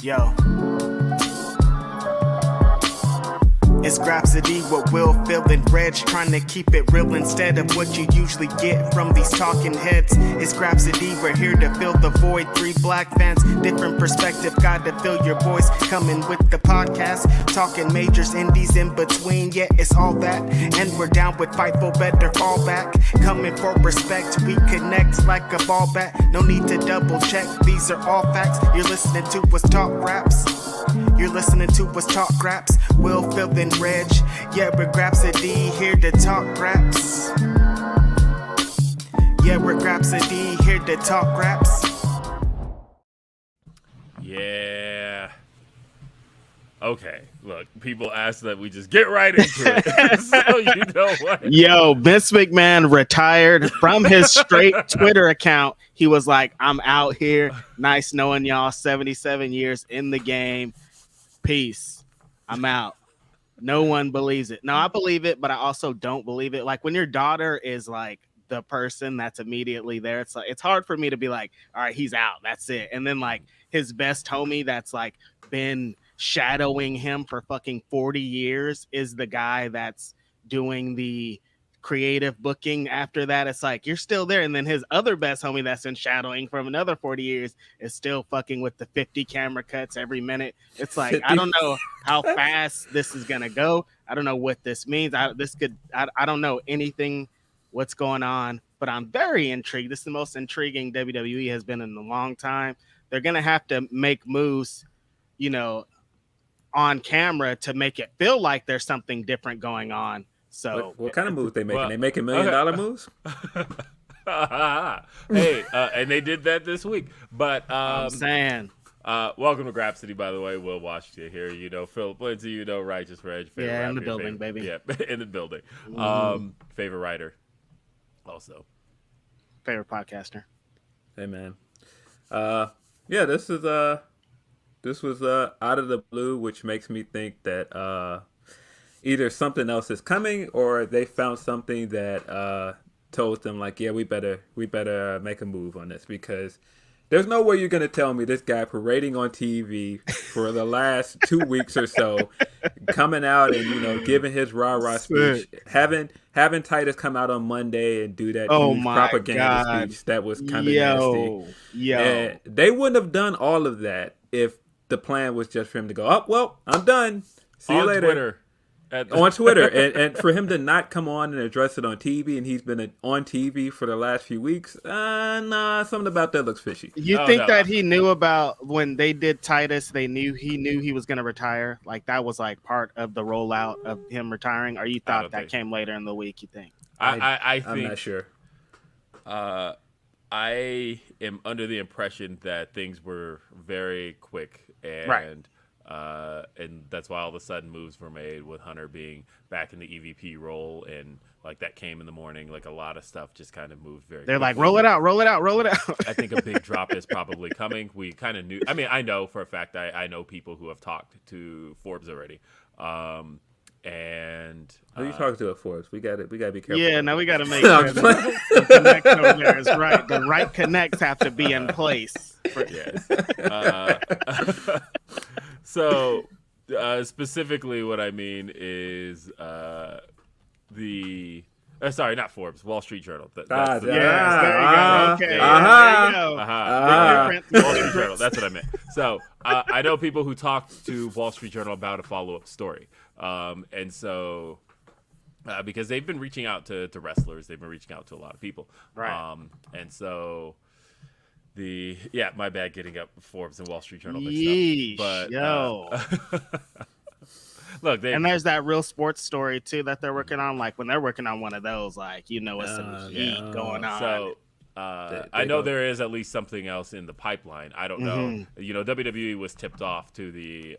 Yo. It's Grapsody with Will, Phil, and Reg, trying to keep it real instead of what you usually get from these talking heads. It's Grapsody, we're here to fill the void. 3 black fans, different perspective, got to fill your voice. Coming with the podcast, talking majors, indies in between. Yeah, it's all that, and we're down with Fightful, better fall back. Coming for respect, we connect like a ball bat. No need to double check, these are all facts. You're listening to us talk raps. You're listening to us talk raps. Will, Phil, and Reg. Yeah, we're Grapsody, here to talk raps. Yeah, we're Grapsody, here to talk raps. Yeah. Okay, look, people ask that we just get right into it. So you know what? Yo, Vince McMahon retired from his straight Twitter account. He was like, I'm out here. Nice knowing y'all. 77 years in the game. Peace. I'm out. No one believes it. No, I believe it, but I also don't believe it. Like when your daughter is like the person that's immediately there, it's like it's hard for me to be like, all right, he's out. That's it. And then like his best homie that's like been shadowing him for fucking 40 years is the guy that's doing the creative booking after that. It's like you're still there, and then his other best homie that's been shadowing from another 40 years is still fucking with the 50 camera cuts every minute. It's like I don't know how fast this is gonna go. I don't know what this means. I don't know anything what's going on, but I'm very intrigued. This is the most intriguing WWE has been in a long time. They're gonna have to make moves, you know, on camera to make it feel like there's something different going on. So what kind of moves they making? They making $1 million moves? Hey, and they did that this week. But I'm saying, welcome to Grapsody, by the way. Will Washington here. You know, Phil Lindsey, you know, Righteous Reg. Yeah, in the building, baby. Yeah, in the building. Favorite writer, also. Favorite podcaster. Hey, man. Yeah, this was out of the blue, which makes me think that either something else is coming or they found something that told them like, yeah, we better make a move on this, because there's no way you're going to tell me this guy parading on TV for the last 2 weeks or so, coming out and, you know, giving his rah-rah speech, having Titus come out on Monday and do that propaganda speech that was kind of nasty. And they wouldn't have done all of that if the plan was just for him to go, oh, well, I'm done. See you later. Twitter. On Twitter, and for him to not come on and address it on TV, and he's been on TV for the last few weeks, nah, something about that looks fishy. You think that he knew about when they did Titus? He knew he was going to retire. Like that was like part of the rollout of him retiring. Or you thought that came later in the week? You think? I think, I'm not sure. I am under the impression that things were very quick and that's why all of a sudden moves were made with Hunter being back in the EVP role, and like that came in the morning. Like a lot of stuff just kind of moved very. They're quickly. like, roll it out. I think a big drop is probably coming. We kind of knew. I mean, I know for a fact. I know people who have talked to Forbes already. And who are you talking to at Forbes? We got to be careful. Yeah, no, we got to make sure the connect over there is right. The right connects have to be in place. Yes. So specifically, what I mean is sorry, not Forbes, Wall Street Journal. There you go. Okay, there you go. Wall Street Journal. That's what I meant. So I know people who talked to Wall Street Journal about a follow-up story, and so because they've been reaching out to wrestlers, they've been reaching out to a lot of people, right? And so. My bad getting up Forbes and Wall Street Journal mixed up. But look, and there's that Real Sports story too that they're working on. Like when they're working on one of those, like it's some heat going on. So I know there is at least something else in the pipeline. I don't know. You know, WWE was tipped off to the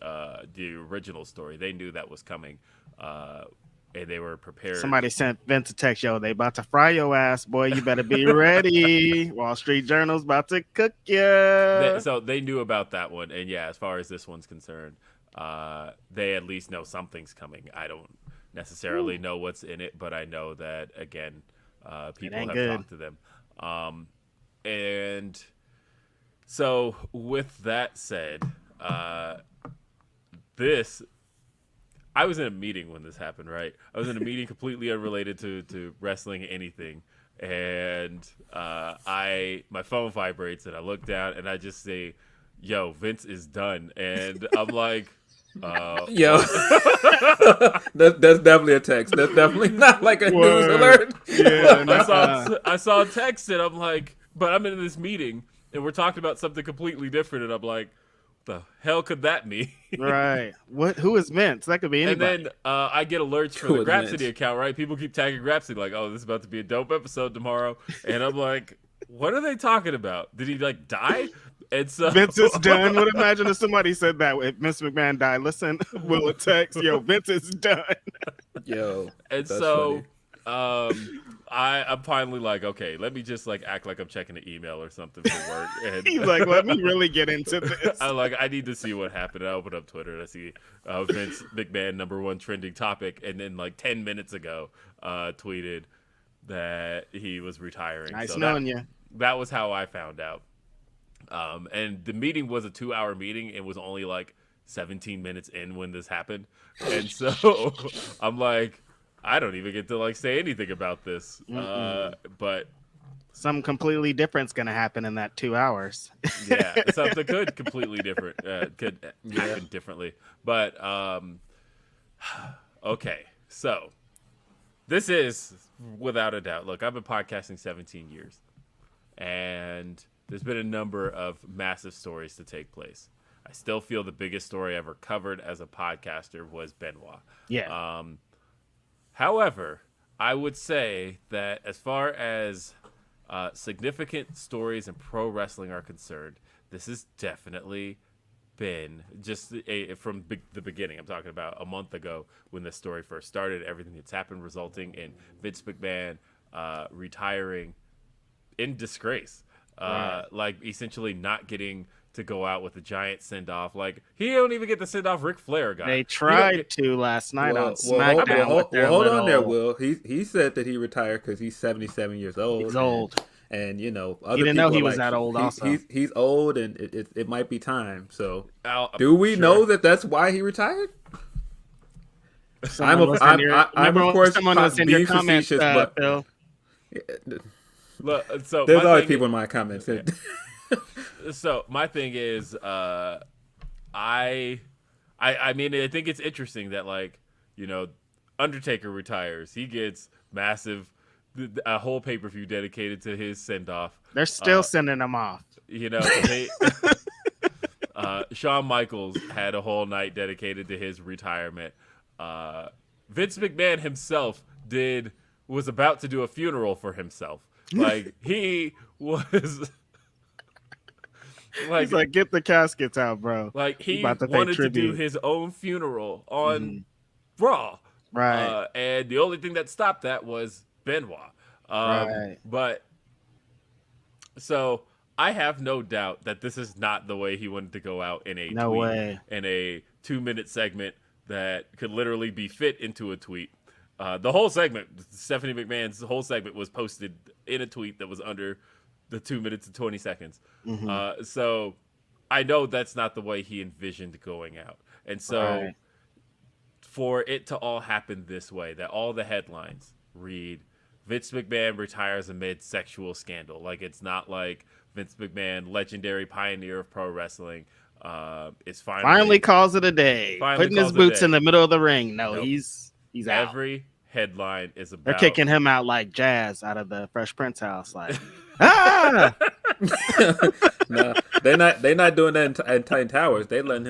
original story. They knew that was coming. And they were prepared. Somebody sent Vince a text, yo, they about to fry your ass, boy. You better be ready. Wall Street Journal's about to cook you. So they knew about that one. And yeah, as far as this one's concerned, they at least know something's coming. I don't necessarily know what's in it, but I know that, again, people have talked to them. And so with that said, this. I was in a meeting when this happened, right? I was in a meeting completely unrelated to wrestling anything, and my phone vibrates, and I look down, and I just say, "Yo, Vince is done," and I'm like, Yo, that's definitely a text. That's definitely not like a news alert. Yeah, I saw a text, and I'm like, but I'm in this meeting, and we're talking about something completely different, and I'm like, the hell could that mean? right. What? Who is Vince? That could be anybody. And then I get alerts for Who the is Grapsody Vince? account, right? People keep tagging Grapsody like, "Oh, this is about to be a dope episode tomorrow," and I'm like, "What are they talking about? Did he like die?" And so Vince is done. Would imagine if somebody said that if Vince McMahon died. Listen, will it text? Yo, Vince is done. Yo, And that's so funny. I'm finally like, okay, let me just like act like I'm checking an email or something for work. And He's like, let me really get into this. I need to see what happened. I open up Twitter and I see Vince McMahon #1 trending topic, and then like 10 minutes ago tweeted that he was retiring. Nice So knowing you. that was how I found out. And the meeting was a 2-hour meeting. It was only like 17 minutes in when this happened. And so I'm like, I don't even get to like say anything about this. But Something completely different's gonna happen in that 2 hours. yeah, something could completely different could happen differently. But okay, so this is without a doubt. Look, I've been podcasting 17 years, and there's been a number of massive stories to take place. I still feel the biggest story ever covered as a podcaster was Benoit. Yeah. However, I would say that as far as significant stories in pro wrestling are concerned, this has definitely been just from the beginning. I'm talking about a month ago when this story first started, everything that's happened resulting in Vince McMahon retiring in disgrace. Right. Like essentially not getting to go out with a giant send-off. Like, he don't even get the send-off Ric Flair got. They tried to last night on SmackDown. Hold on there, Will. He said that he retired because he's 77 years old. He's old. And you know, He didn't know he was that old. Also, he's old, and it might be time. So, do we know that that's why he retired? I'm of course someone was in your comments, but Phil. Look, so there's always people in my comments. Yeah. So my thing is, I mean, I think it's interesting that, like, you know, Undertaker retires, he gets massive, a whole pay-per-view dedicated to his send-off. They're still sending him off. You know, Shawn Michaels had a whole night dedicated to his retirement. Vince McMahon himself was about to do a funeral for himself. Like, he was. He's like, get the caskets out, bro. Like, he wanted to do his own funeral on Raw. Right. And the only thing that stopped that was Benoit. Right. But, so, I have no doubt that this is not the way he wanted to go out in a tweet. In a 2-minute segment that could literally be fit into a tweet. The whole segment, Stephanie McMahon's whole segment was posted in a tweet that was under the 2 minutes and 20 seconds. So I know that's not the way he envisioned going out. And so for it to all happen this way, that all the headlines read, Vince McMahon retires amid sexual scandal. Like, it's not like Vince McMahon, legendary pioneer of pro wrestling, is finally calls it a day. Putting his boots in the middle of the ring. No, nope. He's out. Every headline is about. They're kicking him out like Jazz out of the Fresh Prince house. Like, ah! No, they're not doing that in Titan Towers. They letting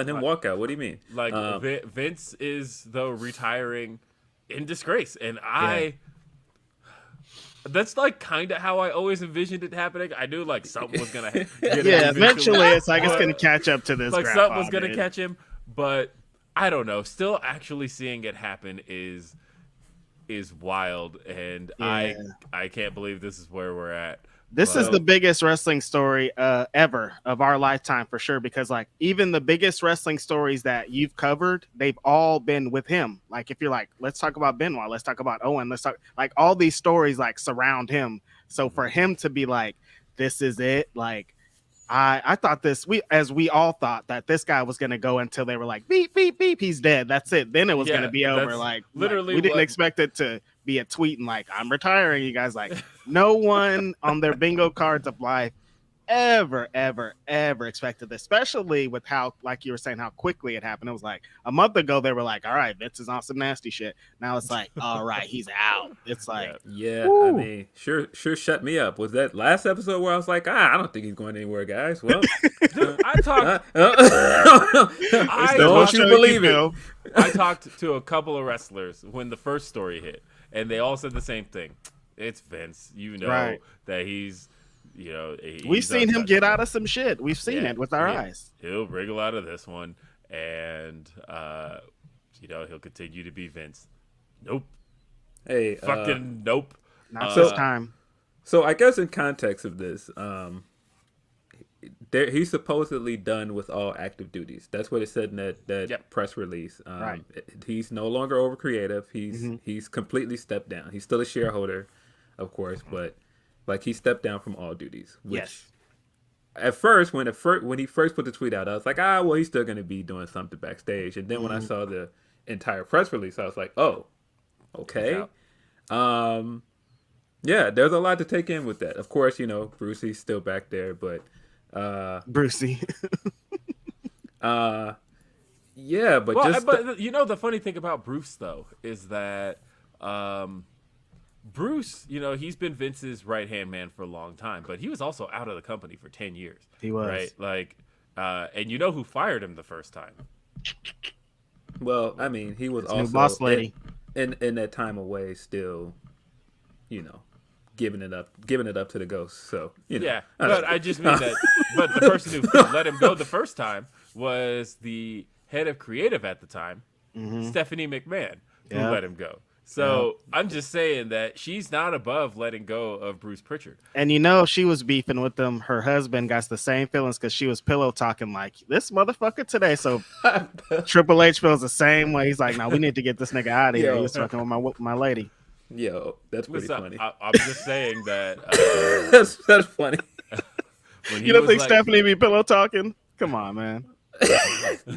him walk out. What do you mean? Like, Vince is though retiring in disgrace, and that's like kind of how I always envisioned it happening. I knew like something was gonna eventually it's like it's gonna catch up to this. Like, something was gonna catch him, but I don't know. Still, actually seeing it happen is wild, and I can't believe this is where we're at. This is the biggest wrestling story ever of our lifetime, for sure, because like even the biggest wrestling stories that you've covered, they've all been with him. Like, if you're like, let's talk about Benoit, let's talk about Owen, let's talk, like, all these stories like surround him. So for him to be like, this is it, like, I thought we all thought that this guy was gonna go until they were like beep beep beep, he's dead. That's it. Then it was gonna be over. that's Like literally we didn't what- expect it to be a tweet and like I'm retiring. You guys like no one on their bingo cards of life ever expected this, especially with how, like you were saying, how quickly it happened. It was like a month ago they were like, all right, Vince is on some nasty shit. Now it's like, all right, he's out. It's like, Yeah, woo. I mean, sure shut me up. Was that last episode where I was like, I don't think he's going anywhere, guys? Well, Dude, I talked. I don't you believe it. I talked to a couple of wrestlers when the first story hit, and they all said the same thing. It's Vince. You know Right. that he's, you know, We've seen him get out of some shit. We've seen it with our eyes. He'll wriggle out of this one, and you know, he'll continue to be Vince. Nope. Hey, Uh, nope. Not this time. So I guess in context of this, he's supposedly done with all active duties. That's what it said in that press release. Right. He's no longer over creative. He's completely stepped down. He's still a shareholder, of course, but like he stepped down from all duties. Which, Yes. At first, when he first put the tweet out, I was like, well, he's still going to be doing something backstage. And then when I saw the entire press release, I was like, oh, okay. Yeah, there's a lot to take in with that. Of course, you know, Brucey's still back there, but Brucey. yeah, but but you know, the funny thing about Bruce though is that Bruce, you know, he's been Vince's right-hand man for a long time, but he was also out of the company for 10 years. He was. Right? Like, and you know who fired him the first time? well, I mean, he was His new also boss lady. in that time away, still, you know, giving it up to the ghost. So you know, Yeah, but I just mean that. But the person who let him go the first time was the head of creative at the time, Stephanie McMahon, who Yeah. let him go. So I'm just saying that she's not above letting go of Bruce Pritchard. And you know, she was beefing with them. Her husband got the same feelings because she was pillow talking like this motherfucker today. So Triple H feels the same way. He's like, no, we need to get this nigga out of here. Yo. He was talking with my lady. yo, that's pretty funny. I'm just saying that. That's funny. When You don't think Stephanie be pillow talking? Come on, man.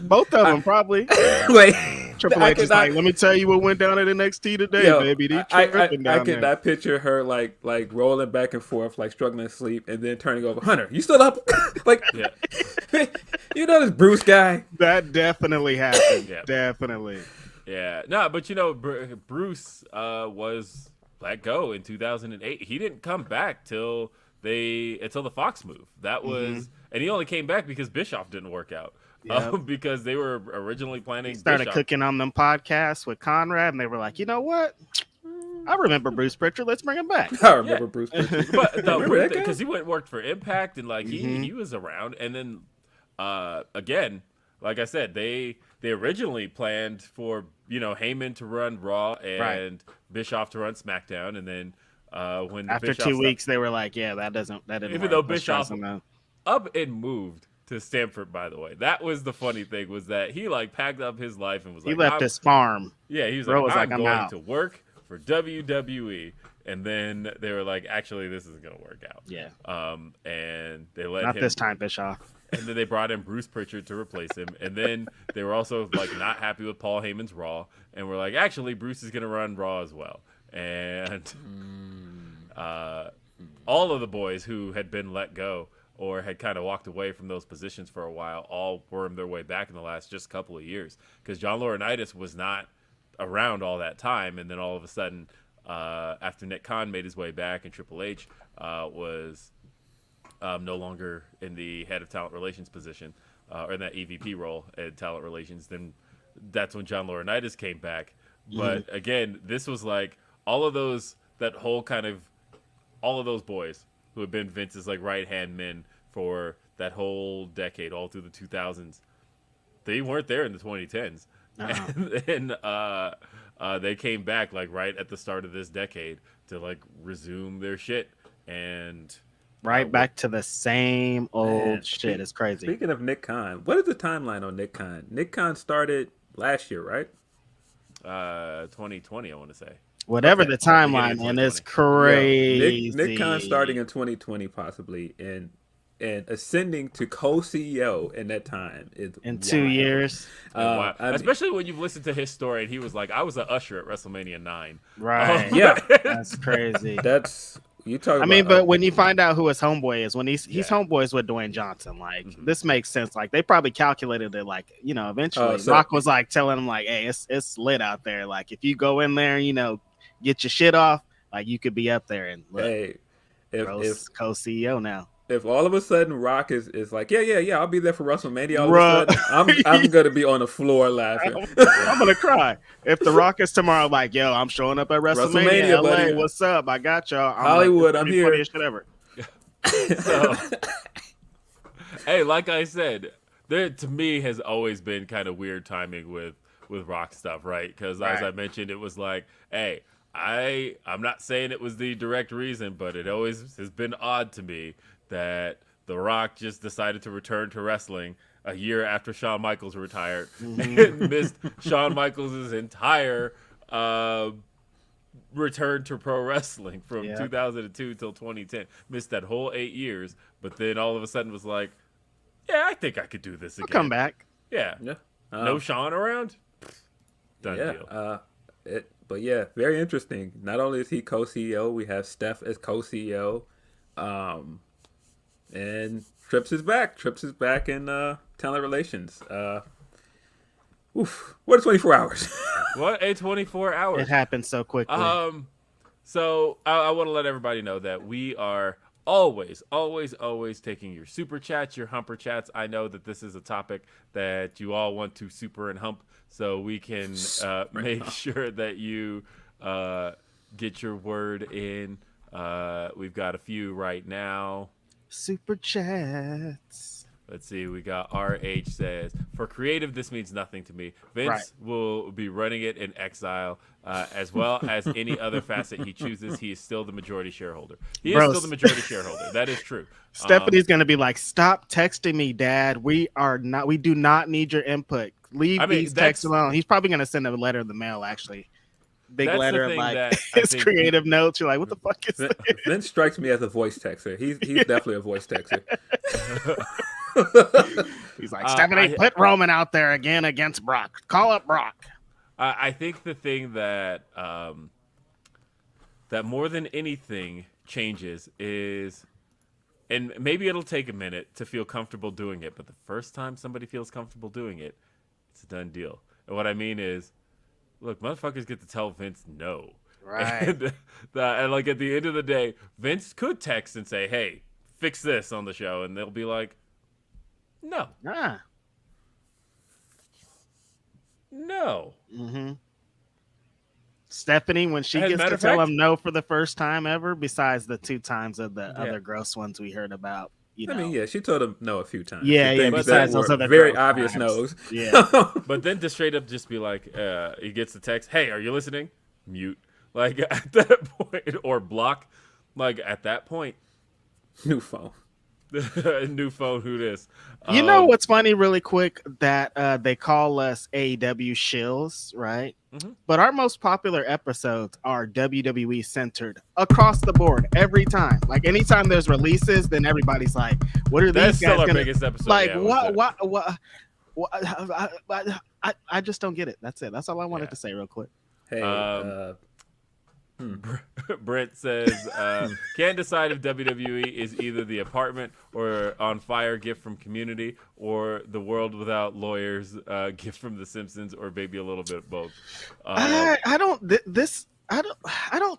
Both of them probably. Wait, Triple H is like, let me tell you what went down at NXT today, yo, baby. They I tripping down could there. not picture her like rolling back and forth, like struggling to sleep, and then turning over. Hunter, you still up? Like, Yeah. you know this Bruce guy. That definitely happened. Yeah. Definitely. Yeah, no, but you know, Bruce was let go in 2008. He didn't come back until the Fox move. That was, and he only came back because Bischoff didn't work out. Yep. Because they were originally planning. Started Bischoff. cooking on them podcasts with Conrad, and they were like, you know what? I remember Bruce Pritchard. Let's bring him back. I remember Bruce. Pritchard. But Remember that guy? because he went and worked for Impact, and like he was around, and then again, like I said, they originally planned for Heyman to run Raw and Bischoff to run SmackDown, and then when After Bischoff 2 weeks, they were like, yeah, that didn't even work. though Let's try Bischoff something else. up and moved to Stamford, by the way, that was the funny thing, was that he like packed up his life and was He like, left his farm. yeah, he was Bro like, was I'm like, I'm going out. to work for WWE. And then they were like, actually, this isn't going to work out. Yeah. And they let Not him. this time, Bischoff. And then they brought in Bruce Pritchard to replace him. And then they were also like not happy with Paul Heyman's Raw. And we're like, actually, Bruce is going to run Raw as well. And all of the boys who had been let go or had kind of walked away from those positions for a while all wormed their way back in the last just couple of years. Because John Laurinaitis was not around all that time. And then all of a sudden, after Nick Khan made his way back and Triple H was no longer in the head of talent relations position or in that EVP role in talent relations, then that's when John Laurinaitis came back. But again, this was like all of those boys who had been Vince's like right-hand men for that whole decade, all through the 2000s. They weren't there in the 2010s. And they came back like right at the start of this decade to like resume their shit. And Right back to the same old shit. It's crazy. Speaking of Nick Khan, what is the timeline on Nick Khan? Nick Khan started last year, right? 2020, I want to say. Whatever the timeline, Beginning of and it's 2020. crazy. Nick Khan starting in 2020 possibly, and and ascending to co-CEO in that time is In wild. 2 years. Wow. I mean, Especially when you've listened to his story, and he was like, "I was an usher at WrestleMania 9." Right. yeah, That's crazy. that's you talk I about. mean, but when you find out who his homeboy is, when he's Yeah. homeboys with Dwayne Johnson, like this makes sense. Like they probably calculated it. Like eventually, so- Rock was like telling him like, "Hey, it's lit out there. Like if you go in there, get your shit off, like you could be up there." And look, hey, if co-CEO now. if all of a sudden Rock is like, yeah, I'll be there for WrestleMania. All Bruh. of a sudden, I'm gonna be on the floor laughing. I'm gonna cry if the Rock is tomorrow. Like, yo, I'm showing up at WrestleMania, WrestleMania, LA. buddy. What's up? I got y'all. Hollywood, I'm here. Funniest shit ever. So, hey, like I said, there to me has always been kind of weird timing with Rock stuff, right? Because as I mentioned, it was like, hey, I'm not saying it was the direct reason, but it always has been odd to me that The Rock just decided to return to wrestling a year after Shawn Michaels retired and missed Shawn Michaels' entire return to pro wrestling from 2002 till 2010. Missed that whole 8 years, but then all of a sudden was like, yeah, I think I could do this again. I'll come back. Yeah. No Shawn around? Done deal. But yeah, very interesting. Not only is he co-CEO, we have Steph as co-CEO. And Trips is back. Trips is back in talent relations. What a 24 hours. What a 24 hours. It happened so quickly. So I want to let everybody know that we are always taking your super chats, your humper chats. I know that this is a topic that you all want to super and hump, so we can make sure that you get your word in. We've got a few right now. Super chats. Let's see. We got RH says, for creative, this means nothing to me. Vince will be running it in exile, as well as any other facet he chooses. He is still the majority shareholder. He is still the majority shareholder. That is true. Stephanie's going to be like, stop texting me, Dad. We do not need your input. Leave these texts alone. He's probably going to send a letter in the mail, actually. Big letter of like his creative notes. You're like, what the fuck is this? Vince strikes me as a voice texter. He's definitely a voice texter. He's like, Stephanie, put Roman out there again against Brock. Call up Brock. I think the thing that that more than anything changes is, and maybe it'll take a minute to feel comfortable doing it, but the first time somebody feels comfortable doing it, it's a done deal. And what I mean is, look, motherfuckers get to tell Vince no. Right. And like at the end of the day, Vince could text and say, hey, fix this on the show. And they'll be like, no. No. Mm-hmm. Stephanie, when she gets to tell him no for the first time ever, besides the 2 times of the other gross ones we heard about. I mean, she told him no a few times. Yeah, besides those other very obvious no's. Yeah. But then to straight up just be like, he gets the text, hey, are you listening? Mute. Like at that point, or block. Like at that point. New phone. New phone, who this? You know what's funny really quick? That they call us AEW shills, right? Mm-hmm. But our most popular episodes are WWE centered across the board every time. Like anytime there's releases, then everybody's like, what are these guys our gonna... biggest episode. Like what I just don't get it. That's it. That's all I wanted to say real quick. Hey, Brent says, can't decide if WWE is either the apartment or on fire gift from Community or the world without lawyers gift from The Simpsons, or maybe a little bit of both. I don't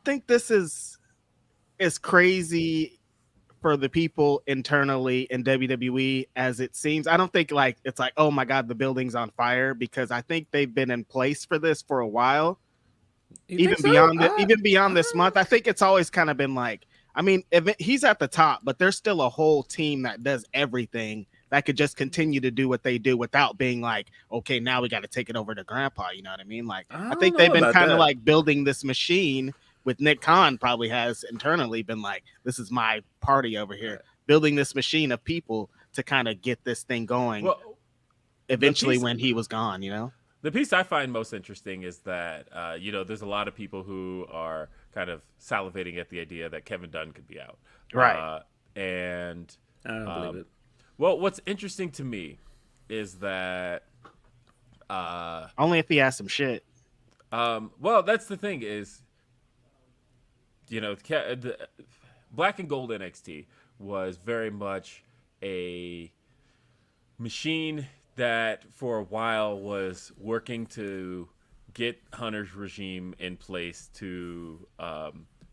think this is as crazy for the people internally in WWE as it seems. I don't think like it's like, oh my God, the building's on fire, because I think they've been in place for this for a while. Even beyond this month, I think it's always kind of been like, I mean, he's at the top, but there's still a whole team that does everything that could just continue to do what they do without being like, okay, now we got to take it over to Grandpa. You know what I mean? Like, I think they've been kind of like building this machine with Nick Khan probably has internally been like, this is my party over here, building this machine of people to kind of get this thing going. Well, eventually when he was gone, you know? The piece I find most interesting is that, there's a lot of people who are kind of salivating at the idea that Kevin Dunn could be out. Right. And I don't believe it. Well, what's interesting to me is that only if he has some shit. well, that's the thing is, the Black and Gold NXT was very much a machine that for a while was working to get Hunter's regime in place to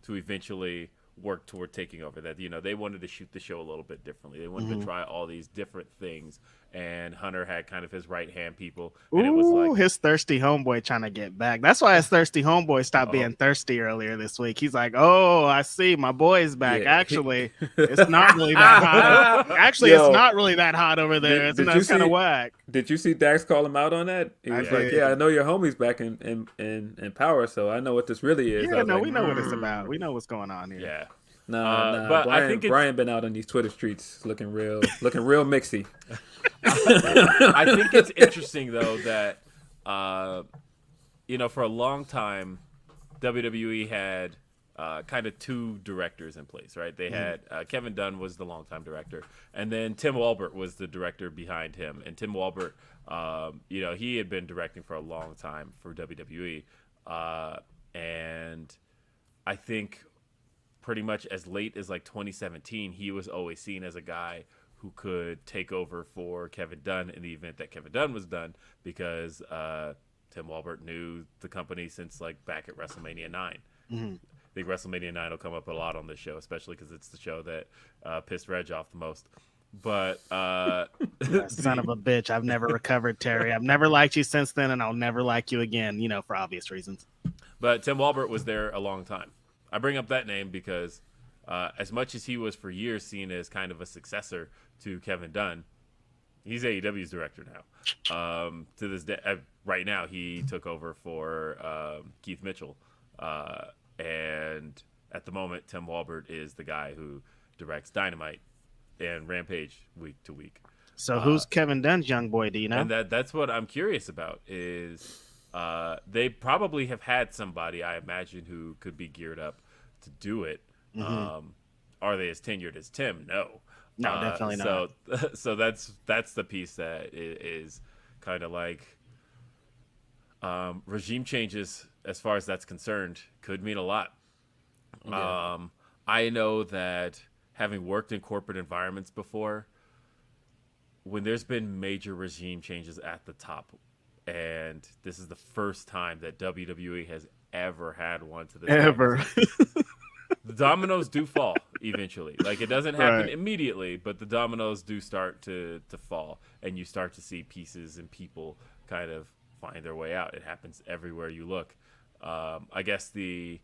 eventually work toward taking over. That they wanted to shoot the show a little bit differently. They wanted to try all these different things, and Hunter had kind of his right hand people, and it was like his thirsty homeboy trying to get back. That's why his thirsty homeboy stopped being thirsty earlier this week. He's like, "Oh, I see, my boy's back." Yeah. Actually, it's not really that hot. Actually, Yo, it's not really that hot over there. That's kind of whack. Did you see Dax call him out on that? He was like, did. "Yeah, I know your homie's back in power, so I know what this really is." Yeah, no, like, we know what it's about. We know what's going on here. yeah. Nah, but Brian, I think Brian been out on these Twitter streets looking real mixy. I think it's interesting though that for a long time WWE had kind of two directors in place, right? They had Kevin Dunn was the longtime director, and then Tim Walbert was the director behind him. And Tim Walbert, he had been directing for a long time for WWE, and I think pretty much as late as like 2017, he was always seen as a guy who could take over for Kevin Dunn in the event that Kevin Dunn was done, because Tim Walbert knew the company since like back at WrestleMania 9. I think WrestleMania 9 will come up a lot on this show, especially because it's the show that pissed Reg off the most. But son of a bitch, I've never recovered, Terry. I've never liked you since then, and I'll never like you again, for obvious reasons. But Tim Walbert was there a long time. I bring up that name because as much as he was for years seen as kind of a successor to Kevin Dunn, he's AEW's director now. To this day, right now, he took over for Keith Mitchell. And at the moment, Tim Walbert is the guy who directs Dynamite and Rampage week to week. So who's Kevin Dunn's young boy? Do you know? And that's what I'm curious about is they probably have had somebody, I imagine, who could be geared up to do it. Are they as tenured as Tim? No. No, definitely not. So that's the piece that is kind of like regime changes, as far as that's concerned, could mean a lot. Yeah. I know that having worked in corporate environments before, when there's been major regime changes at the top, and this is the first time that WWE has ever had one to this ever. The dominoes do fall eventually. Like, it doesn't happen immediately, but the dominoes do start to fall, and you start to see pieces and people kind of find their way out. It happens everywhere you look. I guess the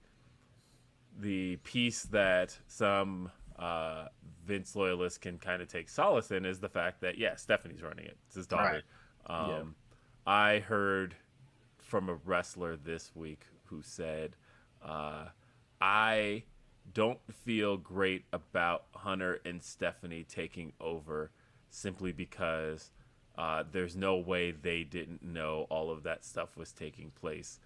piece that some Vince loyalists can kind of take solace in is the fact that, Stephanie's running it. It's his daughter. I heard from a wrestler this week who said, I don't feel great about Hunter and Stephanie taking over simply because there's no way they didn't know all of that stuff was taking place.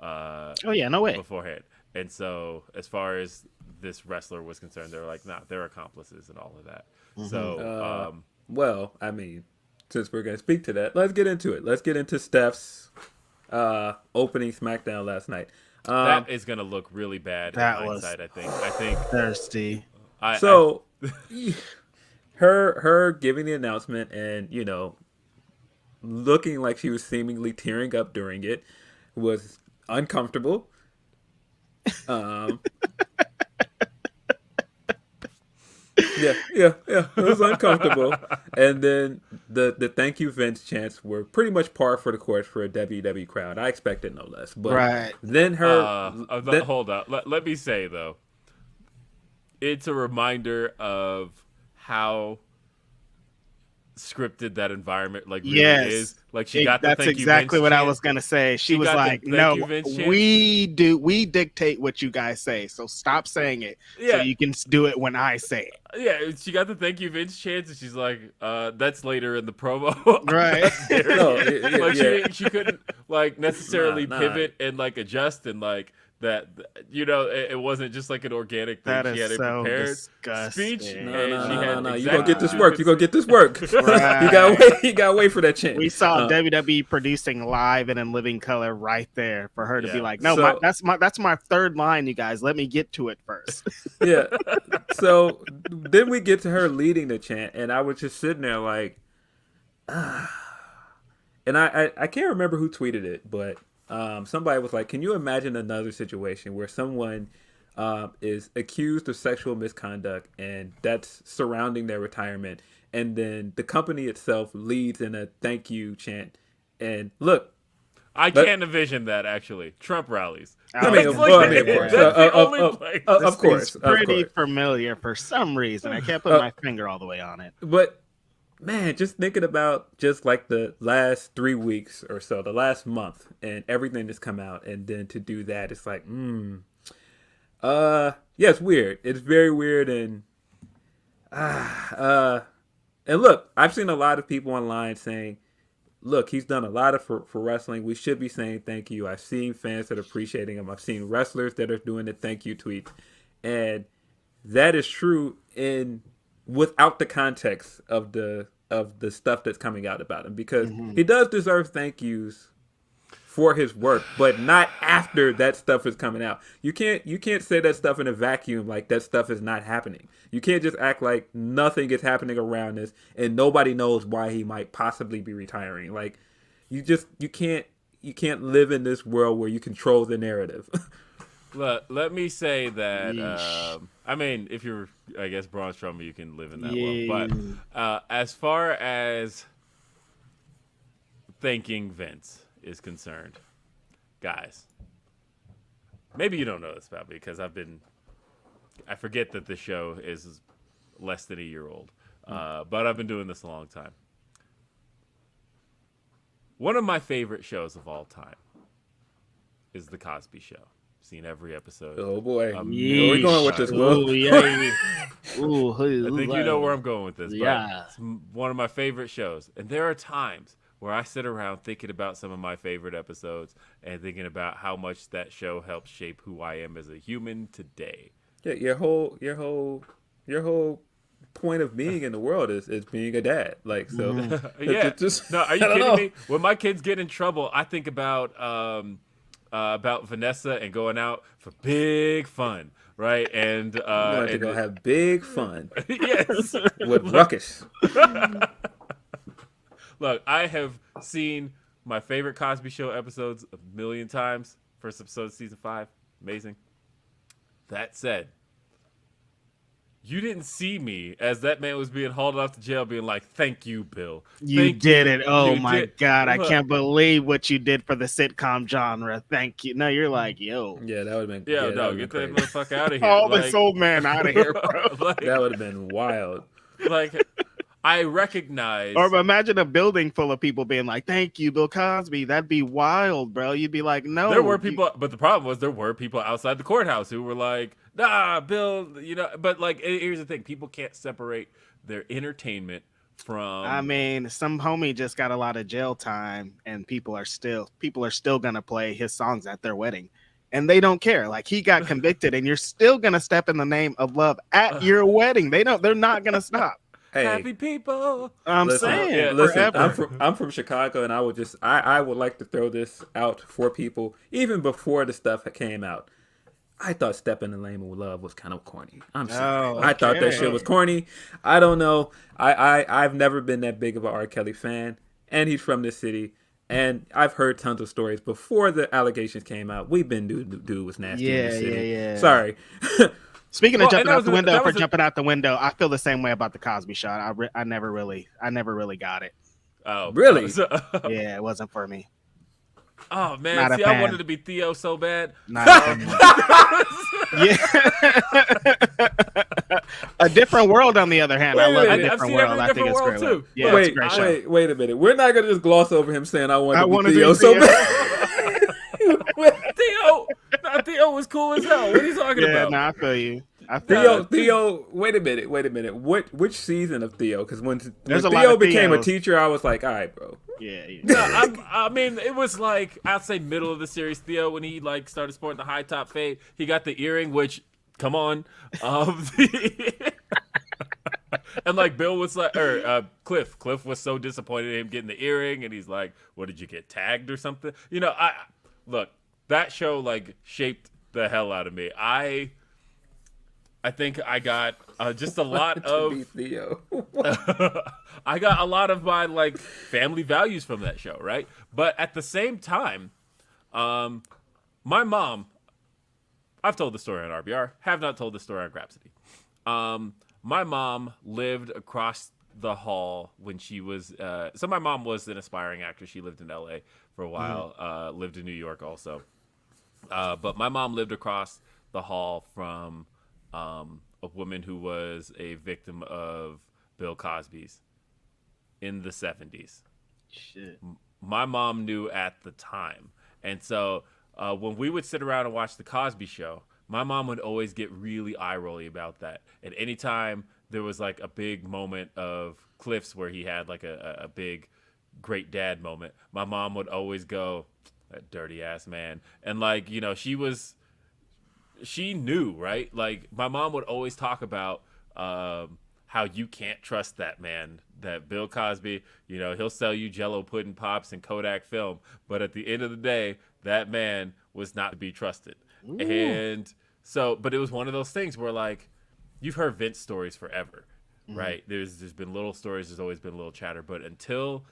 No way. Beforehand. And so as far as this wrestler was concerned, they're like, nah, they're accomplices and all of that. So, well, I mean, since we're going to speak to that, let's get into it. Let's get into Steph's opening SmackDown last night. That is going to look really bad in hindsight, I think. Thirsty. Her giving the announcement and, looking like she was seemingly tearing up during it was uncomfortable. It was uncomfortable. And then the thank you Vince chants were pretty much par for the course for a WWE crowd. I expected no less. But then hold up. Let me say, though, it's a reminder of how scripted that environment really is. Like, she got the that's thank you exactly Vince what chant. I was gonna say. She was like, no, we dictate what you guys say, so stop saying it so you can do it when I say it. Yeah, she got the thank you Vince chance, and she's like, that's later in the promo. Right. She couldn't necessarily pivot and adjust and that it wasn't just like an organic thing. That She had is a so prepared disgusting. speech. No, No. You exactly gonna get this what work. she You gonna get this work. Right. You gotta wait for that chant. We saw WWE producing live and in living color right there for her to be Yeah. like, no, So- that's my third line, you guys. Let me get to it first. Yeah. So then we get to her leading the chant, and I was just sitting there like, and I can't remember who tweeted it, but somebody was like, can you imagine another situation where someone is accused of sexual misconduct and that's surrounding their retirement, and then the company itself leads in a thank you chant, and look, I can't envision that actually. Trump rallies. I That's mean, like- of course. that's the only place. of course, It's pretty familiar for some reason. I can't put my finger all the way on it. But man, just thinking about just like the last 3 weeks or so, the last month, and everything that's come out, and then to do that, it's like, yeah, it's weird. It's very weird, and look, I've seen a lot of people online saying, look, he's done a lot for wrestling. We should be saying thank you. I've seen fans that are appreciating him. I've seen wrestlers that are doing the thank you tweets, and that is true without the context of the stuff that's coming out about him, because he does deserve thank yous for his work, but not after that stuff is coming out. You can't say that stuff in a vacuum, like that stuff is not happening. You can't just act like nothing is happening around this and nobody knows why he might possibly be retiring. Like you can't live in this world where you control the narrative. Let me say that. Yeesh. I mean, if you're, I guess, Braun Strowman, you can live in that world. But as far as thanking Vince is concerned, guys, maybe you don't know this about me because I forget that the show is less than a year old, but I've been doing this a long time. One of my favorite shows of all time is The Cosby Show. Seen every episode. Oh boy, where are Yeesh. we going with this, Will? Ooh, yeah. Ooh, I think you know where I'm going with this. But Yeah. it's one of my favorite shows. And there are times where I sit around thinking about some of my favorite episodes and thinking about how much that show helped shape who I am as a human today. Yeah, your whole point of being in the world is being a dad. Like, so Yeah. just, No, are you I don't kidding know. me? When my kids get in trouble, I think about Vanessa and going out for big fun, right? And You want to go have big fun yes. with Ruckus. Look, I have seen my favorite Cosby Show episodes a million times. First episode of season 5, amazing. That said, you didn't see me as that man was being hauled off to jail being like, thank you, Bill. You Thank did it. Oh You my did. God. I Look. can't believe what you did for the sitcom genre. Thank you. No, you're like, yo. Yeah, that would have been. Yeah, that no, would've get been that crazy. motherfucker out of here. All this old man out of here, bro. like, That would have been wild. like, I recognize. Or imagine a building full of people being like, thank you, Bill Cosby. That'd be wild, bro. You'd be like, no. There were people, but the problem was there were people outside the courthouse who were like, nah, Bill, but like, here's the thing. People can't separate their entertainment from. I mean, some homie just got a lot of jail time and people are still going to play his songs at their wedding. And they don't care. Like, he got convicted and you're still going to step in the name of love at your wedding. They're not going to stop. Hey, happy people. I'm listen, saying, listen. forever. I'm from Chicago, and I would like to throw this out for people. Even before the stuff came out, I thought "Step in the Lane of Love" was kind of corny. I'm sorry. Oh, I thought that okay. shit was corny. I don't know. I've never been that big of an R. Kelly fan, and he's from this city. And I've heard tons of stories before the allegations came out. We've been dude was nasty in the city. Yeah. Sorry. Speaking Well, of and jumping that out was the a- window that for was a- jumping out the window, I feel the same way about the Cosby Show. I never really got it. Oh, Really? Yeah, it wasn't for me. Oh man, Not a see, I fan. wanted to be Theo so bad. Not for me. Yeah. A Different World, on the other hand, I Wait a love A minute. I've Different seen World. Every I think Different it's a World, great one. too. Yeah, it's a great show. wait a minute. We're not gonna just gloss over him saying I I want wanna to be be Theo so Theo. bad. Theo was cool as hell. What are you talking Yeah, about? no, I feel you. Theo. Wait a minute. Which season of Theo? Because when There's a lot Theo of became a Theos. teacher, I was like, all right, bro. Yeah. No, I mean, it was like, I'd say middle of the series, Theo, when he like started sporting the high top fade. He got the earring, which, come on. And like Bill was like, or Cliff was so disappointed in him getting the earring, and he's like, what, did you get tagged or something? You know, look, that show like shaped the hell out of me. I think I got just a lot of Theo. I got a lot of my like family values from that show, right? But at the same time, my mom, I've told the story on RBR, have not told the story on Grapsody. My mom lived across the hall when she was so my mom was an aspiring actress. She lived in LA for a while, lived in New York also. But my mom lived across the hall from a woman who was a victim of Bill Cosby's in the 70s. Shit. My mom knew at the time. And so when we would sit around and watch the Cosby Show, my mom would always get really eye-rolly about that. And anytime there was like a big moment of Cliff's where he had like a big great dad moment, my mom would always go, that dirty ass man. And like, you know, she knew, right? Like my mom would always talk about how you can't trust that man, that Bill Cosby, you know, he'll sell you Jell-O pudding pops and Kodak film. But at the end of the day, that man was not to be trusted. Ooh. And so, but it was one of those things where like, you've heard Vince stories forever, right? There's been little stories, there's always been little chatter, but until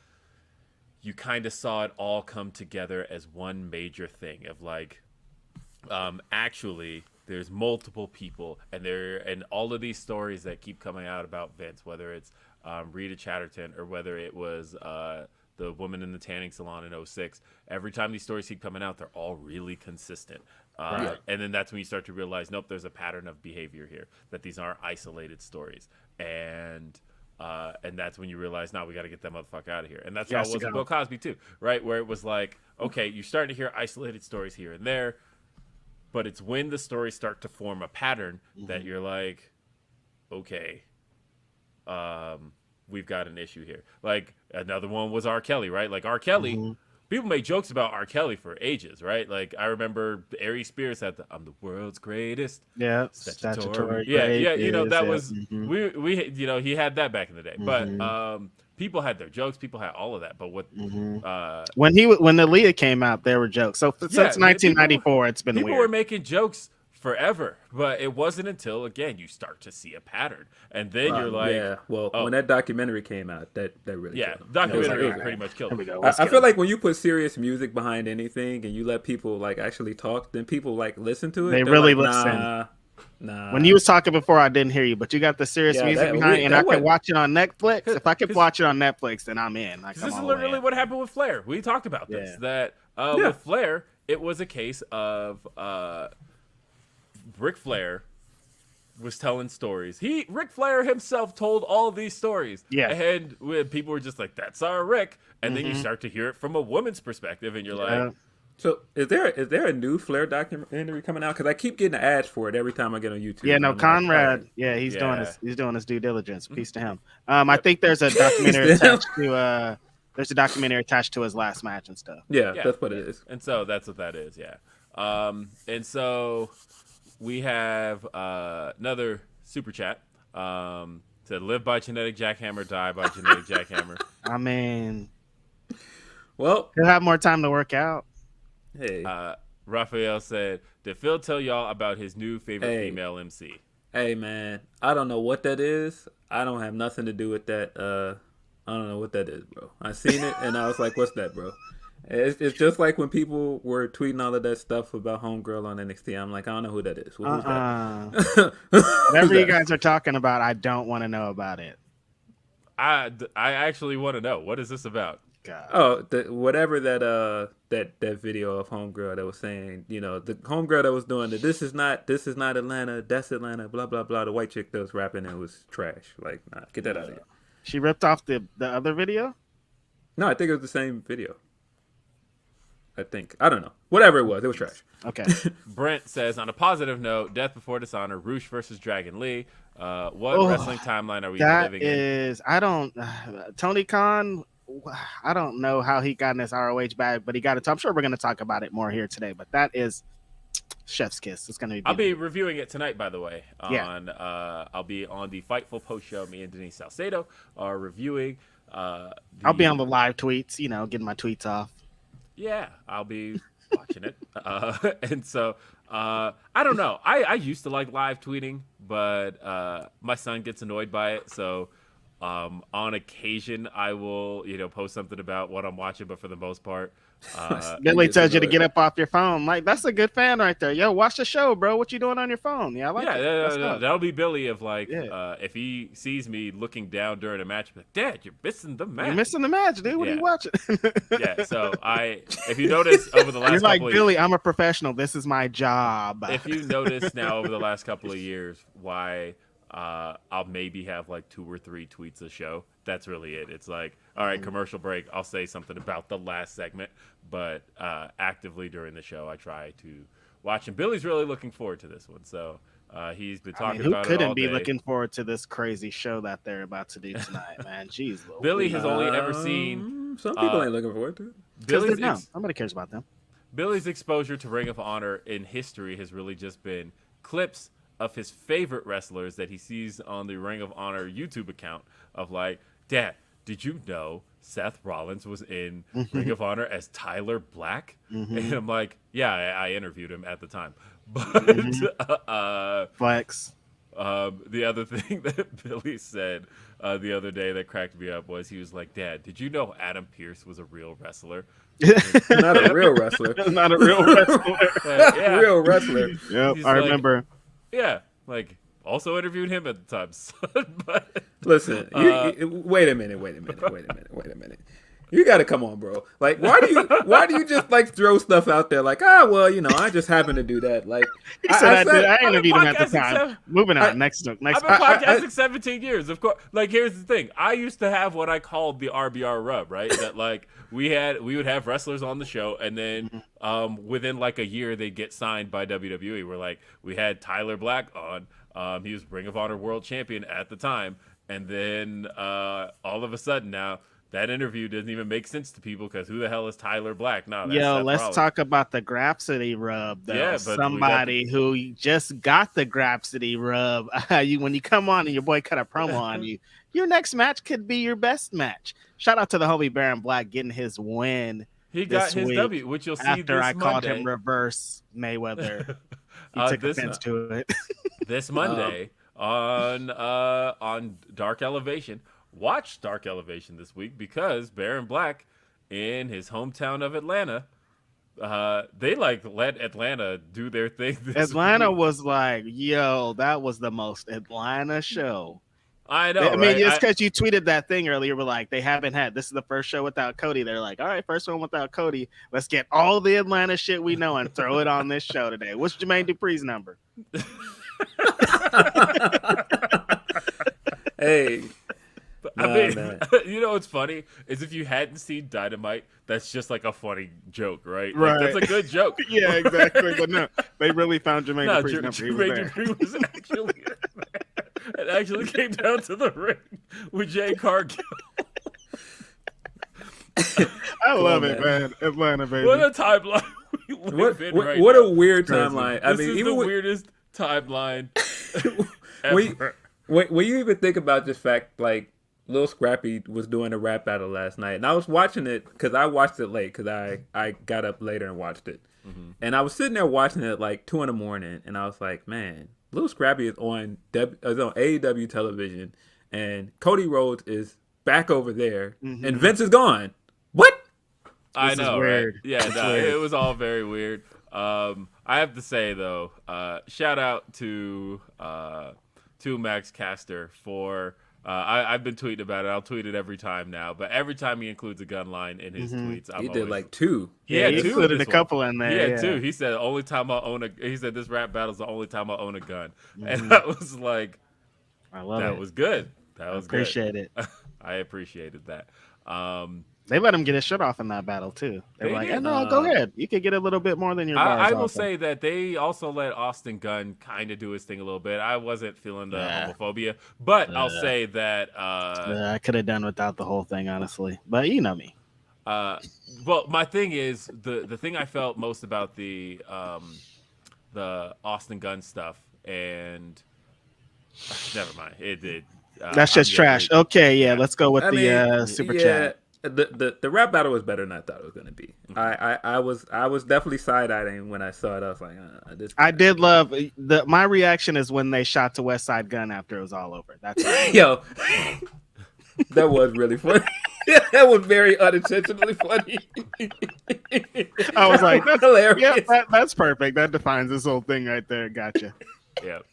you kind of saw it all come together as one major thing of like, actually there's multiple people and all of these stories that keep coming out about Vince, whether it's Rita Chatterton or whether it was the woman in the tanning salon in 06, every time these stories keep coming out, they're all really consistent. Right. And then that's when you start to realize, nope, there's a pattern of behavior here, that these aren't isolated stories. And that's when you realize, now we got to get that motherfucker out of here. And that's how it was with Bill Cosby too, right? Where it was like, okay, you're starting to hear isolated stories here and there, but it's when the stories start to form a pattern that you're like, okay, we've got an issue here. Like another one was R. Kelly, right? Like R. Kelly, people made jokes about R. Kelly for ages, right? Like I remember Ari Spears had I'm the world's greatest. Yeah, statutory. Yeah, you know, that was we you know, he had that back in the day. But people had their jokes, people had all of that. But what when the Leah came out, there were jokes. So since 1994, it's been people weird. Were making jokes forever, but it wasn't until again you start to see a pattern, and then you're like, when that documentary came out, that really killed him. Documentary pretty much killed him. I feel like when you put serious music behind anything and you let people like actually talk, then people like listen to it. They really like, listen. Nah. When you was talking before, I didn't hear you, but you got the serious music behind, and I could watch it on Netflix. If I could watch it on Netflix, then I'm in. Like, this is literally what happened with Flair. We talked about this. That with Flair, it was a case of Ric Flair was telling stories. Ric Flair himself told all these stories. Yeah. And when people were just like, that's our Rick. And then you start to hear it from a woman's perspective, and you're like, so is there a new Flair documentary coming out? Because I keep getting ads for it every time I get on YouTube. Yeah, no, Conrad. Like, he's doing his due diligence. Peace to him. I think there's a documentary attached to his last match and stuff. Yeah, that's what it is. And so that's what that is. Yeah. And so we have another super chat. To live by genetic jackhammer, die by genetic jackhammer. I mean, well, he'll have more time to work out. Hey, Raphael said, did Phil tell y'all about his new favorite female MC? Hey, man, I don't know what that is. I don't have nothing to do with that. I don't know what that is, bro. I seen it and I was like, what's that, bro? It's just like when people were tweeting all of that stuff about Homegirl on NXT. I'm like, I don't know who that is. Who's that? Whatever you guys are talking about, I don't want to know about it. I actually want to know. What is this about? God. Oh, whatever that video of Homegirl that was saying, you know, the Homegirl that was doing the this is not Atlanta, that's Atlanta, blah blah blah. The white chick that was rapping and it was trash. Like, nah, get that out of here. She ripped off the other video? No, I think it was the same video. I think. I don't know. Whatever it was trash. Okay. Brent says, on a positive note, Death Before Dishonor, Roosh versus Dragon Lee. What wrestling timeline are we living in? I don't, Tony Khan, I don't know how he got in his ROH bag, but he got it. I'm sure we're going to talk about it more here today, but that is chef's kiss. It's going to be. I'll be reviewing it tonight, by the way. I'll be on the Fightful post show. Me and Denise Salcedo are reviewing. I'll be on the live tweets, getting my tweets off. Yeah, I'll be watching it. And so I don't know. I used to like live tweeting, but my son gets annoyed by it. So on occasion, I will, post something about what I'm watching. But for the most part, Billy tells you to get up off your phone. Like, that's a good fan right there. Yo, watch the show, bro. What you doing on your phone? Yeah, I like it. That'll be Billy of if he sees me looking down during a match, like, Dad, you're missing the match. You're missing the match, dude. What are you watching? Yeah, so if you notice over the last you're like, couple Billy, I'm a professional. This is my job. If you notice now over the last couple of years why I'll maybe have like 2 or 3 tweets a show. That's really it. It's like, all right, commercial break. I'll say something about the last segment, but actively during the show, I try to watch. And Billy's really looking forward to this one. So he's been talking about it all day. Who couldn't be looking forward to this crazy show that they're about to do tonight, man? Jeez. Billy has only ever seen. Some people ain't looking forward to it. Nobody cares about them. Billy's exposure to Ring of Honor in history has really just been clips of his favorite wrestlers that he sees on the Ring of Honor YouTube account of like, Dad, did you know Seth Rollins was in Ring of Honor as Tyler Black? And I'm like, yeah, I interviewed him at the time. But Flex. The other thing that Billy said the other day that cracked me up was he was like, Dad, did you know Adam Pearce was a real wrestler? Not a real wrestler. Not a real wrestler. Real wrestler. Yep, I remember. Yeah, like also interviewed him at the time. But listen, wait a minute. You got to come on, bro. Like, why do you just like throw stuff out there? Like, I just happen to do that. Like, I interviewed him at the time. Moving on. Next. I've been podcasting 17 years, of course. Like, here's the thing. I used to have what I called the RBR rub, right? That like we would have wrestlers on the show, and then within like a year they'd get signed by WWE. We're like, we had Tyler Black on. He was Ring of Honor World Champion at the time, and then all of a sudden now. That interview doesn't even make sense to people because who the hell is Tyler Black? No, that's let's talk about the Grapsody rub, though. Yeah, somebody who just got the Grapsody rub. When you come on and your boy cut a promo on you, your next match could be your best match. Shout out to the homie Baron Black getting his win. He got his W, which you'll see after I called Monday. him reverse Mayweather. He took offense to it. This Monday on Dark Elevation. Watch Dark Elevation this week because Baron Black in his hometown of Atlanta, they like let Atlanta do their thing. Atlanta was like, yo, that was the most Atlanta show. I know. I mean, it's because you tweeted that thing earlier. We're like, they haven't had. This is the first show without Cody. They're like, all right, first one without Cody. Let's get all the Atlanta shit we know and throw it on this show today. What's Jermaine Dupri's number? Hey. I mean, you know what's funny is if you hadn't seen Dynamite, that's just like a funny joke, right? Like, that's a good joke. Yeah, exactly. But no, they really found Jermaine Dupri's number. Jermaine Dupri was actually it actually came down to the ring with Jay Cargill. I love it, man. Atlanta, baby. What a timeline we live in right what now. A weird timeline. This is the weirdest timeline ever. When you even think about this fact, like, Lil Scrappy was doing a rap battle last night, and I was watching it because I watched it late because I got up later and watched it. And I was sitting there watching it at like 2 a.m, and I was like, man, Lil Scrappy is on AEW television, and Cody Rhodes is back over there, and Vince is gone. What? I know, right? Yeah, weird. It was all very weird. I have to say though, shout out to Max Caster for. I've been tweeting about it. I'll tweet it every time now. But every time he includes a gun line in his tweets, he did like 2. He included a couple in there. He had 2. He said, "Only time I own a." He said, "This rap battle is the only time I own a gun," and that was like, I love it. That was good. That was appreciate it. I appreciated that. They let him get his shit off in that battle too. They were They like, did. no, go ahead. You could get a little bit more than your bars. I will off say that they also let Austin Gunn kind of do his thing a little bit. I wasn't feeling the homophobia, but I'll say that I could have done without the whole thing, honestly. But you know me. Well, my thing is the thing I felt most about the Austin Gunn stuff, and never mind. That's just trash. Okay, yeah, let's go with super chat. The rap battle was better than I thought it was going to be. I was definitely side eyeing when I saw it. I was like, this. I did love my reaction is when they shot to West Side Gun after it was all over. That's yo, that was really funny. That was very unintentionally funny. I was like, that's hilarious. Yeah, that's perfect. That defines this whole thing right there. Gotcha. Yep.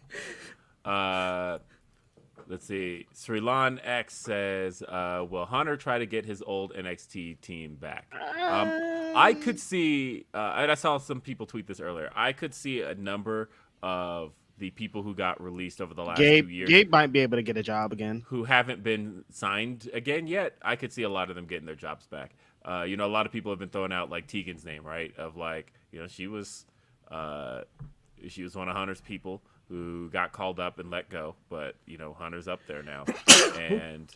Let's see. Srilan X says, will Hunter try to get his old NXT team back? I could see, and I saw some people tweet this earlier, I could see a number of the people who got released over the last 2 years. Gabe might be able to get a job again. Who haven't been signed again yet. I could see a lot of them getting their jobs back. A lot of people have been throwing out like Tegan's name, right? Of like, she was one of Hunter's people who got called up and let go, but Hunter's up there now, and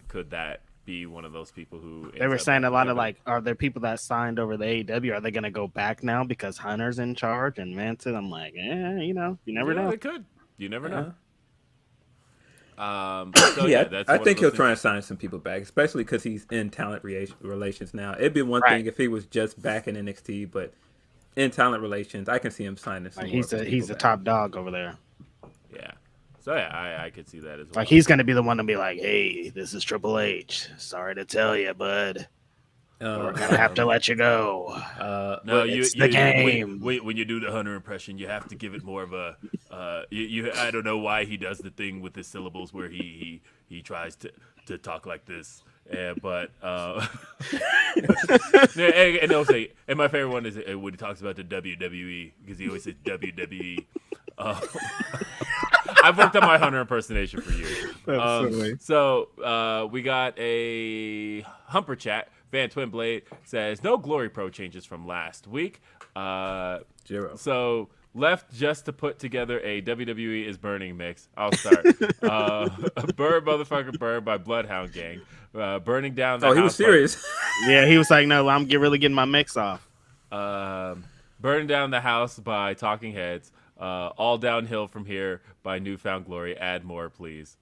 could that be one of those people who they were saying a lot of like, are there people that signed over the AEW? Are they going to go back now because Hunter's in charge and Manson? I'm like, you never know. They could. You never know. I think he'll try and sign some people back, especially because he's in talent relations now. It'd be one thing if he was just back in NXT, but in talent relations, I can see him signing some. He's a top dog over there. Yeah. So I could see that as well. Like he's gonna be the one to be like, "Hey, this is Triple H. Sorry to tell you, bud. We're gonna have to let you go." No, it's the game. When you do the Hunter impression, you have to give it more of a. I don't know why he does the thing with his syllables where he tries to talk like this. But and they'll say, and my favorite one is when he talks about the WWE because he always says WWE. I've worked on my Hunter impersonation for years. So we got a Humper chat. Van Twinblade says no Glory Pro changes from last week. 0. So left just to put together a WWE is burning mix. I'll start. Burn Motherfucker Burn by Bloodhound Gang. Burning down the house. He was serious. Yeah, he was like, no, I'm really getting my mix off. Burning Down the House by Talking Heads. All Downhill from Here by Newfound Glory. Add more, please.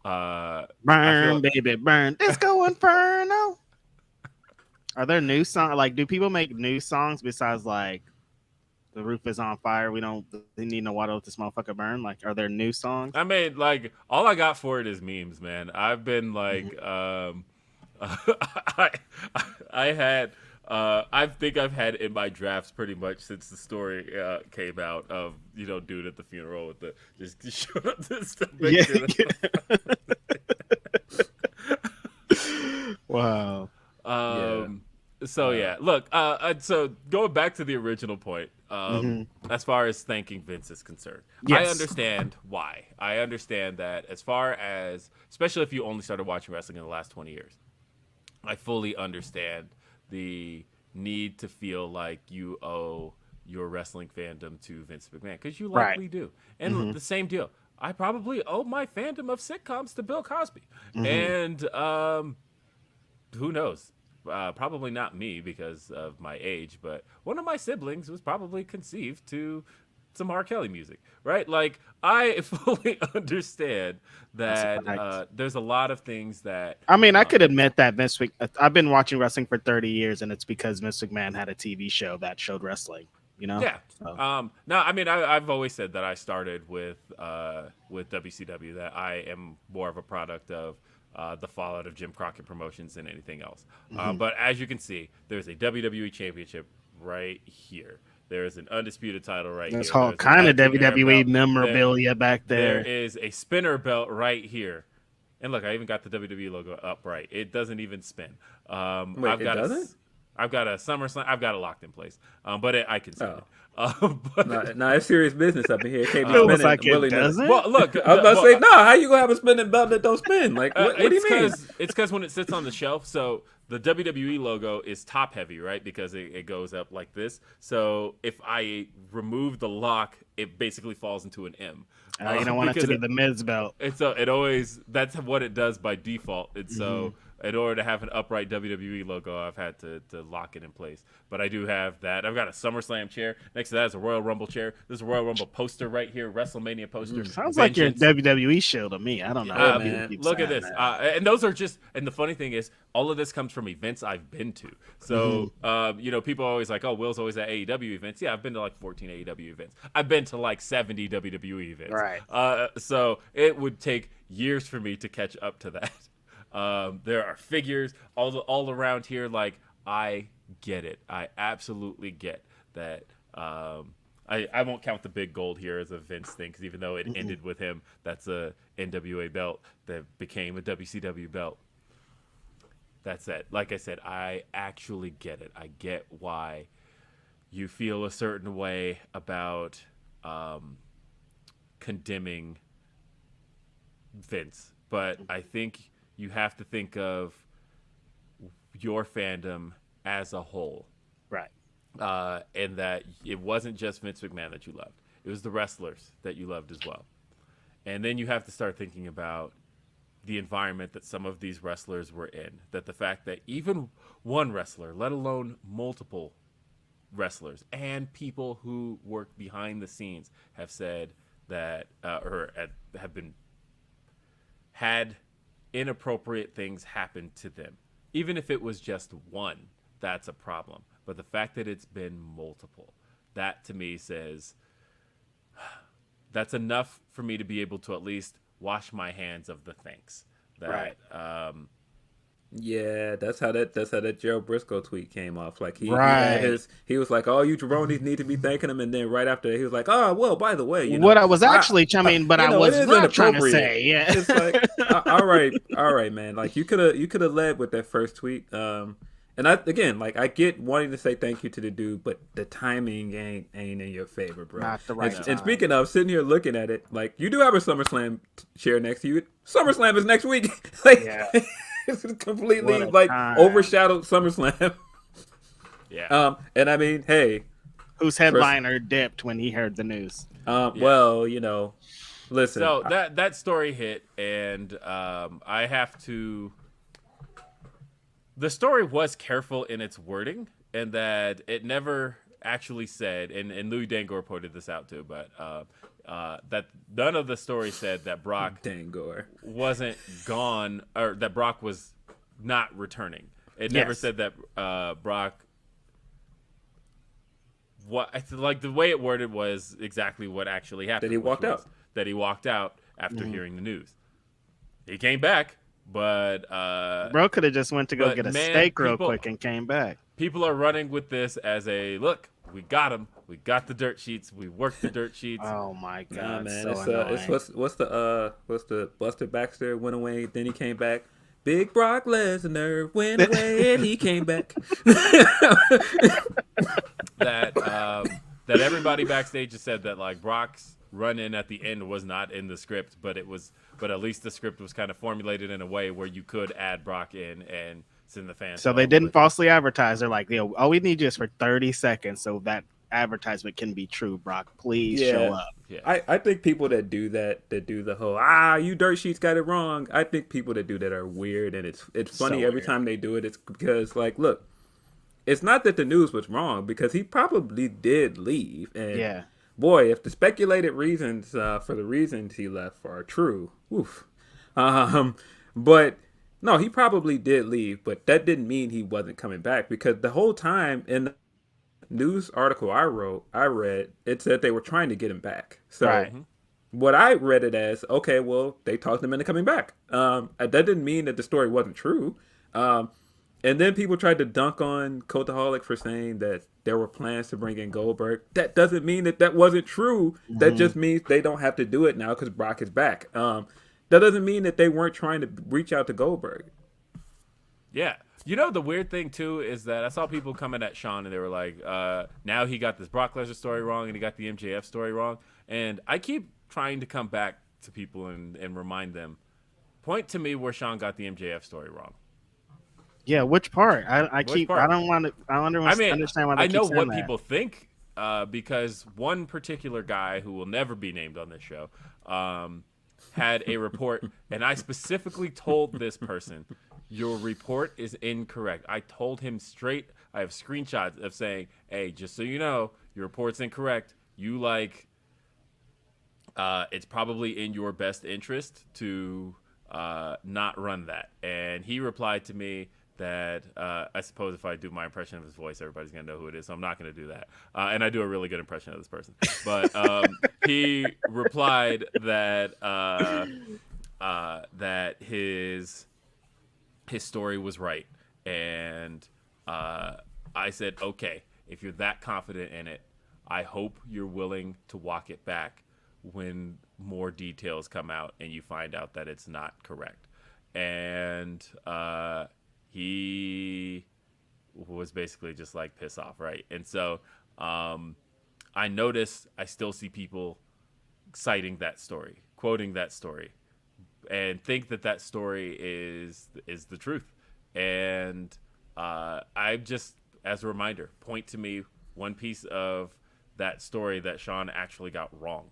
Burn, baby, burn. Disco Inferno. Are there new songs? Like, do people make new songs besides like The Roof is on Fire? They need no water with this motherfucker burn. Like, are there new songs? I mean, like, all I got for it is memes, man. I've been like, I think I've had in my drafts pretty much since the story came out of dude at the funeral with the just showed up this stuff. Wow. So yeah, look. So going back to the original point, as far as thanking Vince is concerned, yes. I understand why. I understand that as far as, especially if you only started watching wrestling in the last 20 years, I fully understand the need to feel like you owe your wrestling fandom to Vince McMahon because you likely do. And the same deal. I probably owe my fandom of sitcoms to Bill Cosby. And who knows? Probably not me because of my age, but one of my siblings was probably conceived to some R. Kelly music, right? Like, I fully understand that there's a lot of things that... I mean, I could admit that I've been watching wrestling for 30 years, and it's because Vince McMahon had a TV show that showed wrestling, Yeah. So. No, I mean, I've always said that I started with WCW, that I am more of a product of the fallout of Jim Crockett Promotions than anything else. But as you can see, there's a WWE Championship right here. There's an undisputed title right here. There's all kind of WWE memorabilia back there. There is a spinner belt right here. And look, I even got the WWE logo up right. It doesn't even spin. Wait, it doesn't? I've got a SummerSlam. I've got it locked in place. But I can say it. No, it's serious business up in here. It can't be Feels spinning like it willy-nilly. doesn't. Well, look, I was about to say, no, how you gonna have a spinning belt that don't spin? Like, what do you mean? It's because when it sits on the shelf, so the WWE logo is top heavy, right? Because it goes up like this. So if I remove the lock, it basically falls into an M. You don't want it to be the Miz belt. It always, that's what it does by default. And so in order to have an upright WWE logo, I've had to lock it in place. But I do have that. I've got a SummerSlam chair. Next to that is a Royal Rumble chair. There's a Royal Rumble poster right here, WrestleMania poster. Sounds like your WWE show to me. I don't know. man. Look at this. And those are just, and the funny thing is, all of this comes from events I've been to. So, people are always like, oh, Will's always at AEW events. Yeah, I've been to like 14 AEW events. I've been to like 70 WWE events. Right. So it would take years for me to catch up to that. There are figures all around here. Like, I get it. I absolutely get that. I won't count the big gold here as a Vince thing, because even though it ended with him, that's a NWA belt that became a WCW belt. That's it. Like I said, I actually get it. I get why you feel a certain way about condemning Vince. But I think you have to think of your fandom as a whole. Right. And that it wasn't just Vince McMahon that you loved. It was the wrestlers that you loved as well. And then you have to start thinking about the environment that some of these wrestlers were in. That the fact that even one wrestler, let alone multiple wrestlers and people who work behind the scenes, have said that, had inappropriate things happen to them. Even if it was just one, that's a problem. But the fact that it's been multiple, that to me says that's enough for me to be able to at least wash my hands of the thanks. That, right. Yeah, that's how that Gerald Briscoe tweet came off. Like he was like, "Oh, you jabronis need to be thanking him," and then right after that, he was like, "Oh, well, by the way, what I was actually, I was not trying to say, yeah, it's like, all right, man. Like you could have led with that first tweet. And I get wanting to say thank you to the dude, but the timing ain't in your favor, bro. Not the right time. And speaking of, sitting here looking at it, like you do have a SummerSlam chair next to you. SummerSlam is next week. It's completely overshadowed SummerSlam. Yeah. And I mean, hey, whose headliner dipped when he heard the news? Well, listen. So that story hit, and I have to. The story was careful in its wording, and that it never actually said, and Louis Dangoor pointed this out too, but that none of the story said that Brock wasn't gone, or that Brock was not returning. It never said that Brock. The way it worded was exactly what actually happened. That he walked out after hearing the news. He came back. But bro could have just went to go get a steak real quick and came back. People are running with this as a look. We got him. We got the dirt sheets. We worked the dirt sheets. Oh my god, man! So it's what's the Buster Baxter went away, then he came back. Big Brock Lesnar went away and he came back. that everybody backstage has said that like Brock's run in at the end was not in the script, but at least the script was kind of formulated in a way where you could add Brock in and send the fans. So they didn't falsely advertise. They're like, all we need you is for 30 seconds so that advertisement can be true. Brock, please show up. Yeah. I think people that do the whole you dirt sheets got it wrong. I think people that do that are weird, and it's funny so every time they do it. It's because like, look, it's not that the news was wrong, because he probably did leave, and boy, if the speculated reasons for the reasons he left are true, oof. But no, he probably did leave, but that didn't mean he wasn't coming back, because the whole time in the news article I read, it said they were trying to get him back. So what I read it as, okay, well, they talked him into coming back. That didn't mean that the story wasn't true. And then people tried to dunk on Cultaholic for saying that there were plans to bring in Goldberg. That doesn't mean that wasn't true. That just means they don't have to do it now because Brock is back. That doesn't mean that they weren't trying to reach out to Goldberg. Yeah. You know, the weird thing, too, is that I saw people coming at Sean, and they were like, now he got this Brock Lesnar story wrong, and he got the MJF story wrong. And I keep trying to come back to people and remind them, point to me where Sean got the MJF story wrong. Yeah, which part? I don't understand why they I keep know saying what that. people think, because one particular guy who will never be named on this show had a report, and I specifically told this person, your report is incorrect. I told him straight. I have screenshots of saying, hey, just so you know, your report's incorrect. You it's probably in your best interest to not run that. And he replied to me that I suppose if I do my impression of his voice, everybody's going to know who it is, so I'm not going to do that. And I do a really good impression of this person. But he replied that that his story was right. And I said, okay, if you're that confident in it, I hope you're willing to walk it back when more details come out and you find out that it's not correct. And he was basically just like, piss off, right? And so I notice I still see people citing that story, quoting that story, and think that story is the truth. And I just, as a reminder, point to me one piece of that story that Sean actually got wrong.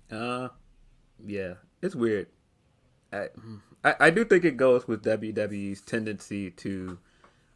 Yeah, it's weird. I do think it goes with WWE's tendency to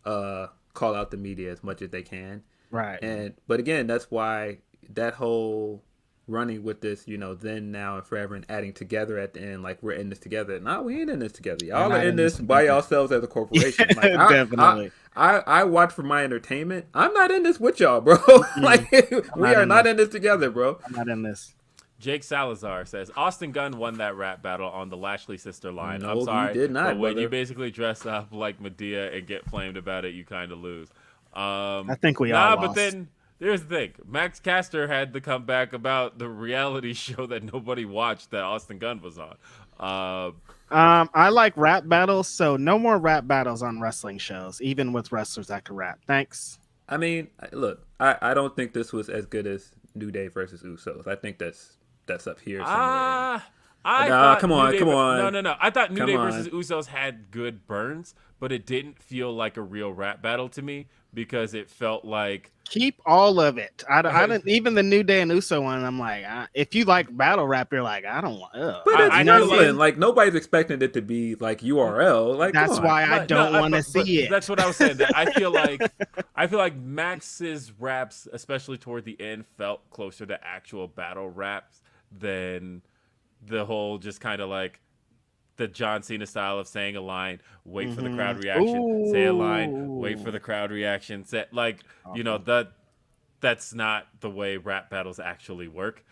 call out the media as much as they can. Right. But again, that's why that whole running with this, then, now, and forever, and adding together at the end, like, we're in this together. No, we ain't in this together. Y'all are in this by yourselves as a corporation. Like, Definitely. I watch for my entertainment. I'm not in this with y'all, bro. Like, we are not in this together, bro. I'm not in this. Jake Salazar says, Austin Gunn won that rap battle on the Lashley sister line. No, I'm sorry, he did not, but when brother. you basically dress up like Madea and get flamed about it, you kind of lose. I think we all lost. But then here's the thing. Max Caster had to come back about the reality show that nobody watched that Austin Gunn was on. I like rap battles, so no more rap battles on wrestling shows, even with wrestlers that can rap. Thanks. I mean, look, I don't think this was as good as New Day versus Usos. I think that's up here somewhere. Come on. No. I thought New Day versus Usos had good burns, but it didn't feel like a real rap battle to me because it felt like keep all of it. I don't even the New Day and Uso one. I'm like, if you like battle rap, you're like, I don't want. But it's wrestling. Like nobody's expecting it to be like URL. Like that's why I don't want to see it. That's what I was saying. That I feel like Max's raps, especially toward the end, felt closer to actual battle raps than the whole just kind of like the John Cena style of saying a line, wait for the crowd reaction, say a line, wait for the crowd reaction. That's not the way rap battles actually work.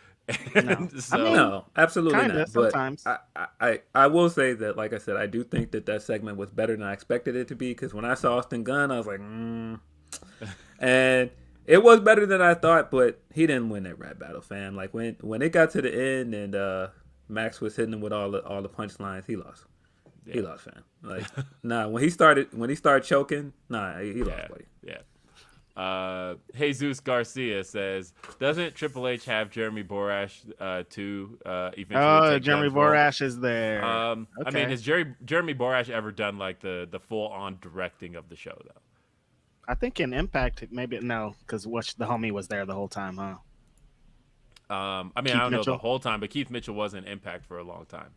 No, absolutely not. Sometimes. But I will say that, like I said, I do think that segment was better than I expected it to be, because when I saw Austin Gunn, I was like, and it was better than I thought, but he didn't win that rap battle, fam. Like when it got to the end and Max was hitting him with all the punchlines, he lost. Yeah. He lost, fam. Like when he started choking, he lost, buddy. Yeah. Jesus Garcia says, doesn't Triple H have Jeremy Borash to eventually take Jeremy Borash is there. Okay. I mean, has Jeremy Borash ever done like the full-on directing of the show, though? I think in Impact, maybe no, because the homie was there the whole time, huh? I mean, I don't know the whole time, but Keith Mitchell was in Impact for a long time.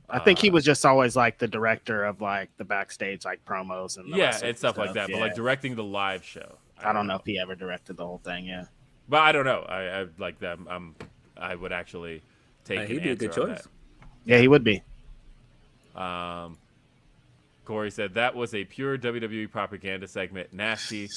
I think he was just always like the director of like the backstage like promos and and stuff like that. Yeah. But like directing the live show, I don't know if he ever directed the whole thing. Yeah, but I don't know. I like that. I would actually take. He'd be a good choice. Yeah, he would be. Corey said that was a pure WWE propaganda segment. Nasty.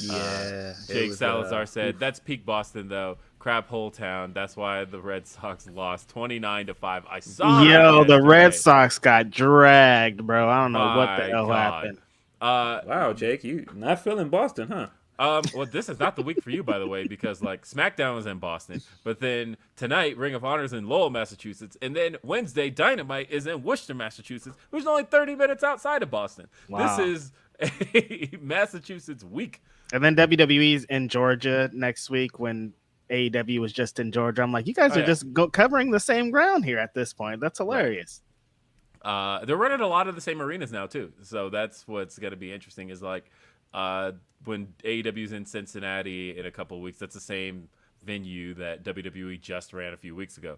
Yeah. Jake Salazar said that's peak Boston though. Crap hole town. That's why the Red Sox lost 29-5. I saw. The Red Sox got dragged, bro. I don't know what the hell happened. Wow, Jake, you not feeling Boston, huh? Well, this is not the week for you, by the way, because like SmackDown is in Boston, but then tonight Ring of Honor is in Lowell, Massachusetts, and then Wednesday Dynamite is in Worcester, Massachusetts, which is only 30 minutes outside of Boston. Wow. This is a Massachusetts week. And then WWE's in Georgia next week when AEW was just in Georgia. I'm like, you guys are just covering the same ground here at this point. That's hilarious. Right. They're running a lot of the same arenas now too, so that's what's going to be interesting. Is like when AEW's in Cincinnati in a couple of weeks, that's the same venue that WWE just ran a few weeks ago.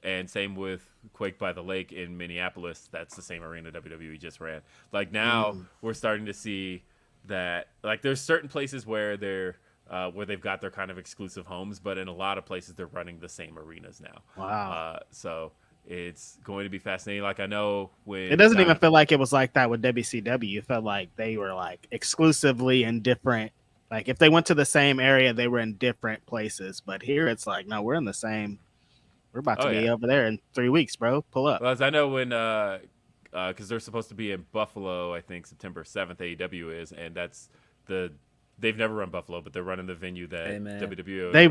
And same with Quake by the Lake in Minneapolis. That's the same arena WWE just ran. Like now we're starting to see that like there's certain places where they've got their kind of exclusive homes, but in a lot of places they're running the same arenas now. Wow. So it's going to be fascinating. Like I know when it doesn't even feel like it was like that with WCW. It felt like they were like exclusively in different. Like if they went to the same area, they were in different places. But here it's like, no, we're in the same. We're about to be over there in 3 weeks, bro. Pull up. Well, as I know when because they're supposed to be in Buffalo, I think September 7th. AEW is, and that's they've never run Buffalo, but they're running the venue that WWE. They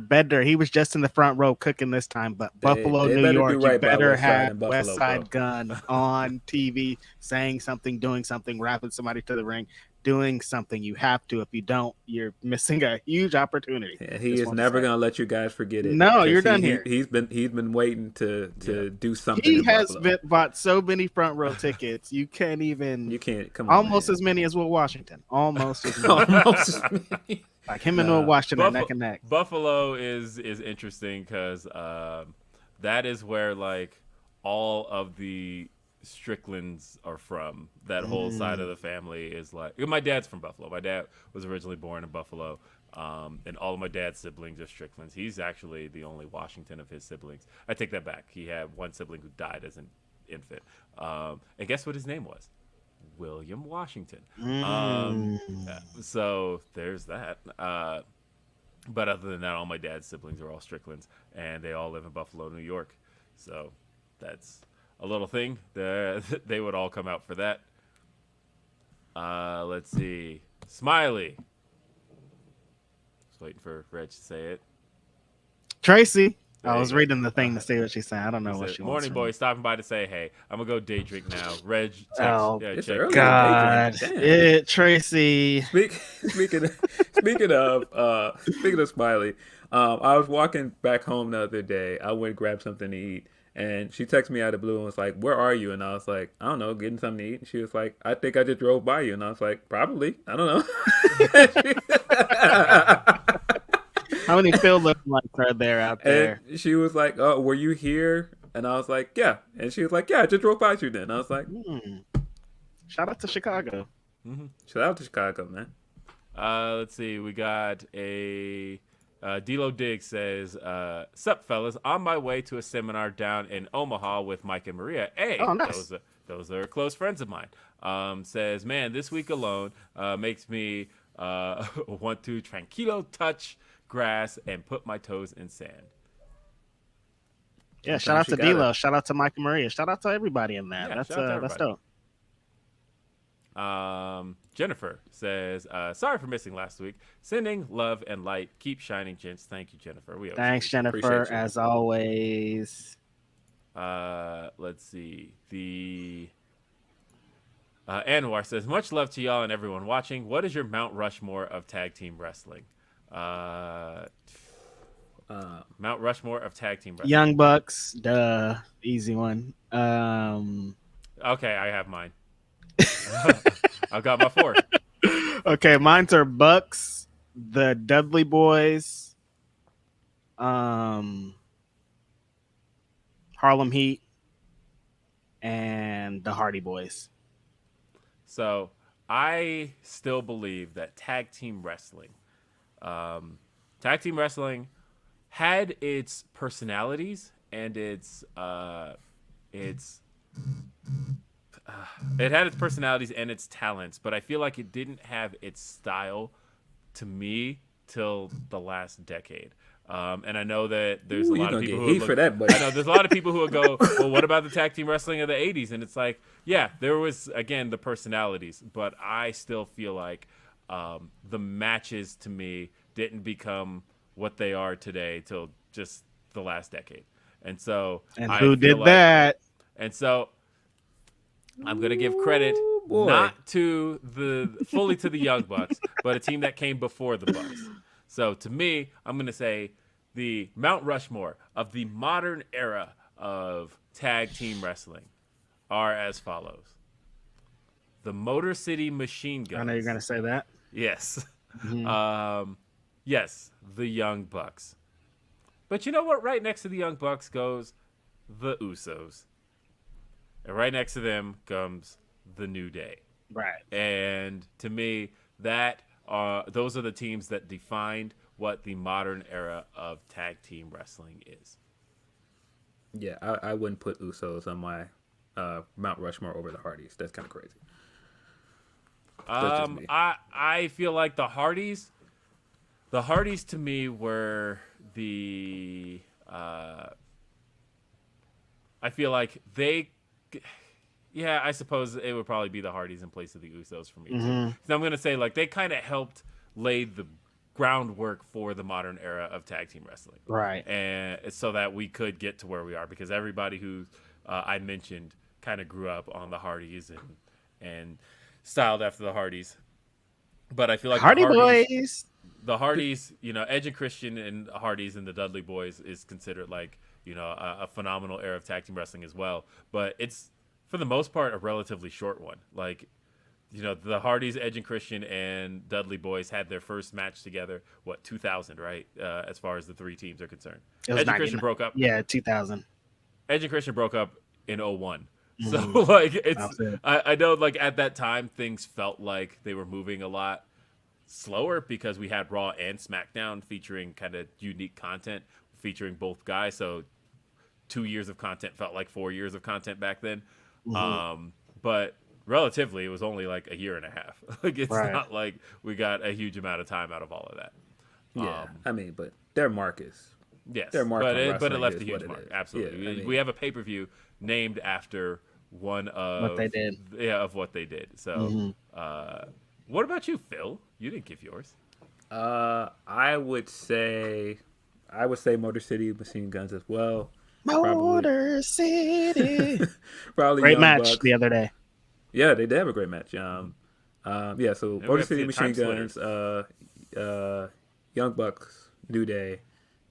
better. He was just in the front row cooking this time, but Buffalo, New York, you better have West Side Gun on TV saying something, doing something, wrapping somebody to the ring, doing something. You have to. If you don't, you're missing a huge opportunity. Yeah, he is never going to let you guys forget it. No, you're done here. He's been waiting to do something. He has bought so many front row tickets. You can't come on, almost man. As many as Will Washington. Almost as many. Almost as many. Like him and Will Washington are neck and neck. Buffalo is interesting because that is where like all of the Stricklands are from. That whole side of the family is like my dad's from Buffalo. My dad was originally born in Buffalo, and all of my dad's siblings are Stricklands. He's actually the only Washington of his siblings. I take that back. He had one sibling who died as an infant, and guess what his name was? William Washington. So there's that. But other than that, all my dad's siblings are all Stricklands, and they all live in Buffalo, New York. So that's a little thing. They would all come out for that. Let's see. Smiley. Just waiting for Reg to say it. Tracy. I was reading the thing to see what she's saying. I don't know what she wants. Morning boy stopping by to say, hey, I'm going to go day drink now. Reg, text. It's early. God. Tracy. Speaking of Smiley, I was walking back home the other day. I went and grabbed something to eat. And she texted me out of the blue and was like, where are you? And I was like, I don't know, getting something to eat. And she was like, I think I just drove by you. And I was like, probably. I don't know. How many field lights are there out there? And she was like, oh, were you here? And I was like, yeah. And she was like, yeah, I just drove by you then. And I was like, Shout out to Chicago. Mm-hmm. Shout out to Chicago, man. Let's see. We got a... D-Lo Diggs says, sup, fellas, on my way to a seminar down in Omaha with Mike and Maria. Hey, nice. Those are close friends of mine. Says, man, this week alone makes me want to tranquilo touch grass and put my toes in sand. Yeah, shout out to D-Lo. Shout out to Mike and Maria. Shout out to everybody in that. Yeah, that's dope. Jennifer says, sorry for missing last week. Sending love and light. Keep shining, gents. Thank you, Jennifer. Thanks, Jennifer, as always. Let's see. The Anwar says, much love to y'all and everyone watching. What is your Mount Rushmore of tag team wrestling? Mount Rushmore of tag team wrestling. Young Bucks, duh, easy one. Okay, I have mine. I've got my 4. Okay, mine's are Bucks, the Dudley Boys, Harlem Heat, and the Hardy Boys. So I still believe that tag team wrestling had its personalities and it had its personalities and its talents, but I feel like it didn't have its style to me till the last decade. And I know that there's a lot of people who for that, buddy. I know there's a lot of people who would go, well, what about the tag team wrestling of the 80s? And it's like, yeah, there was, again, the personalities, but I still feel like the matches to me didn't become what they are today till just the last decade. And so And I who feel did that? And so I'm going to give credit boy. not to fully to the Young Bucks, but a team that came before the Bucks. So to me, I'm going to say the Mount Rushmore of the modern era of tag team wrestling are as follows. The Motor City Machine Guns. I know you're going to say that. Yes. Mm-hmm. Yes, the Young Bucks. But you know what? Right next to the Young Bucks goes the Usos. And right next to them comes the New Day. Right. And to me, those are the teams that defined what the modern era of tag team wrestling is. Yeah, I wouldn't put Usos on my Mount Rushmore over the Hardys. That's kind of crazy. That's just me. I feel like the Hardys to me were I feel like I suppose it would probably be the Hardys in place of the Usos for me too. So I'm going to say like they kind of helped lay the groundwork for the modern era of tag team wrestling. Right. And so that we could get to where we are, because everybody who I mentioned kind of grew up on the Hardys and styled after the Hardys. But I feel like Hardy Boys. The Hardys, Edge and Christian and Hardys and the Dudley Boys is considered like, a phenomenal era of tag team wrestling as well. But it's, for the most part, a relatively short one. Like, the Hardys, Edge and Christian, and Dudley Boys had their first match together, 2000, right? As far as the three teams are concerned. Edge and Christian broke up. Yeah, 2000. Edge and Christian broke up in 01. So, like, I know, like, at that time, things felt like they were moving a lot slower because we had Raw and SmackDown featuring kind of unique content, featuring both guys. So 2 years of content felt like 4 years of content back then. But relatively, it was only like a year and a half. Like, it's not like we got a huge amount of time out of all of that. Yeah, but their mark is... Yes, their mark but on it left a is huge mark. is. Absolutely. Yeah, we have a pay-per-view named after one of... what they did. Yeah, of what they did. So, what about you, Phil? You didn't give yours. I would say Motor City Machine Guns as well. Motor City. Probably Great Young match Bucks. the other day. Yeah, they did have a great match. So Motor City Machine Guns, Young Bucks, New Day,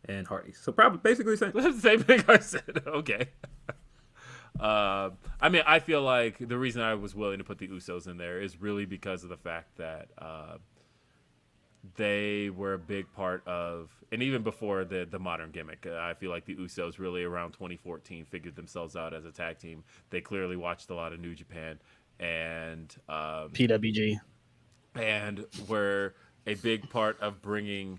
and Hardys. So probably basically the same thing I said. Okay. I feel like the reason I was willing to put the Usos in there is really because of the fact that they were a big part of, and even before the modern gimmick, I feel like the Usos really around 2014 figured themselves out as a tag team. They clearly watched a lot of New Japan and PWG, and were a big part of bringing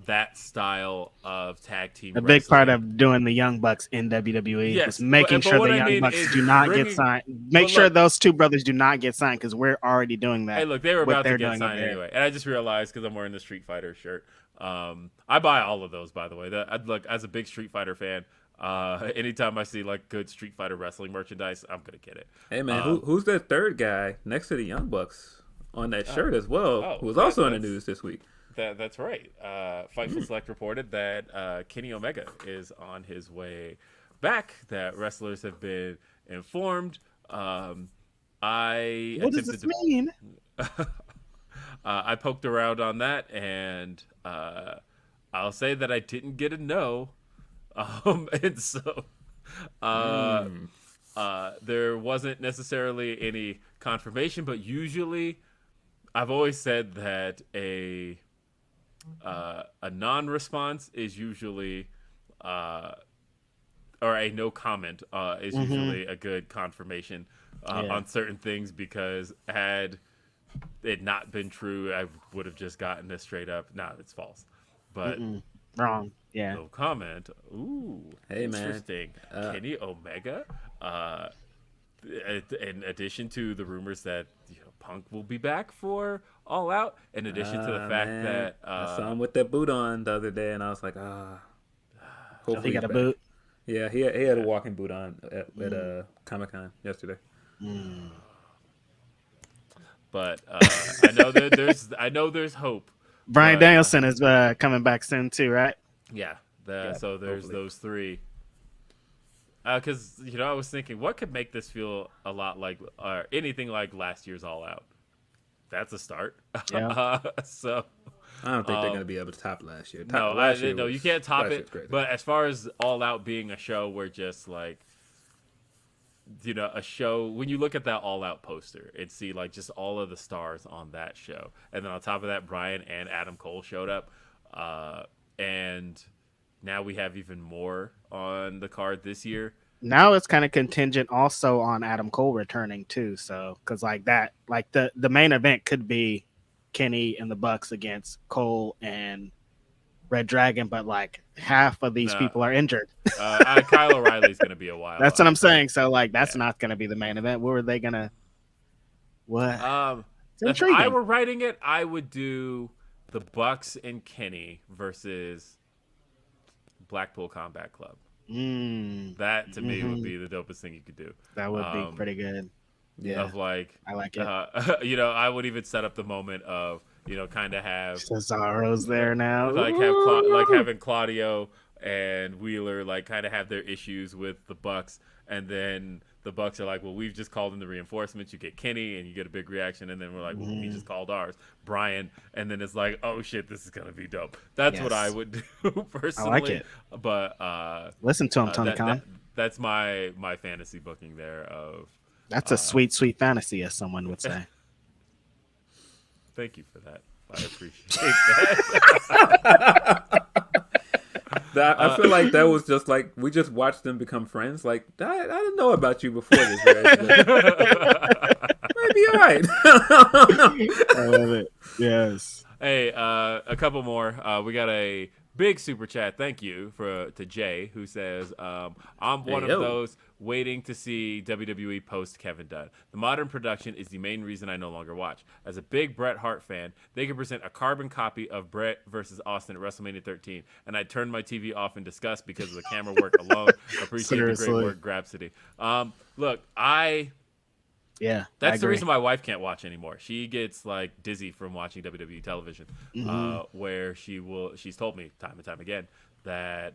that style of tag team a wrestling. big part of doing the Young Bucks in WWE. Yes, was making sure the Young Bucks do not get signed. Make sure those two brothers do not get signed, because we're already doing that. Hey, look, they were about to get signed anyway, and I just realized because I'm wearing the Street Fighter shirt. I buy all of those, by the way. Look, as a big Street Fighter fan, anytime I see like good Street Fighter wrestling merchandise, I'm gonna get it. Hey man, who's the third guy next to the Young Bucks on that shirt as well? Who was also in the news this week? That's right. Fightful Select reported that Kenny Omega is on his way back. That wrestlers have been informed. What does this mean? I poked around on that, and I'll say that I didn't get a no. And so there wasn't necessarily any confirmation, but usually I've always said that a non-response is usually or a no comment is usually a good confirmation on certain things, because had it not been true, I would have just gotten this straight up, nah, it's false. But wrong. Yeah. No comment. Ooh, hey, interesting. Man. Kenny Omega. In addition to the rumors that Punk will be back for All Out, in addition to the fact that I saw him with that boot on the other day, and I was like, hopefully he got a boot. Yeah, he had a walking boot on at Comic-Con yesterday. but I know there's hope. Bryan but, Danielson is coming back soon too, right? Yeah. Yeah, So there's hopefully. those three. Because I was thinking, what could make this feel a lot like anything like last year's All Out? That's a start. Yeah. So I don't think they're gonna be able to top last year. no, Last year no, was- you can't top last it. year's crazy. But as far as All Out being a show where just like a show, when you look at that All Out poster and see like just all of the stars on that show, and then on top of that, Bryan and Adam Cole showed up, and now we have even more on the card this year. Now it's kind of contingent also on Adam Cole returning too. So because like that, like the main event could be Kenny and the Bucks against Cole and Red Dragon, but like half of these Nah. people are injured. Kyle O'Reilly's going to be a while. That's what I'm honestly. saying. So like that's not going to be the main event. Where were they gonna? What? It's If I intriguing. were writing it, I would do the Bucks and Kenny versus Blackpool Combat Club. That to me would be the dopest thing you could do. That would be pretty good. Yeah, Of like, I like it. I would even set up the moment of kind of have Cesaro's there now. like have like having Claudio and Wheeler like kind of have their issues with the Bucks, and then the Bucks are like, well, we've just called in the reinforcements. You get Kenny, and you get a big reaction, and then we're like, well, we just called ours, Bryan, and then it's like, oh shit, this is gonna be dope. That's what I would do personally. I like it. But Listen to him, Tony Khan. that's my fantasy booking there of. That's a sweet, sweet fantasy, as someone would say. Thank you for that. I appreciate that. I feel like that was just like we just watched them become friends. Like I didn't know about you before this. Maybe all right. I love it. Yes. Hey, a couple more. We got a big super chat. Thank you to Jay, who says, I'm one of those waiting to see WWE post Kevin Dunn. The modern production is the main reason I no longer watch. As a big Bret Hart fan, they could present a carbon copy of Bret versus Austin at WrestleMania 13, and I'd turn my TV off in disgust because of the camera work alone. Appreciate the great work, Grapsody. Look, Yeah, that's the reason my wife can't watch anymore. She gets like dizzy from watching WWE television, where she's told me time and time again that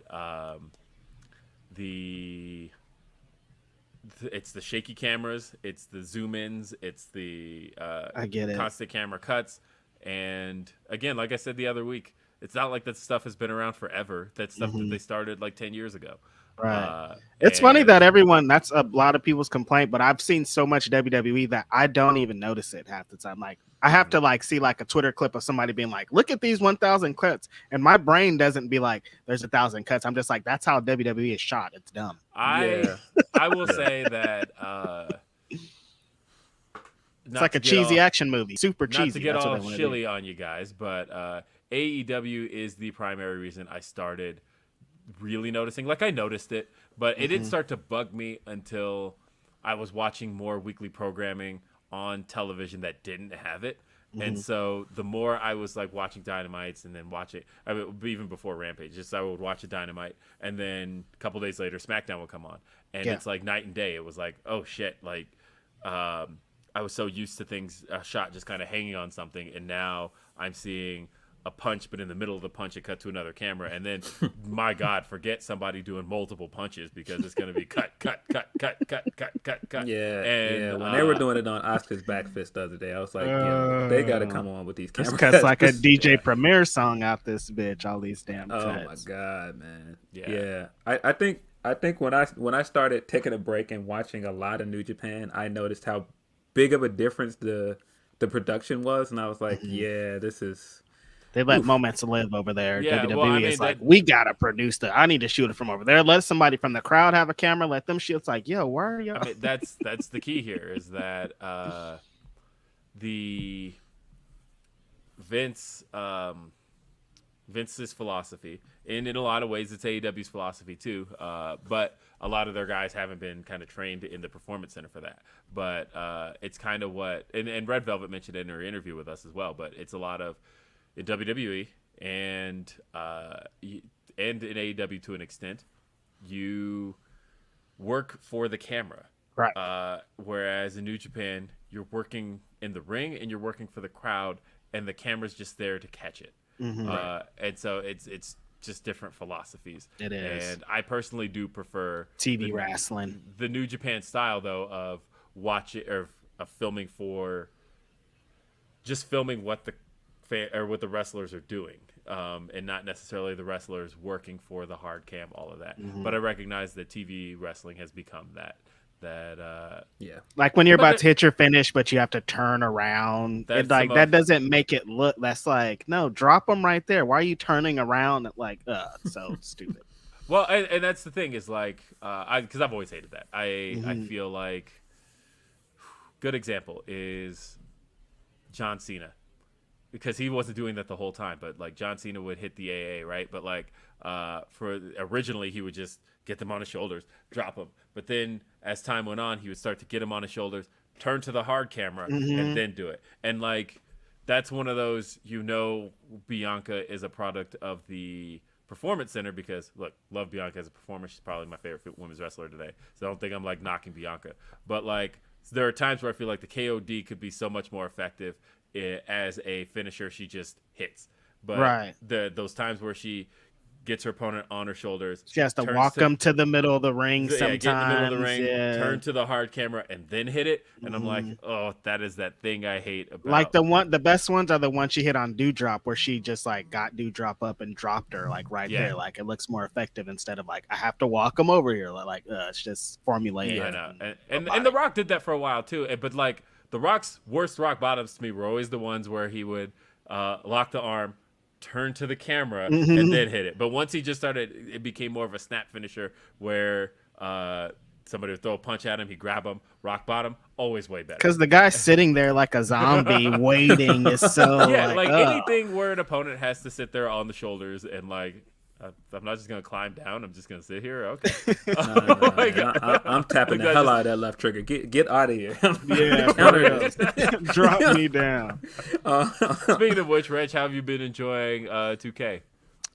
it's the shaky cameras, it's the zoom ins, it's the I get it. constant camera cuts, and again, like I said the other week, it's not like that stuff has been around forever. That's stuff that they started like 10 years ago. Right. It's funny that that's a lot of people's complaint, but I've seen so much WWE that I don't even notice it half the time. Like I have to like see like a Twitter clip of somebody being like, look at these 1,000 cuts. And my brain doesn't be like, there's 1,000 cuts. I'm just like, that's how WWE is shot. It's dumb. I will say that it's like a cheesy action movie. Super cheesy. Not to get That's all what they wanna chilly do. on you guys, but AEW is the primary reason I started really noticing. Like I noticed it, but it didn't start to bug me until I was watching more weekly programming on television that didn't have it. And so the more I was like watching Dynamites and then even before Rampage, just I would watch a Dynamite, and then a couple days later SmackDown would come on, and it's like night and day. It was like, oh shit, like I was so used to things, a shot just kind of hanging on something, and now I'm seeing a punch, but in the middle of the punch, it cut to another camera, and then, my God, forget somebody doing multiple punches because it's going to be cut. Yeah, and, when they were doing it on Oscar's back fist the other day, I was like, they got to come on with these cameras. It's like a DJ Premier song out this bitch. All these damn cuts. Oh my God, man. Yeah. I think when I started taking a break and watching a lot of New Japan, I noticed how big of a difference the production was, and I was like, yeah, this is. They let moments live over there. Yeah, WWE well, I mean, is like, we gotta produce I need to shoot it from over there. Let somebody from the crowd have a camera. Let them shoot. It's like, yo, where are you? I mean, that's the key here is that the Vince's philosophy, and in a lot of ways, it's AEW's philosophy too. But a lot of their guys haven't been kind of trained in the performance center for that. But it's kind of what, and Red Velvet mentioned it in her interview with us as well. But it's a lot of in WWE and in AEW to an extent, you work for the camera. Right. Whereas in New Japan, you're working in the ring and you're working for the crowd, and the camera's just there to catch it. And so it's just different philosophies. It is. And I personally do prefer TV wrestling. The New Japan style, though, of of filming what what the wrestlers are doing, and not necessarily the wrestlers working for the hard cam, all of that. But I recognize that TV wrestling has become that. Like when you're about to hit your finish, but you have to turn around. That doesn't make it look. That's like, no, drop them right there. Why are you turning around? Like, so stupid. Well, and that's the thing is like, because I've always hated that. I feel like good example is John Cena, because he wasn't doing that the whole time, but like John Cena would hit the AA, right? But like originally he would just get them on his shoulders, drop them. But then as time went on, he would start to get them on his shoulders, turn to the hard camera, and then do it. And like that's one of those, Bianca is a product of the Performance Center, because look, love Bianca as a performer. She's probably my favorite women's wrestler today. So I don't think I'm like knocking Bianca. But like there are times where I feel like the KOD could be so much more effective as a finisher. She just hits. But those times where she gets her opponent on her shoulders, she has to walk them to the middle of the ring sometimes. Get in the middle of the ring, turn to the hard camera, and then hit it. And I'm like, oh, that is that thing I hate about. Like the best ones are the ones she hit on Dewdrop, where she just like got Dewdrop up and dropped her like there. Like it looks more effective instead of like I have to walk them over here. Like it's just formulaic. Yeah, no. And The Rock did that for a while too. But like The Rock's worst rock bottoms to me were always the ones where he would lock the arm, turn to the camera, and then hit it. But once he just started, it became more of a snap finisher where somebody would throw a punch at him, he'd grab him, rock bottom, always way better. Because the guy sitting there like a zombie waiting is so anything where an opponent has to sit there on the shoulders and like, I'm not just gonna climb down. I'm just gonna sit here. Okay. I'm tapping the hell out of that left trigger. Get out of here. Drop me down. Speaking of which, Reg, how have you been enjoying 2K?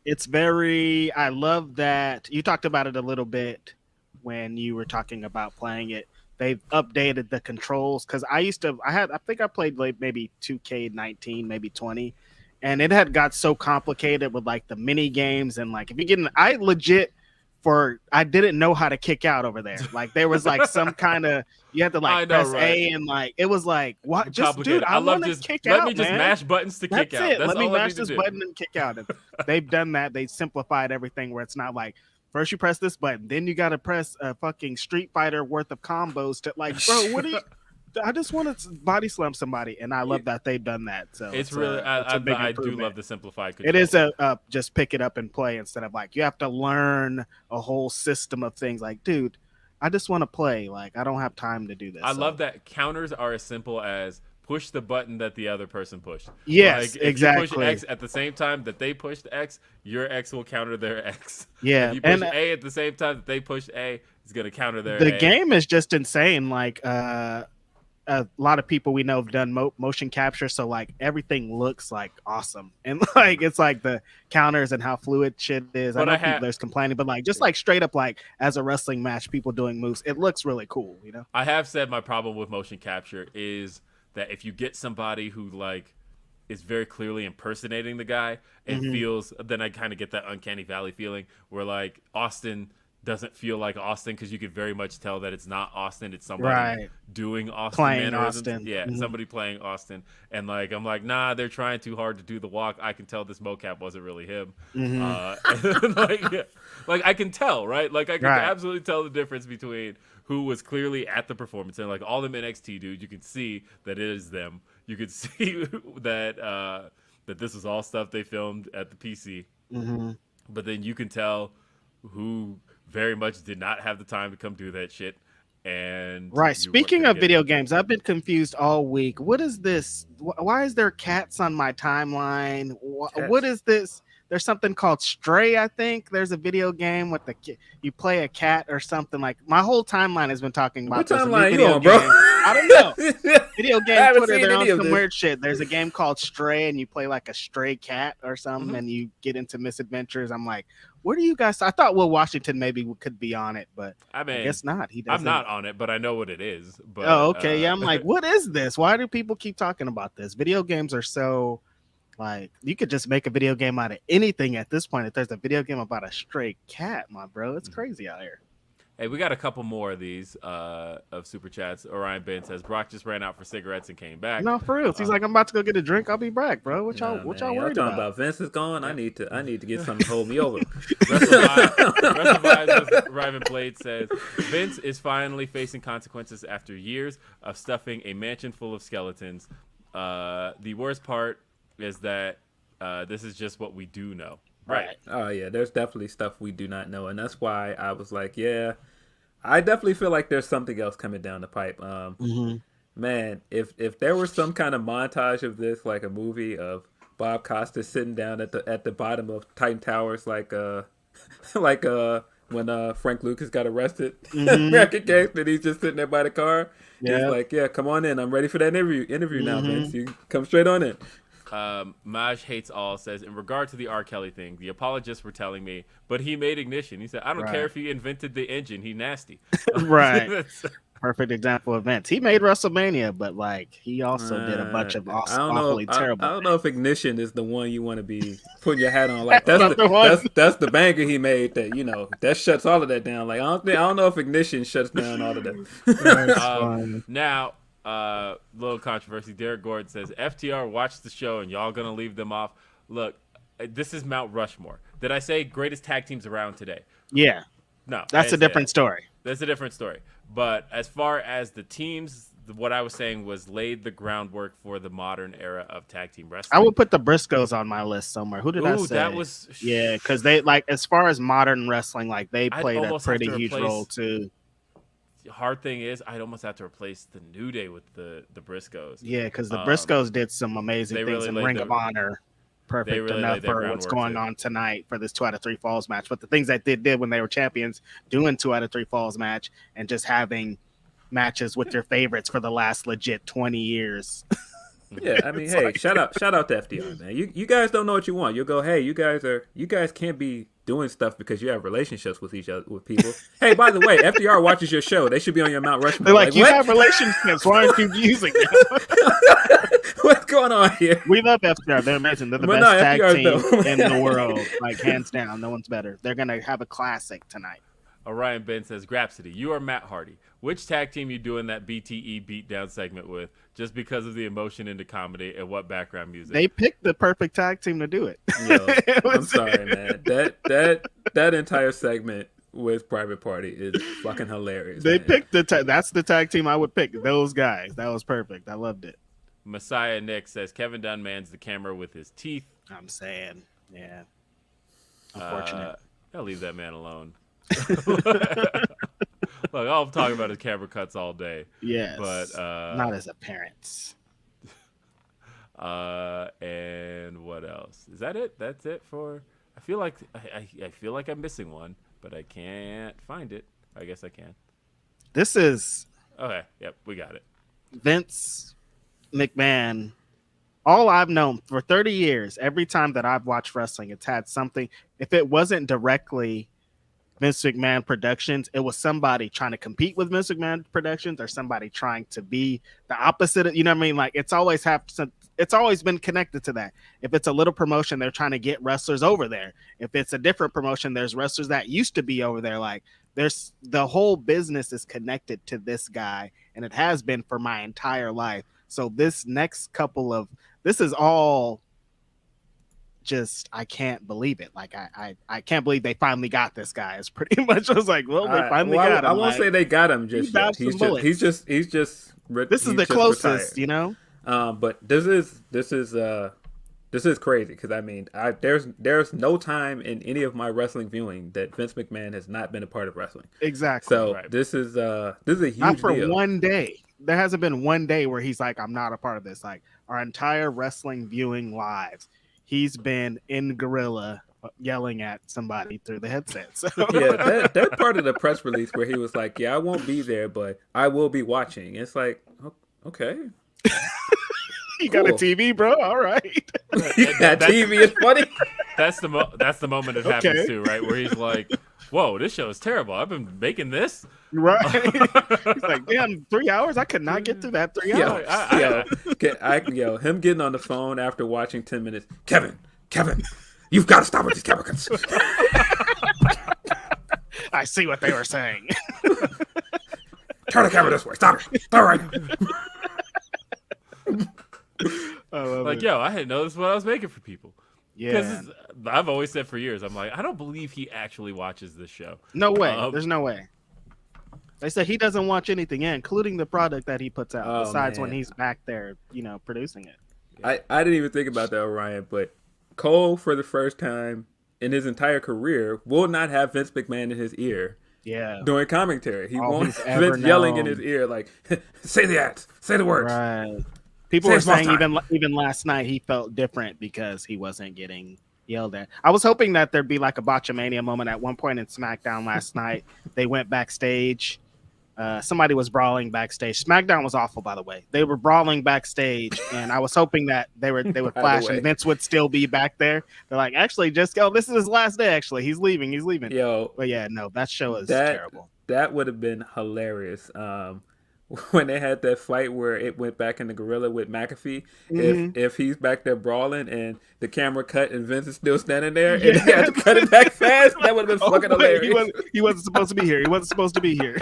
It's I love that you talked about it a little bit when you were talking about playing it. They've updated the controls, because I think I played like maybe 2K19, maybe 20. And it had got so complicated with like the mini games and like if you get I didn't know how to kick out over there. Like there was like some kind of you had to like press A and like it was like what just dude I love to kick out. Let me just mash buttons to kick out. Let me mash this button and kick out. And they've done that. They simplified everything where it's not like first you press this button, then you got to press a fucking Street Fighter worth of combos to like bro what are you. I just want to body slam somebody, and I love that they've done that. So it's really, I do love the simplified control. It is just pick it up and play instead of like you have to learn a whole system of things. Like, dude, I just want to play. Like, I don't have time to do this. I love that counters are as simple as push the button that the other person pushed. Yes, like, exactly. If you push X at the same time that they pushed X, your X will counter their X. Yeah, if you push A at the same time that they pushed A, it's gonna counter their. The game is just insane. Like, a lot of people we know have done motion capture, so like everything looks like awesome, and like it's like the counters and how fluid shit is. I know there's complaining, but like just like straight up like as a wrestling match, people doing moves, it looks really cool. I have said my problem with motion capture is that if you get somebody who like is very clearly impersonating the guy and feels, then I kind of get that uncanny valley feeling where like Austin doesn't feel like Austin, because you could very much tell that it's not Austin, it's somebody doing Austin playing mannerisms. Austin. Yeah, somebody playing Austin, and like I'm like, nah, they're trying too hard to do the walk. I can tell this mocap wasn't really him. Like I can tell, right? Like I can absolutely tell the difference between who was clearly at the performance, and like all them NXT dudes, you can see that it is them. You could see that that this is all stuff they filmed at the PC. But then you can tell who very much did not have the time to come do that shit. And speaking of video games, I've been confused all week. What is this? Why is there cats on my timeline? What is this? There's something called Stray, I think. There's a video game with you play a cat or something. Like my whole timeline has been talking about this. What timeline you on, bro? I don't know. Video game Twitter, they're on some weird shit. There's a game called Stray, and you play like a stray cat or something, and you get into misadventures. I'm like, Where do you guys? I thought Will Washington maybe could be on it, but I mean, I guess not. He doesn't. I'm not on it, but I know what it is. But, Oh, okay. Yeah, I'm like, what is this? Why do people keep talking about this? Video games are so like you could just make a video game out of anything at this point. If there's a video game about a stray cat, my bro, it's crazy out here. Hey, we got a couple more of these of super chats. Orion Ben says Brock just ran out for cigarettes and came back. No, for real. He's like, I'm about to go get a drink. I'll be back, bro. What y'all Y'all worried talking about? Vince is gone. I need to get something to hold me over. Riven Blade says Vince is finally facing consequences after years of stuffing a mansion full of skeletons. The worst part is that this is just what we do know. Right. Oh yeah, there's definitely stuff we do not know, and that's why I was like, yeah, I definitely feel like there's something else coming down the pipe. Man, if there was some kind of montage of this, like a movie of Bob Costas sitting down at the bottom of Titan Towers, like when Frank Lucas got arrested, American Gangster, and he's just sitting there by the car. Yeah. He's like, yeah, come on in. I'm ready for that interview now, Vince. You can come straight on in. Maj Hates All says, in regard to the R. Kelly thing, the apologists were telling me, but he made Ignition. He said, I don't care if he invented the engine. He nasty. Right. Perfect example of Vince. He made WrestleMania, but like he also did a bunch of awfully terrible. I don't know if Ignition is the one you want to be putting your hat on. Like that's the banger he made that that shuts all of that down. Like I don't know if Ignition shuts down all of that. Now. Little controversy. Derek Gordon says FTR watched the show and y'all gonna leave them off. Look, this is Mount Rushmore. Did I say greatest tag teams around today? Yeah. No, that's a different story. That's a different story. But as far as the teams, what I was saying was laid the groundwork for the modern era of tag team wrestling. I would put the Briscoes on my list somewhere. Who did I say? That was because they like as far as modern wrestling, like they played a pretty huge role too. Hard thing is, I'd almost have to replace the New Day with the Briscoes. Yeah, because the Briscoes did some amazing things in Ring of Honor. Perfect enough for what's going on tonight for this 2 out of 3 falls match. But the things that they did when they were champions, doing 2 out of 3 falls match and just having matches with your favorites for the last legit 20 years. Yeah, I mean, hey, like, shout out to FDR, man. You guys don't know what you want. You'll go, hey, you guys can't be doing stuff because you have relationships with with people. Hey, by the way, FDR watches your show. They should be on your Mount Rushmore. They're like you have relationships. Why aren't you using them? What's going on here? We love FDR. They're amazing. They're the best tag team in the world. Like, hands down. No one's better. They're going to have a classic tonight. Orion Ben says, Grapsody, you are Matt Hardy. Which tag team you doing that BTE beatdown segment with just because of the emotion into comedy and what background music? They picked the perfect tag team to do it. Yo, I'm sorry, man. That entire segment with Private Party is fucking hilarious. They picked that's the tag team I would pick. Those guys. That was perfect. I loved it. Messiah Nick says, Kevin Dunn mans the camera with his teeth. I'm saying, yeah. Unfortunate. I'll leave that man alone. Look, all I'm talking about is camera cuts all day. Yes, but not as appearance. And what else? Is that it? That's it for. I feel like I'm missing one, but I can't find it. I guess I can. This is okay. Yep, we got it. Vince McMahon. All I've known for 30 years, every time that I've watched wrestling, it's had something. If it wasn't directly Vince McMahon Productions, it was somebody trying to compete with Vince McMahon Productions or somebody trying to be the opposite of, you know what I mean? Like it's always been connected to that. If it's a little promotion, they're trying to get wrestlers over there. If it's a different promotion, there's wrestlers that used to be over there. Like there's the whole business is connected to this guy, and it has been for my entire life. So this next this is all just I can't believe it. Like I can't believe they finally got this guy. It's pretty much I was like, well, they finally got him. I won't say they got him just yet. He's just this is the closest, retired. But this is crazy because I mean there's no time in any of my wrestling viewing that Vince McMahon has not been a part of wrestling. Exactly. So this is a huge not for deal. one day. There hasn't been one day where he's like, I'm not a part of this. Like our entire wrestling viewing lives, he's been in Gorilla yelling at somebody through the headset. So. Yeah, that part of the press release where he was like, yeah, I won't be there, but I will be watching. It's like, okay. You got a Cool. TV, bro? All right. Yeah, TV is funny. That's the moment it happens too, right? Where he's like, "Whoa, this show is terrible. I've been making this." Right. He's like, damn, 3 hours? I could not get through that 3 hours. Him getting on the phone after watching 10 minutes. Kevin, you've got to stop with these chemicals. I see what they were saying. Turn the camera this way. Stop it. All right. Like, yo, I didn't know this is what I was making for people. Yeah. Because I've always said for years, I'm like, I don't believe he actually watches this show. No way. There's no way. They said he doesn't watch anything, including the product that he puts out, besides when he's back there, producing it. I didn't even think about that, Orion, but Cole, for the first time in his entire career, will not have Vince McMahon in his ear during commentary. He won't have Vince yelling in his ear like, say the ads, say the words. Right. People were saying even last night he felt different because he wasn't getting yelled at. I was hoping that there'd be like a Botchamania moment at one point in SmackDown last night. They went backstage. Somebody was brawling backstage. SmackDown was awful, by the way. They were brawling backstage, and I was hoping that they would flash and Vince would still be back there. They're like, actually, just go. This is his last day. Actually, he's leaving. Yo, but yeah, no, that show is terrible. That would have been hilarious. When they had that fight where it went back in the gorilla with McAfee, if he's back there brawling and the camera cut and Vince is still standing there and they had to cut it back fast, that would have been fucking hilarious. He wasn't supposed to be here.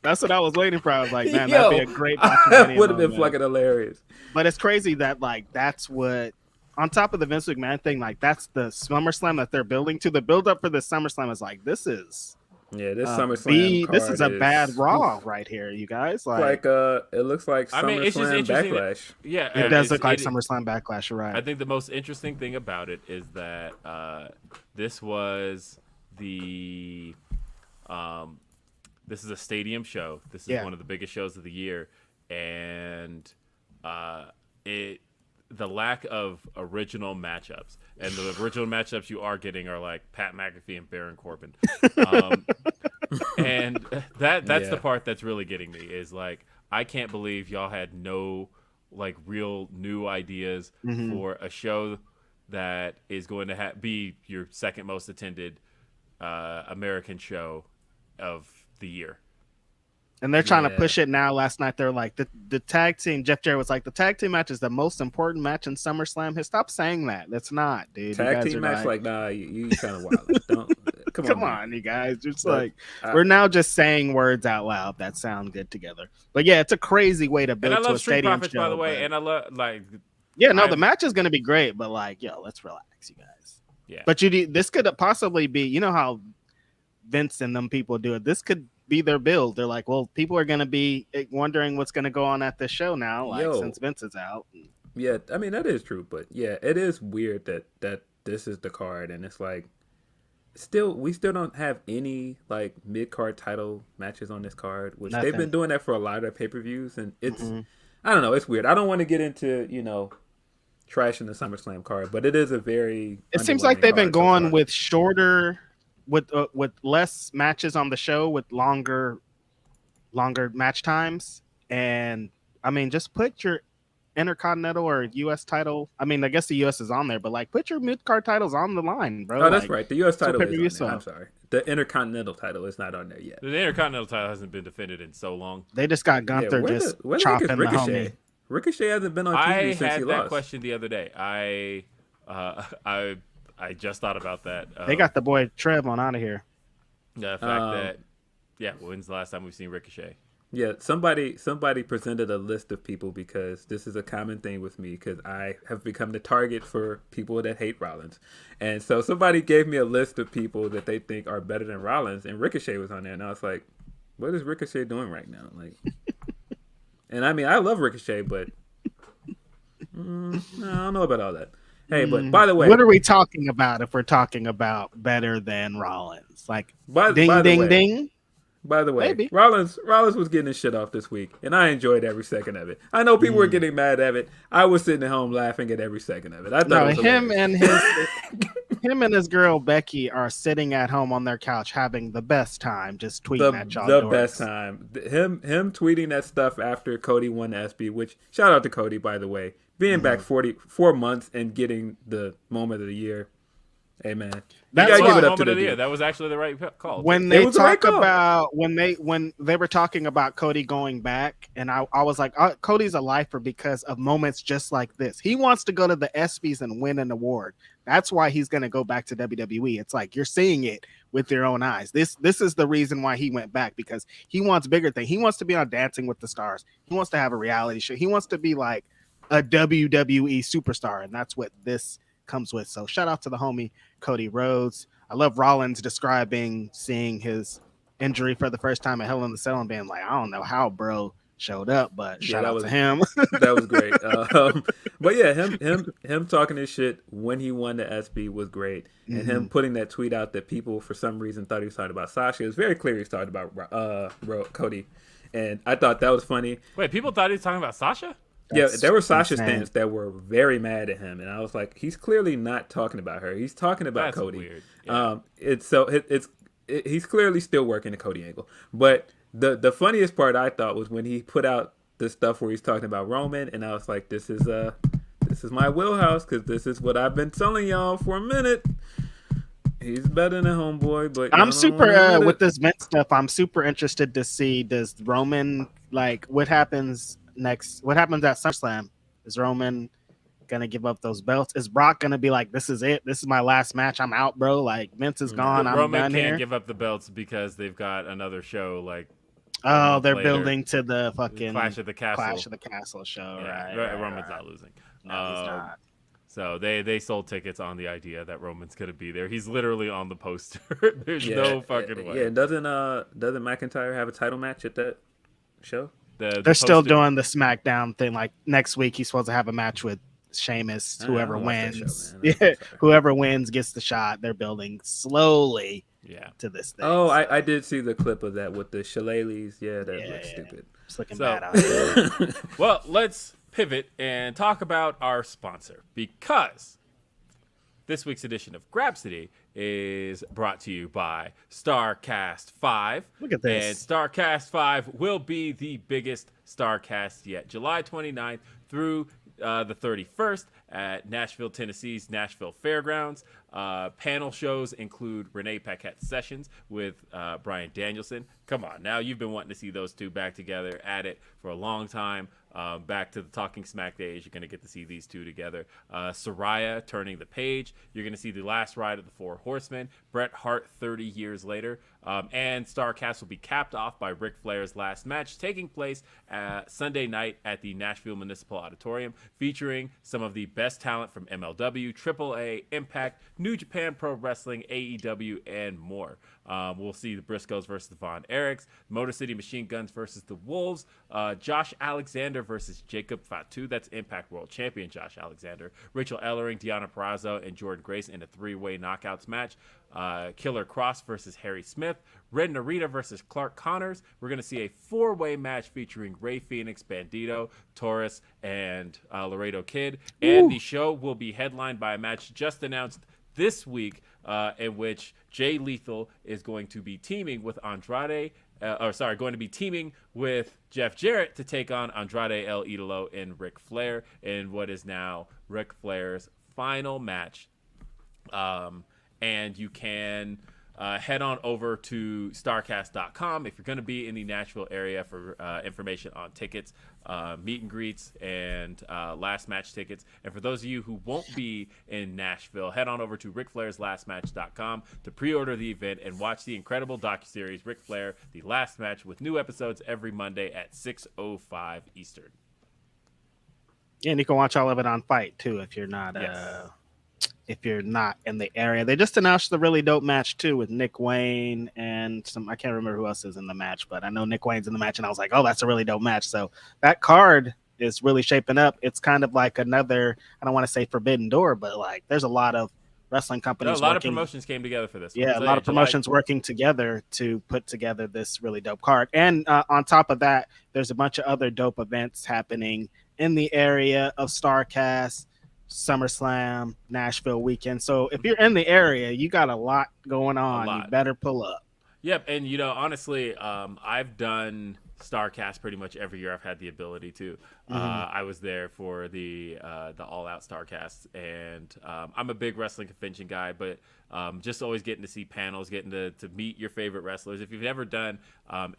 That's what I was waiting for. I was like, man, that'd be a great that would have been fucking hilarious. But it's crazy that that's what, on top of the Vince McMahon thing, that's the SummerSlam that they're building to. The build up for the SummerSlam is this is. Yeah, this SummerSlam this is a bad Raw right here, you guys. It looks like SummerSlam Backlash. It does look like SummerSlam Backlash. You're right. I think the most interesting thing about it is that this was this is a stadium show. This is one of the biggest shows of the year, and the lack of original matchups, and the original matchups you are getting are like Pat McAfee and Baron Corbin, and that's the part that's really getting me is like, I can't believe y'all had no real new ideas for a show that is going to be your second most attended American show of the year. And they're trying to push it now. Last night, they're like, the tag team, Jeff Jarrett was like, the tag team match is the most important match in SummerSlam. Stop saying that. That's not, dude. Tag team match, nah, you kind of wild. Come on, you guys. It's we're now just saying words out loud that sound good together. But yeah, it's a crazy way to build to a stadium show. By the way, and I love the match is going to be great, but let's relax, you guys. Yeah. But this could possibly be, you know how Vince and them people do it. This could be their build. They're like, well, people are going to be wondering what's going to go on at this show now, since Vince is out. Yeah, I mean, that is true, but yeah, it is weird that this is the card, and it's like, we still don't have any mid-card title matches on this card, which they've been doing that for a lot of their pay-per-views, and it's I don't know, it's weird. I don't want to get into trashing the SummerSlam card, but it is a very. It seems like they've been going with shorter. With less matches on the show, with longer match times, and I mean, just put your Intercontinental or U.S. title. I mean, I guess the U.S. is on there, but put your mid card titles on the line, bro. Oh, that's right. The U.S. title is on there. I'm sorry, the Intercontinental title is not on there yet. The Intercontinental title hasn't been defended in so long. They just got Gunther chopping the homie. Ricochet hasn't been on TV since he lost. I had that question the other day. I just thought about that. They got the boy Trev on out of here. The fact when's the last time we've seen Ricochet? Yeah, somebody presented a list of people, because this is a common thing with me, because I have become the target for people that hate Rollins. And so somebody gave me a list of people that they think are better than Rollins, and Ricochet was on there, and I was like, what is Ricochet doing right now? And I mean, I love Ricochet, but no, I don't know about all that. Hey, but by the way, what are we talking about if we're talking about better than Rollins? Ding. By the way, maybe. Rollins was getting his shit off this week, and I enjoyed every second of it. I know people were getting mad at it. I was sitting at home laughing at every second of it. I thought it was him hilarious. and his him and his girl Becky are sitting at home on their couch having the best time, just tweeting at y'all. The dorks. best time. Him tweeting that stuff after Cody won the SB, which shout out to Cody, by the way, being back 44 months and getting the moment of the year. Hey man, you That's gotta give it up to moment the of the year. dude. That was actually the right call. When they was the right talk call. about when they were talking about Cody going back, and I was like, Cody's a lifer because of moments just like this. He wants to go to the ESPYs and win an award. That's why he's going to go back to WWE. It's like you're seeing it with your own eyes. This is the reason why he went back, because he wants bigger things. He wants to be on Dancing with the Stars. He wants to have a reality show. He wants to be like a WWE superstar, and that's what this comes with. So shout out to the homie Cody Rhodes. I love Rollins describing seeing his injury for the first time at Hell in the Cell and being like, I don't know how bro showed up, but shout out to him. That was great. But yeah, him talking his shit when he won the SB was great, and him putting that tweet out that people for some reason thought he was talking about Sasha. It was very clear he was talking about Cody, and I thought that was funny. Wait, people thought he was talking about Sasha? Yeah, there were Sasha stands that were very mad at him, and I was like, he's clearly not talking about her. He's talking about That's Cody. weird. Yeah. He's clearly still working the Cody angle. But the funniest part I thought was when he put out the stuff where he's talking about Roman, and I was like, this is my wheelhouse, because this is what I've been telling y'all for a minute. He's better than Homeboy, but I'm super with this Vince stuff. I'm super interested to see, does Roman, like, what happens next? What happens at SummerSlam? Is Roman gonna give up those belts? Is Brock gonna be like, this is it, this is my last match, I'm out, bro? Like, Vince is gone, I'm Roman done can't here. give up the belts because they've got another show. Like, Oh, they're later. building to the fucking Clash of the Castle. Clash of the Castle show, Yeah, right? Roman's not losing. No, he's not. So they sold tickets on the idea that Roman's gonna be there. He's literally on the poster. There's no fucking way. Yeah, doesn't McIntyre have a title match at that show? They're still doing the SmackDown thing. Like next week, he's supposed to have a match with Sheamus. Whoever wins, whoever wins gets the shot. They're building slowly, to this thing. Oh, so. I did see the clip of that with the shillelaghs. Yeah, that looks stupid. It's looking bad out here. Well, let's pivot and talk about our sponsor, because this week's edition of Grapsody is brought to you by Starrcast 5. Look at this. And Starrcast 5 will be the biggest Starrcast yet. July 29th through the 31st at Nashville, Tennessee's Nashville Fairgrounds. Panel shows include Renee Paquette's sessions with Bryan Danielson. Come on, now you've been wanting to see those two back together at it for a long time. Back to the Talking Smack days, you're going to get to see these two together. Saraya turning the page. You're going to see the last ride of the Four Horsemen. Bret Hart 30 years later. And Starrcast will be capped off by Ric Flair's last match, taking place Sunday night at the Nashville Municipal Auditorium, featuring some of the best talent from MLW, AAA, Impact, New Japan Pro Wrestling, AEW, and more. We'll see the Briscoes versus the Von Erichs, Motor City Machine Guns versus the Wolves, Josh Alexander versus Jacob Fatu, that's Impact World Champion Josh Alexander, Rachel Ellering, Deonna Purrazzo, and Jordan Grace in a three-way knockouts match, Killer Cross versus Harry Smith, Red Narita versus Clark Connors. We're going to see a four-way match featuring Rey Fenix, Bandito, Taurus, and Laredo Kid. And the show will be headlined by a match just announced this week, in which Jay Lethal is going to be teaming with teaming with Jeff Jarrett to take on Andrade El Idolo and Ric Flair in what is now Ric Flair's final match. And you can head on over to starrcast.com if you're going to be in the Nashville area for information on tickets, meet and greets, and last match tickets. And for those of you who won't be in Nashville, head on over to RicFlairsLastMatch.com to pre-order the event and watch the incredible docuseries Ric Flair, The Last Match, with new episodes every Monday at 6:05 Eastern. Yeah, and you can watch all of it on Fight too if you're not if you're not in the area. They just announced the really dope match too with Nick Wayne and I can't remember who else is in the match, but I know Nick Wayne's in the match, and I was like, oh, that's a really dope match. So that card is really shaping up. It's kind of like another, I don't want to say forbidden door, but like there's a lot of wrestling companies. A lot of promotions came together for this. Yeah, a lot of promotions working together to put together this really dope card. And on top of that, there's a bunch of other dope events happening in the area of Starrcast. SummerSlam, Nashville weekend. So if you're in the area, you got a lot going on. You better pull up. Yep, and honestly, I've done Starrcast pretty much every year I've had the ability to. I was there for the All Out Starrcast, and I'm a big wrestling convention guy, but just always getting to see panels, getting to meet your favorite wrestlers. If you've never done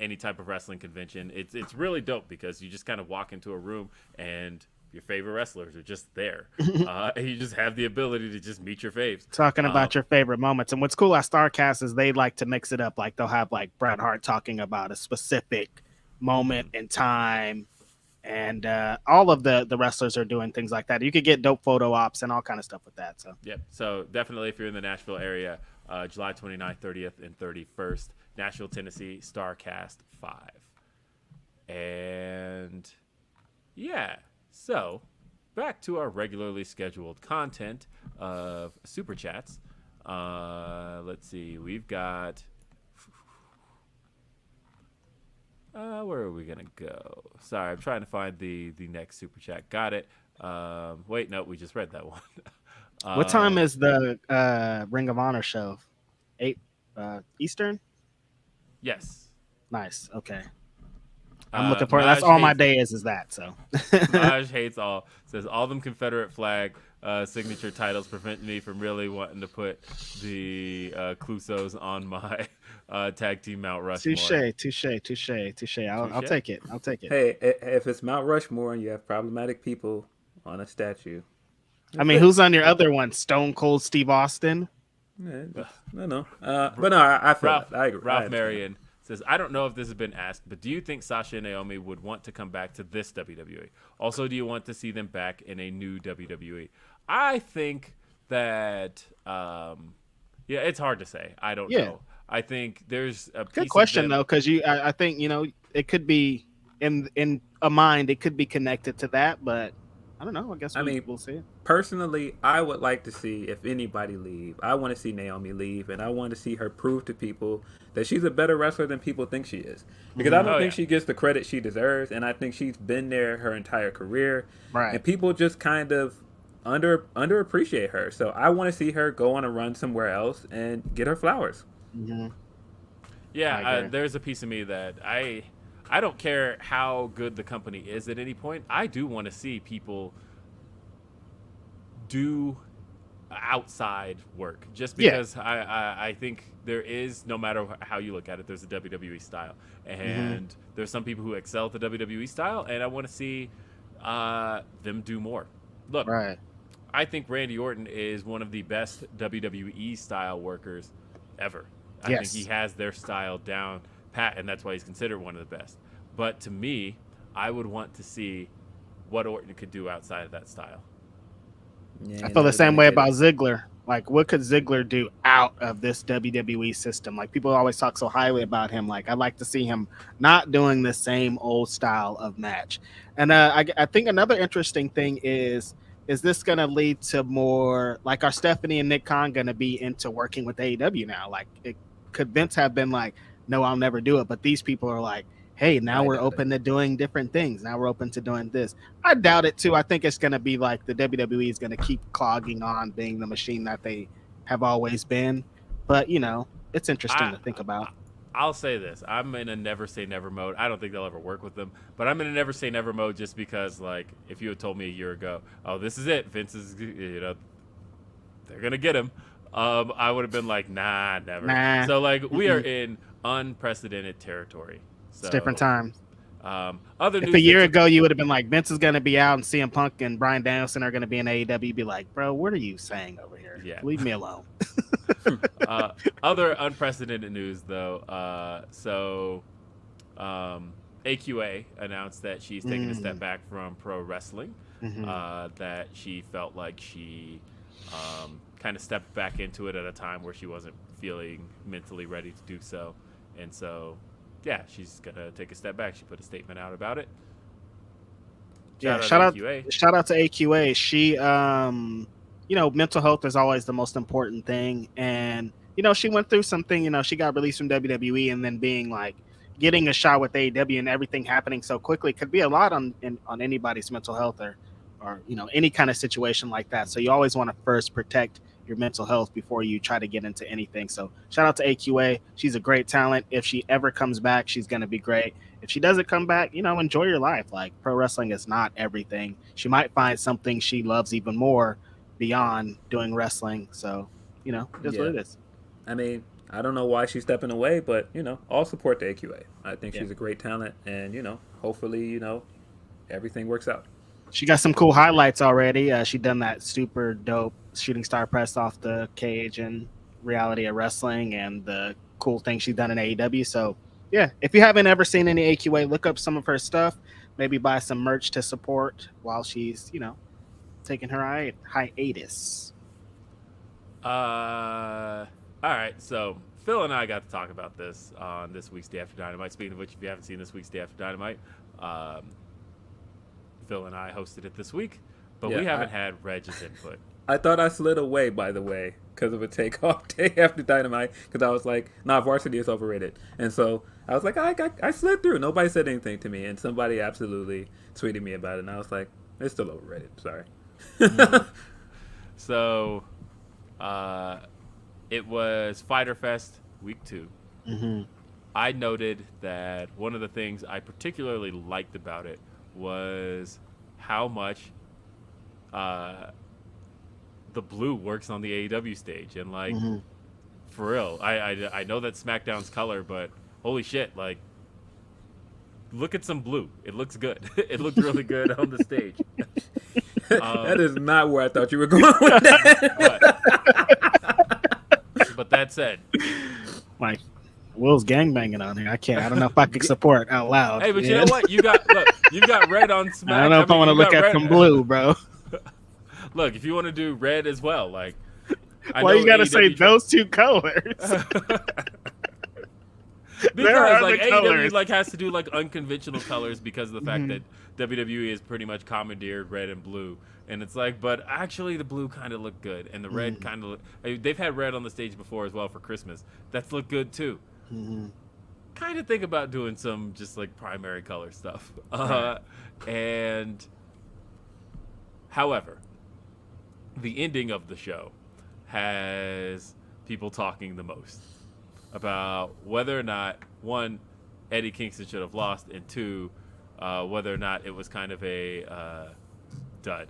any type of wrestling convention, it's really dope because you just kind of walk into a room and your favorite wrestlers are just there. And you just have the ability to just meet your faves. Talking about your favorite moments. And what's cool at Starrcast is they like to mix it up. Like they'll have like Bret Hart talking about a specific moment in time. And all of the wrestlers are doing things like that. You could get dope photo ops and all kind of stuff with that. So yep. So definitely if you're in the Nashville area, July 29th, 30th, and 31st, Nashville, Tennessee, Starrcast 5. And yeah. So, back to our regularly scheduled content of Super Chats. Let's see. We've got... where are we going to go? Sorry, I'm trying to find the next Super Chat. Got it. Wait, no, we just read that one. What time is the Ring of Honor show? 8 Eastern? Yes. Nice. Okay. I'm looking for it. Maj That's all my hates- day is that. So Maj hates all. Says all them Confederate flag signature titles prevent me from really wanting to put the Clusos on my tag team Mount Rushmore. touche. I'll take it. Hey, if it's Mount Rushmore and you have problematic people on a statue. I mean, who's on your other one? Stone Cold Steve Austin? Yeah, no. But no, I feel Ralph, that. I agree. Ralph Marion says, I don't know if this has been asked, but do you think Sasha and Naomi would want to come back to this WWE? Also, do you want to see them back in a new WWE? I think that, it's hard to say. I don't know. I think there's a good question though, because I think it could be in a mind, it could be connected to that, but I don't know. I guess we'll see it. Personally, I would like to see if anybody leave. I want to see Naomi leave, and I want to see her prove to people that she's a better wrestler than people think she is. Because I don't think she gets the credit she deserves, and I think she's been there her entire career. Right. And people just kind of underappreciate her. So I want to see her go on a run somewhere else and get her flowers. Mm-hmm. Yeah, there's a piece of me that I don't care how good the company is at any point. I do want to see people do outside work just because I think there is, no matter how you look at it, there's a WWE style. And there's some people who excel at the WWE style, and I want to see them do more. Look, I think Randy Orton is one of the best WWE style workers ever. I think he has their style down pat, and that's why he's considered one of the best. But to me, I would want to see what Orton could do outside of that style. Yeah, I feel the same way about Ziggler. Like, what could Ziggler do out of this WWE system? Like, people always talk so highly about him. Like, I'd like to see him not doing the same old style of match. And I think another interesting thing is this going to lead to more, like, are Stephanie and Nick Khan going to be into working with AEW now? Like, could Vince have been like, no, I'll never do it. But these people are like, hey, now we're open to doing different things. Now we're open to doing this. I doubt it, too. I think it's going to be like the WWE is going to keep clogging on being the machine that they have always been. But, it's interesting to think about. I'll say this. I'm in a never say never mode. I don't think they'll ever work with them. But I'm in a never say never mode just because, like, if you had told me a year ago, oh, this is it. Vince is, they're going to get him. I would have been like, nah, never. Nah. So, like, we are in unprecedented territory. So, it's different times. If a year ago you would have been like, Vince is going to be out and CM Punk and Bryan Danielson are going to be in AEW, you'd be like, bro, what are you saying over here? Yeah. Leave me alone. Other unprecedented news, though. AQA announced that she's taking a step back from pro wrestling. That she felt like she kind of stepped back into it at a time where she wasn't feeling mentally ready to do so. And so, yeah, she's going to take a step back. She put a statement out about it. Shout out to AQA. She, mental health is always the most important thing. And, she went through something, she got released from WWE and then being like, getting a shot with AEW and everything happening so quickly could be a lot on anybody's mental health or any kind of situation like that. So you always want to first protect your mental health before you try to get into anything. So shout out to AQA. She's a great talent. If she ever comes back, she's going to be great. If she doesn't come back, enjoy your life. Like, pro wrestling is not everything. She might find something she loves even more beyond doing wrestling. So, that's what it is. I mean, I don't know why she's stepping away, but, all support to AQA. I think she's a great talent, and, hopefully, everything works out. She got some cool highlights already. She done that super dope shooting star press off the cage and Reality of Wrestling, and the cool thing she's done in AEW. So, yeah, if you haven't ever seen any AQA, look up some of her stuff. Maybe buy some merch to support while she's, taking her hiatus. All right, so Phil and I got to talk about this on this week's Day After Dynamite. Speaking of which, if you haven't seen this week's Day After Dynamite, Phil and I hosted it this week, but we haven't had Reg's input. I thought I slid away, by the way, because of a takeoff Day After Dynamite, because I was like, nah, Varsity is overrated. And so I was like, I slid through. Nobody said anything to me, and somebody absolutely tweeted me about it, and I was like, it's still overrated. Sorry. So, it was Fyter Fest week 2. Mm-hmm. I noted that one of the things I particularly liked about it was how much the blue works on the AEW stage. And, like, for real, I know that SmackDown's color, but holy shit, like, look at some blue. It looks good. It looked really good on the stage. That is not where I thought you were going with that. But that said, like, Will's gangbanging on here. I don't know if I could support out loud. Hey, but you know what? You've got red on Smack. I don't know if I want to look at some blue, bro. Look, if you want to do red as well, like, why you gotta say those two colors? Because like AEW like has to do like unconventional colors because of the fact that WWE is pretty much commandeered red and blue, and it's like, but actually the blue kind of looked good, and the red kind of they've had red on the stage before as well for Christmas. That's looked good too. Kind of think about doing some just like primary color stuff. And however, the ending of the show has people talking the most about whether or not, one, Eddie Kingston should have lost, and two, whether or not it was kind of a dud.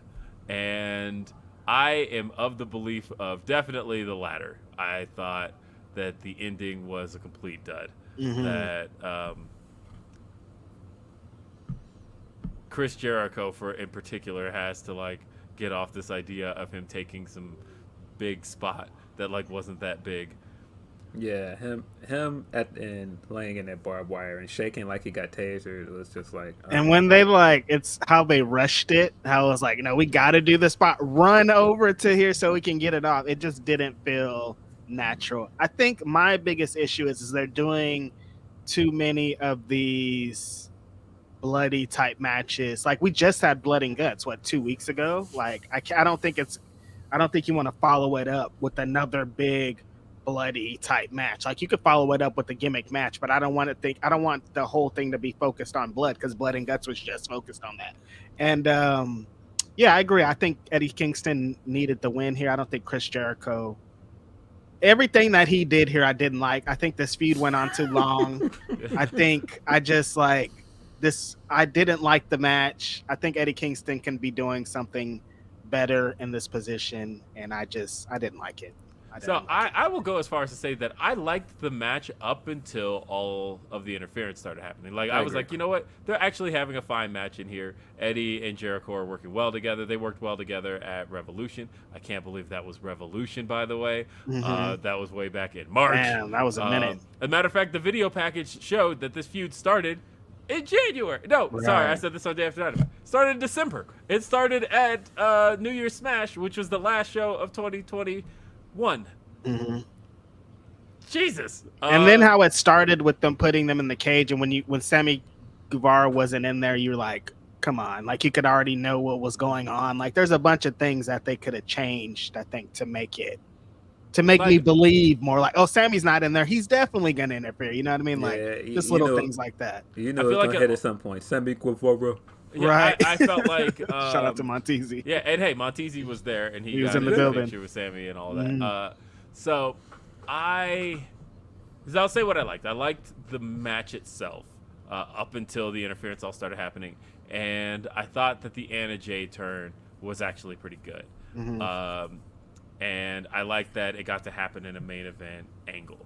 And I am of the belief of definitely the latter. I thought that the ending was a complete dud. That Chris Jericho, in particular, has to like get off this idea of him taking some big spot that like wasn't that big. Yeah, him at the end laying in that barbed wire and shaking like he got tasered. It was just like. And when they it's how they rushed it. How it was like, no, we got to do the spot. Run over to here so we can get it off. It just didn't feel natural. I think my biggest issue is they're doing too many of these bloody type matches. Like, we just had Blood and Guts 2 weeks ago. Like, I don't think you want to follow it up with another big bloody type match. Like, you could follow it up with a gimmick match, but I don't want the whole thing to be focused on blood, because Blood and Guts was just focused on that. And I agree. I think Eddie Kingston needed the win here. I don't think Chris Jericho, everything that he did here, I didn't like. I think this feud went on too long. I didn't like the match. I think Eddie Kingston can be doing something better in this position, and I didn't like it. I will go as far as to say that I liked the match up until all of the interference started happening. Like, I was like, you know what? They're actually having a fine match in here. Eddie and Jericho are working well together. They worked well together at Revolution. I can't believe that was Revolution, by the way. That was way back in March. Man, that was a minute. As a matter of fact, the video package showed that this feud started in January. No, sorry, I said this on Day After Dynamite. Started in December. It started at New Year's Smash, which was the last show of 2021. Jesus. And then how it started with them putting them in the cage, and when Sammy Guevara wasn't in there, you're like, come on, like, you could already know what was going on. Like, there's a bunch of things that they could have changed, I think, to make me believe more, like, oh, Sammy's not in there, he's definitely going to interfere. You know what I mean? Like, just little things like that. You know, it's going to hit at some point. Sammy Guevara. Yeah, Right. I felt like Shout out to Montezi. Yeah, and hey, Montezi was there, and he was got in the his building. picture with Sammy and all that. So I'll say what I liked. I liked the match itself up until the interference all started happening, and I thought that the Anna Jay turn was actually pretty good. And I liked that it got to happen in a main event angle.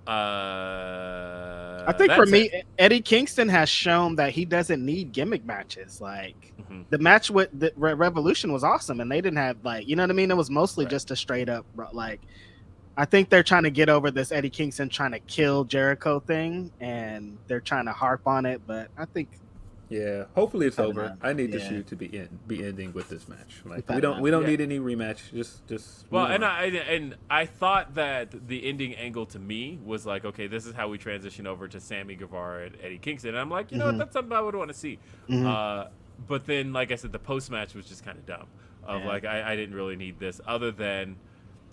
I think for me, Eddie Kingston has shown that he doesn't need gimmick matches. Like the match with the Revolution was awesome, and they didn't have like, you know what I mean? It was mostly just a straight up like. I think they're trying to get over this Eddie Kingston trying to kill Jericho thing, and they're trying to harp on it. But I think, hopefully it's over. I need the shoot to be ending with this match. Like we don't need any rematch. Just well, and I thought that the ending angle to me was like, okay, this is how we transition over to Sammy Guevara and Eddie Kingston. And I'm like, you know what, that's something I would want to see. But then, like I said, the post match was just kind of dumb. Like I didn't really need this, other than.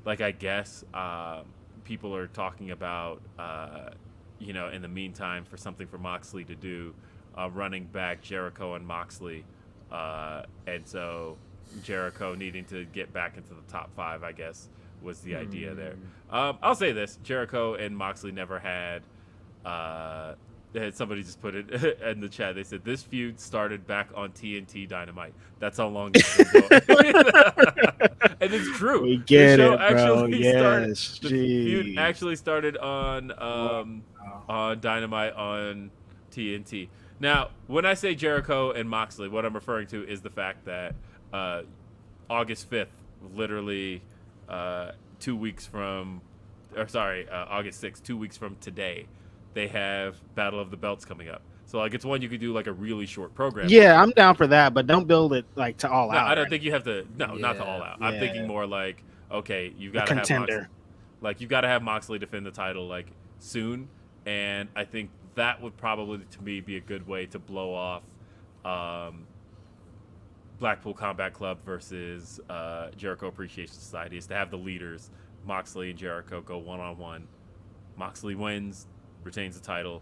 Like, I guess people are talking about, in the meantime, for something for Moxley to do, running back Jericho and Moxley. And so Jericho needing to get back into the top 5, I guess, was the idea there. I'll say this. Jericho and Moxley never had somebody just put it in the chat. They said, this feud started back on TNT Dynamite. That's how long this has been going. And it's true. We get the show it, bro. actually started. Yes, The feud actually started on Dynamite on TNT. Now, when I say Jericho and Moxley, what I'm referring to is the fact that August 5th, literally 2 weeks from, August 6th, 2 weeks from today, they have Battle of the Belts coming up. So, like, it's one you could do, like, a really short program. Yeah, I'm down for that, but don't build it, like, to all out. I don't think you have to. No, not to all out. I'm thinking more like, okay, you've got to have Moxley. Like, you've got to have Moxley defend the title, like, soon. And I think that would probably, to me, be a good way to blow off Blackpool Combat Club versus Jericho Appreciation Society, is to have the leaders, Moxley and Jericho, go one-on-one. Moxley wins, retains the title.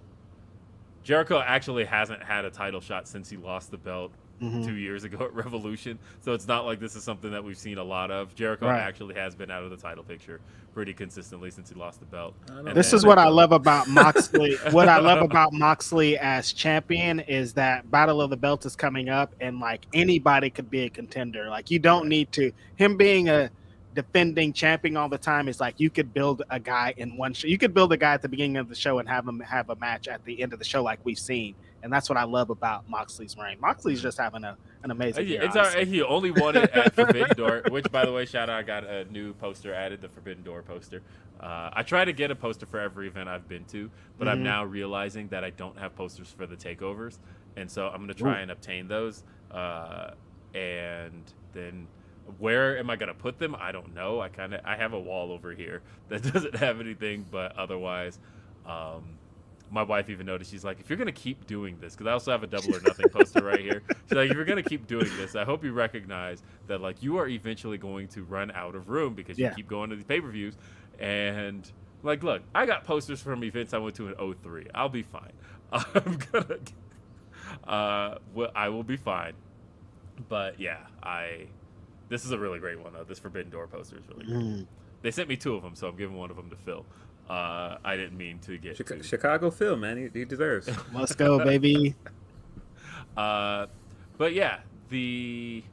Jericho actually hasn't had a title shot since he lost the belt 2 years ago at Revolution. So it's not like this is something that we've seen a lot of. Jericho actually has been out of the title picture pretty consistently since he lost the belt. This is what I love about Moxley. What I love about Moxley as champion is that Battle of the Belt is coming up, and like anybody could be a contender. Like you don't need to. Him being a defending champion all the time is like you could build a guy in one show. You could build a guy at the beginning of the show and have him have a match at the end of the show, like we've seen. And that's what I love about Moxley's reign. Moxley's just having an amazing year. It's all right. He only won it at Forbidden Door, which, by the way, shout out, I got a new poster added, the Forbidden Door poster. I try to get a poster for every event I've been to, but I'm now realizing that I don't have posters for the takeovers. And so I'm going to try and obtain those. And then where am I going to put them? I don't know. I have a wall over here that doesn't have anything, but otherwise, my wife even noticed. She's like, if you're going to keep doing this, because I also have a Double or Nothing poster right here. She's like, if you're going to keep doing this, I hope you recognize that, like, you are eventually going to run out of room because you keep going to these pay-per-views. And, like, look, I got posters from events I went to in 2003. I'll be fine. I'm going to, I will be fine. But, yeah, this is a really great one, though. This Forbidden Door poster is really great. They sent me 2 of them, so I'm giving one of them to Phil. I didn't mean to get Chicago Phil, man. He deserves. Let's go, baby. But yeah, the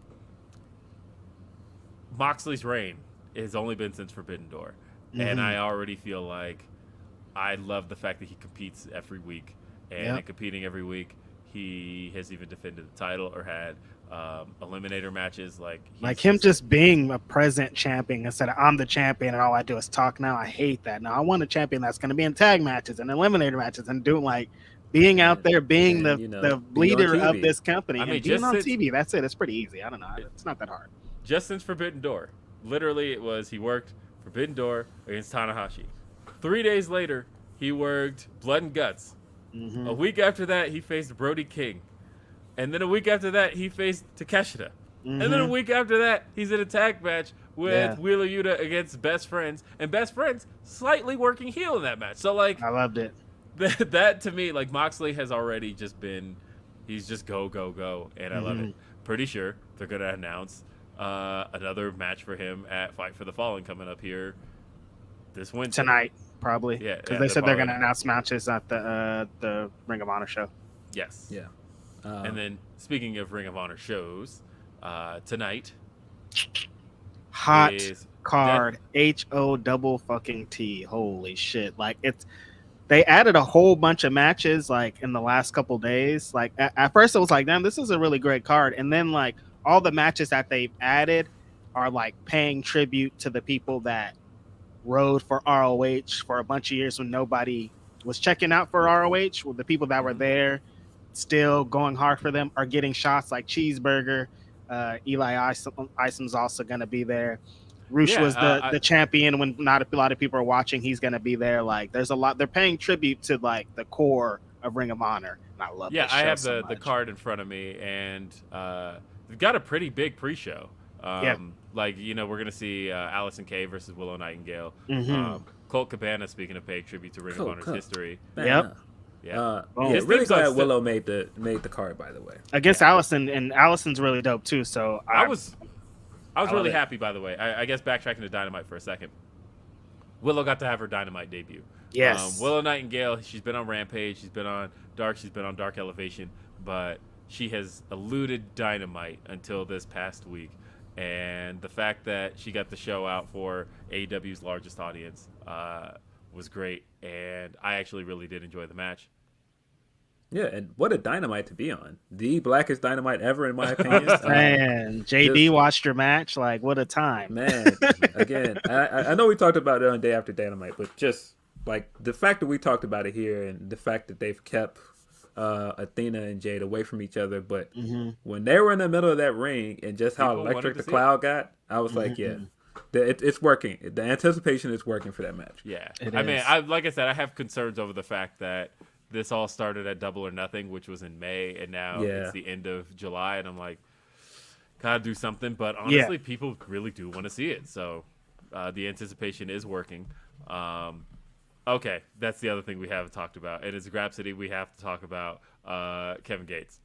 Moxley's reign has only been since Forbidden Door, and I already feel like I love the fact that he competes every week, and in competing every week, he has even defended the title or had eliminator matches. Like him just being a present champion instead of I'm the champion and all I do is talk now. I hate that. Now I want a champion that's going to be in tag matches and eliminator matches and doing like being out there, being the leader of this company. I mean, and being on TV. That's it. It's pretty easy. I don't know. It's not that hard. Just since Forbidden Door, literally he worked Forbidden Door against Tanahashi. 3 days later, he worked Blood and Guts. A week after that, he faced Brody King. And then a week after that, he faced Takeshita. And then a week after that, he's in a tag match with Wheeler Yuta against Best Friends. And Best Friends slightly working heel in that match. So, like, I loved it. That to me, like, Moxley has already just been He's just go, go, go, and I love it. Pretty sure they're gonna announce another match for him at Fight for the Fallen coming up here this Wednesday. Tonight, probably. Yeah, Because they said they're going to announce matches at the Ring of Honor show. Yes. Yeah. And then speaking of Ring of Honor shows, tonight Hot is card, HO double fucking T. Holy shit! Like they added a whole bunch of matches like in the last couple days. Like at first it was like, damn, this is a really great card, and then like all the matches that they've added are like paying tribute to the people that rode for ROH for a bunch of years when nobody was checking out for ROH. Well, the people that were there still going hard for them are getting shots like Cheeseburger. Eli Isom's also going to be there. Roosh was the champion when not a lot of people are watching. He's going to be there. Like there's a lot. They're paying tribute to like the core of Ring of Honor. And I love Yeah, this show I have so the much. card in front of me, and we've got a pretty big pre-show. Like, you know, we're going to see Allison Kay versus Willow Nightingale. Colt Cabana, speaking of paying tribute to Ring of Honor's history. Yep. Yeah. Really glad Willow made the card, by the way. Against Allison, and Allison's really dope too. So I was really happy, by the way. I guess backtracking to Dynamite for a second. Willow got to have her Dynamite debut. Yes. Willow Nightingale, she's been on Rampage, she's been on Dark, she's been on Dark Elevation, but she has eluded Dynamite until this past week. And the fact that she got the show out for AEW's largest audience was great. And I actually really did enjoy the match. Yeah, and what a Dynamite to be on. The blackest Dynamite ever, in my opinion. Man, JD watched your match. Like, what a time. Man, again, I know we talked about it on Day After Dynamite, but just like the fact that we talked about it here and the fact that they've kept Athena and Jade away from each other, but when they were in the middle of that ring and just how People electric the wanted to see crowd got, I was like, yeah, it's working. The anticipation is working for that match. Yeah. It I mean, is. like I said, I have concerns over the fact that this all started at Double or Nothing, which was in May, and now it's the end of July, and I'm like, gotta do something. But honestly, people really do want to see it, so the anticipation is working. Okay, that's the other thing we haven't talked about, and it's Grapsody. We have to talk about Kevin Gates.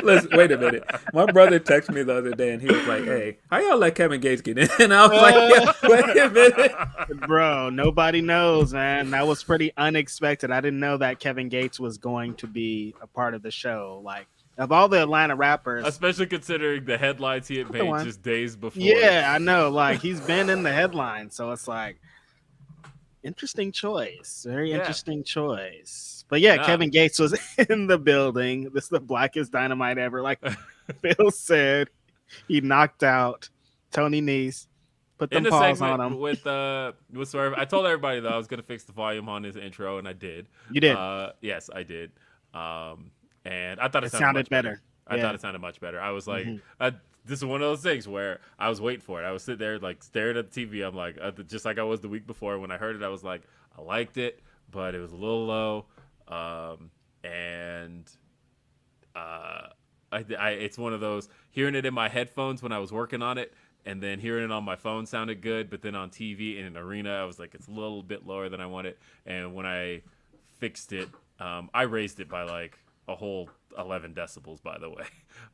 Listen, wait a minute. My brother texted me the other day, and he was like, "Hey, how y'all let Kevin Gates get in?" And I was like, "Yeah, wait a minute, Bro, nobody knows, man. That was pretty unexpected. I didn't know that Kevin Gates was going to be a part of the show. Like, of all the Atlanta rappers, Especially considering the headlines he had made just days before. yeah, I know. Like, he's been in the headlines, so it's like interesting choice. Very interesting choice. But yeah, Kevin Gates was in the building. This is the blackest Dynamite ever. Like Phil said, he knocked out Tony Nese, put them In the paws on segment him. with Swerve, I told everybody though I was gonna fix the volume on his intro, and I did. You did. Yes, I did. And I thought it sounded much better. better. I thought it sounded much better. I was like, this is one of those things where I was waiting for it. I was sitting there like staring at the TV. I'm like, just like I was the week before. When I heard it, I was like, I liked it, but it was a little low. It's one of those, hearing it in my headphones when I was working on it, and then hearing it on my phone sounded good, but then on TV in an arena, I was like, it's a little bit lower than I want it. And when I fixed it, I raised it by like a whole 11 decibels, by the way.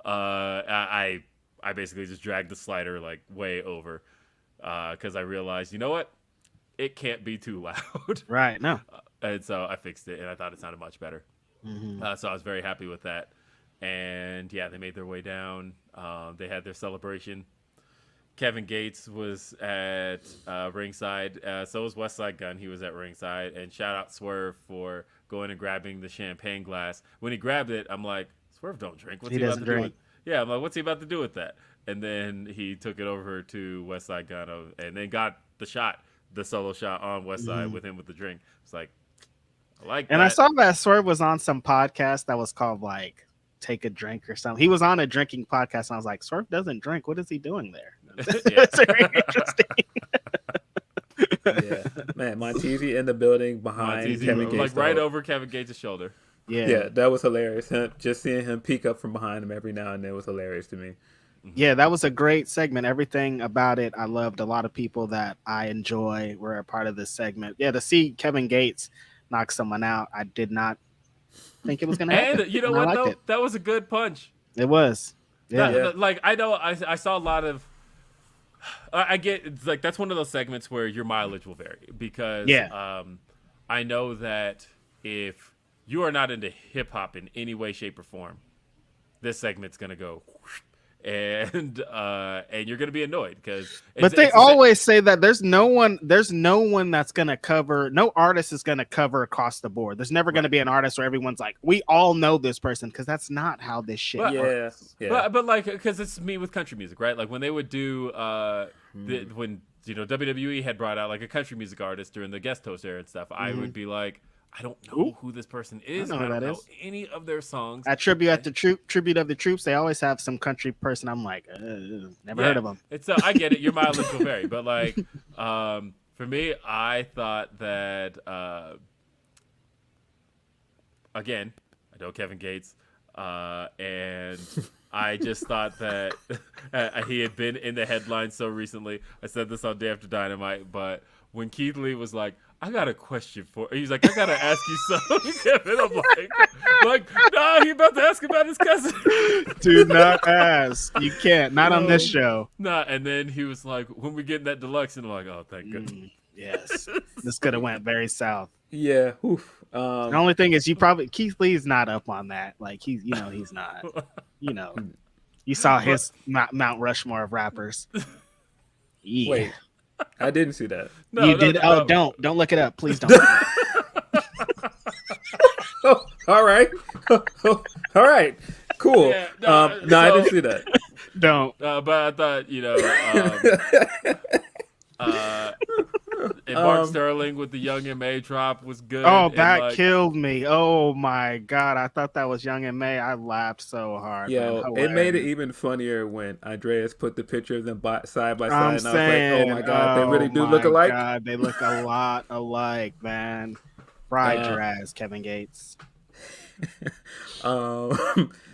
I basically just dragged the slider like way over, because I realized, you know what? It can't be too loud. Right. No. And so I fixed it, and I thought it sounded much better. So I was very happy with that. And yeah, they made their way down. They had their celebration. Kevin Gates was at ringside. So was Westside Gunn. He was at ringside. And shout out Swerve for going and grabbing the champagne glass. When he grabbed it, I'm like, Swerve don't drink. What's he about to do with? Yeah, I'm like, what's he about to do with that? And then he took it over to Westside Gunn and then got the solo shot on Westside with him with the drink. It's like, I like that. And I saw that Swerve was on some podcast that was called like Take a Drink or something. He was on a drinking podcast, and I was like, Swerve doesn't drink. What is he doing there? It's very interesting. Yeah, man, Montesi in the building behind Kevin Gates, like right over Kevin Gates' shoulder. Yeah, that was hilarious. Just seeing him peek up from behind him every now and then was hilarious to me. Yeah, that was a great segment. Everything about it, I loved. A lot of people that I enjoy were a part of this segment. Yeah, to see Kevin Gates knock someone out, I did not think it was gonna happen. And you know And I what liked though? it. That was a good punch. It was. Yeah. Yeah. Like I know I saw a lot of. I get it's like that's one of those segments where your mileage will vary because I know that if you are not into hip hop in any way, shape, or form, this segment's gonna go, and you're gonna be annoyed because. But they always say that there's no one that's gonna cover. No artist is gonna cover across the board. There's never gonna be an artist where everyone's like, we all know this person, because that's not how this shit works. But like, because it's me with country music, right? Like when they would do when WWE had brought out like a country music artist during the guest host era and stuff, I would be like, I don't know who this person is. I don't know any of their songs. At Tribute of the Troops, they always have some country person. I'm like, never heard of them. It's I get it. Your mileage will vary, but like, for me, I thought that again, I know Kevin Gates, and I just thought that he had been in the headlines so recently. I said this on Day After Dynamite, but when Keith Lee was like, I got a question for he's like, I gotta ask you something, Kevin. I'm like, no, he about to ask about his cousin. Do not ask. You can't. Not on this show. Nah, and then he was like, when we get in that deluxe, and I'm like, oh, thank goodness. Yes. This could have went very south. Yeah. Oof. The only thing is Keith Lee's not up on that. Like he's not. You saw his Mount Rushmore of rappers. Yeah. Wait. I didn't see that. No, you did. No. Don't look it up, please. Don't. Oh, all right. All right. Cool. Yeah, I didn't see that. Don't. But I thought, and Mark Sterling with the Young M.A. drop was good. Oh, that killed me. Oh my god, I thought that was Young M.A. I laughed so hard. Yo, it made it even funnier when Andreas put the picture of them side by side. And I was like, oh my god, they really do look alike. God, they look a lot alike, man. Fried your ass, Kevin Gates.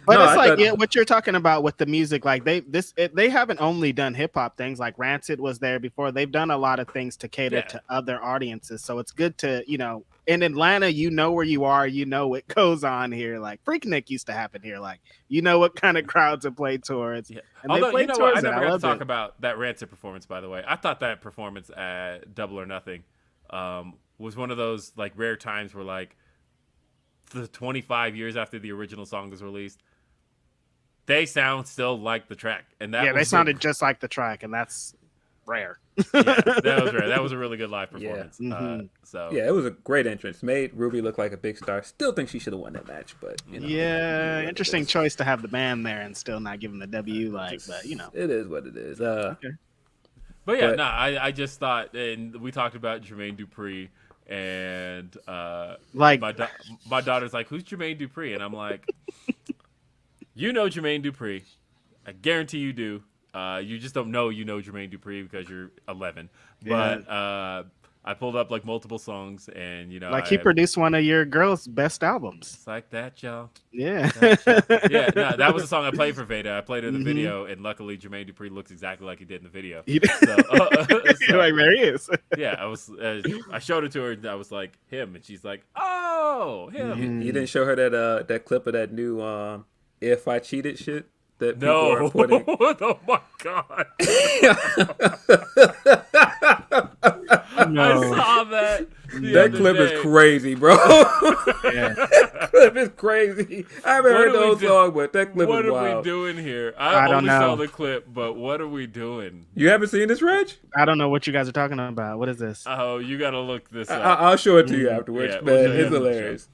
But no, it's like what you're talking about with the music. Like they haven't only done hip hop things. Like Rancid was there before. They've done a lot of things to cater to other audiences. So it's good to in Atlanta, where you are. What goes on here. Like Freaknik used to happen here. Like what kind of crowds it played towards. Yeah. And although I never got to talk about that Rancid performance. By the way, I thought that performance at Double or Nothing was one of those like rare times where like the 25 years after the original song was released, they sound still like the track, and they sounded just like the track, and that's rare. That was rare. That was a really good live performance. Yeah, it was a great entrance. Made Ruby look like a big star. Still think she should have won that match, but interesting choice to have the band there and still not give them the W. But it is what it is. Okay. But I just thought, and we talked about Jermaine Dupri. And like my daughter's like, who's Jermaine Dupri? And I'm like, Jermaine Dupri. I guarantee you do. You just don't know Jermaine Dupri because you're 11. Yeah. But I pulled up like multiple songs, and he produced one of your girls' best albums. It's like that, y'all. Yeah. That was the song I played for Veda. I played her in the video, and luckily Jermaine Dupri looks exactly like he did in the video. So, like there he is. Yeah, I showed it to her, and I was like, him, and she's like, oh, him. You didn't show her that clip of that new If I Cheated shit? No. Oh my god. No. I saw that. That clip is crazy, bro. That clip is crazy. I haven't heard the whole song, but that clip is wild. What are we doing here? I don't only know. saw the clip, but what are we doing? You haven't seen this, Reg? I don't know what you guys are talking about. What is this? Oh, you got to look this up. I'll show it to you afterwards, man. It's hilarious.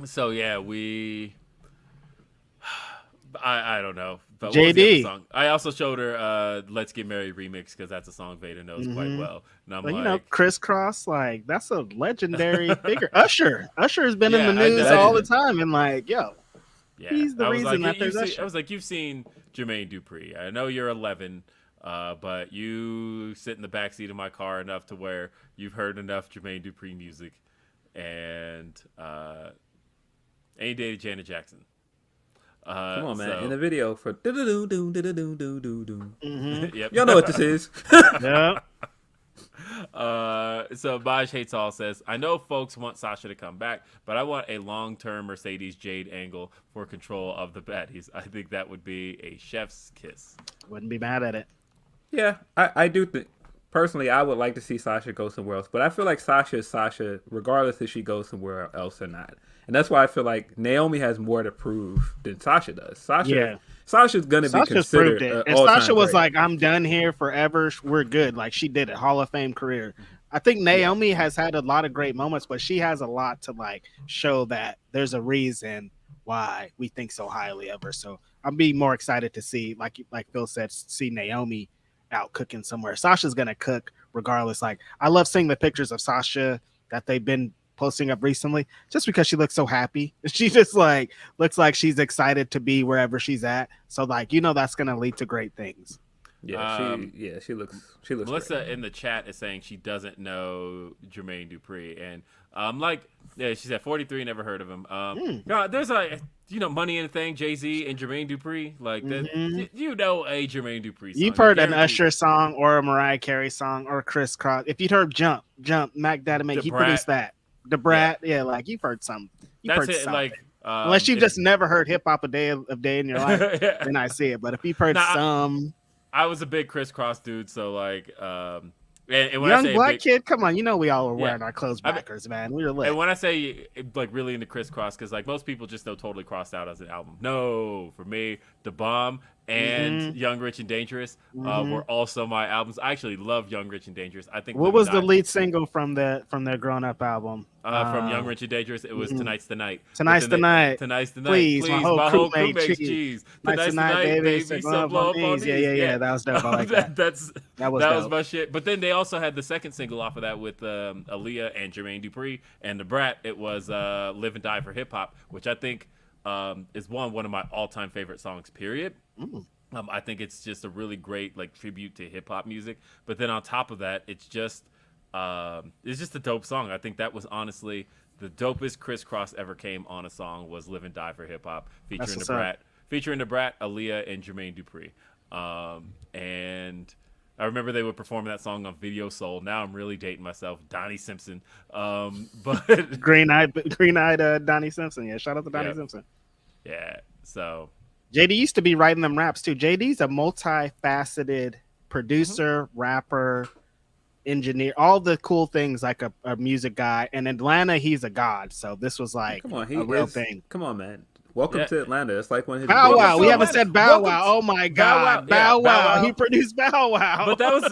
So yeah, we. I don't know. But JD. Song? I also showed her "Let's Get Married" remix because that's a song Veda knows quite well. And I'm like, Crisscross, like that's a legendary figure. Usher has been in the news all the time, and like, he's the reason that there's Usher. I was like, you've seen Jermaine Dupri. I know you're 11, but you sit in the backseat of my car enough to where you've heard enough Jermaine Dupri music, and ain't dated Janet Jackson. Come on, man! In the video for yep. Y'all know what this is. Yeah. So Maj Hates All says, I know folks want Sasha to come back, but I want a long-term Mercedes Jade angle for control of the baddies. I think that would be a chef's kiss. Wouldn't be mad at it. Yeah, I do think personally I would like to see Sasha go somewhere else, but I feel like Sasha is Sasha regardless if she goes somewhere else or not. And that's why I feel like Naomi has more to prove than Sasha does. Sasha's gonna be considered proved it. an If Sasha was great. like, I'm done here forever, we're good. Like she did it, Hall of Fame career. I think Naomi has had a lot of great moments, but she has a lot to like show that there's a reason why we think so highly of her. So I'll be more excited to see, like Phil said, see Naomi out cooking somewhere. Sasha's gonna cook regardless. Like I love seeing the pictures of Sasha that they've been posting up recently, just because she looks so happy. She just like looks like she's excited to be wherever she's at. So like that's gonna lead to great things. Yeah, she looks. Melissa great. in the chat is saying she doesn't know Jermaine Dupri, and she said 43, never heard of him. There's Money in the Thing, Jay-Z and Jermaine Dupri, like that. A Jermaine Dupri song. You've heard an Usher song or a Mariah Carey song or Chris Cross. If you'd heard Jump, Mac Daddy, he produced that. The Brat, like you've heard something. That's it. Something. Like unless you've just never heard hip hop a day in your life, then I see it. But if you've heard I was a big Chris Cross dude, so like, and when young I say black kid, come on, we all were wearing our clothes backers, man. We were lit. And when I say like really into Chris Cross, because like most people just know Totally Crossed Out as an album. No, for me, The Bomb and Young, Rich, and Dangerous were also my albums. I actually love Young, Rich, and Dangerous. I think. What was the lead single from their Grown Up album? From Young, Rich, and Dangerous, it was Tonight's the Night. Tonight's the night. Tonight's the night. Please, my whole crew makes cheese. Tonight's the night, baby. So blow up on these. Yeah. That was dope. I like that. That was my shit. But then they also had the second single off of that with Aaliyah and Jermaine Dupri and The Brat. It was "Live and Die for Hip Hop," which I think is one of my all-time favorite songs. Period. I think it's just a really great like tribute to hip hop music. But then on top of that, it's just a dope song. I think that was honestly the dopest Criss Cross ever came on a song was "Live and Die for Hip Hop" featuring The Brat, Aaliyah, and Jermaine Dupri. And I remember they would perform that song on Video Soul. Now I'm really dating myself, Donnie Simpson. But green-eyed Donnie Simpson. Yeah, shout out to Donnie Simpson. Yeah, so. JD used to be writing them raps too. JD's a multifaceted producer, rapper, engineer, all the cool things like a music guy. In Atlanta, he's a god. So this was like a real thing. Come on, man. Welcome to Atlanta. It's like one of his Bow Wow. We haven't said Bow Wow. Oh my God. Bow Wow. He produced Bow Wow. But that was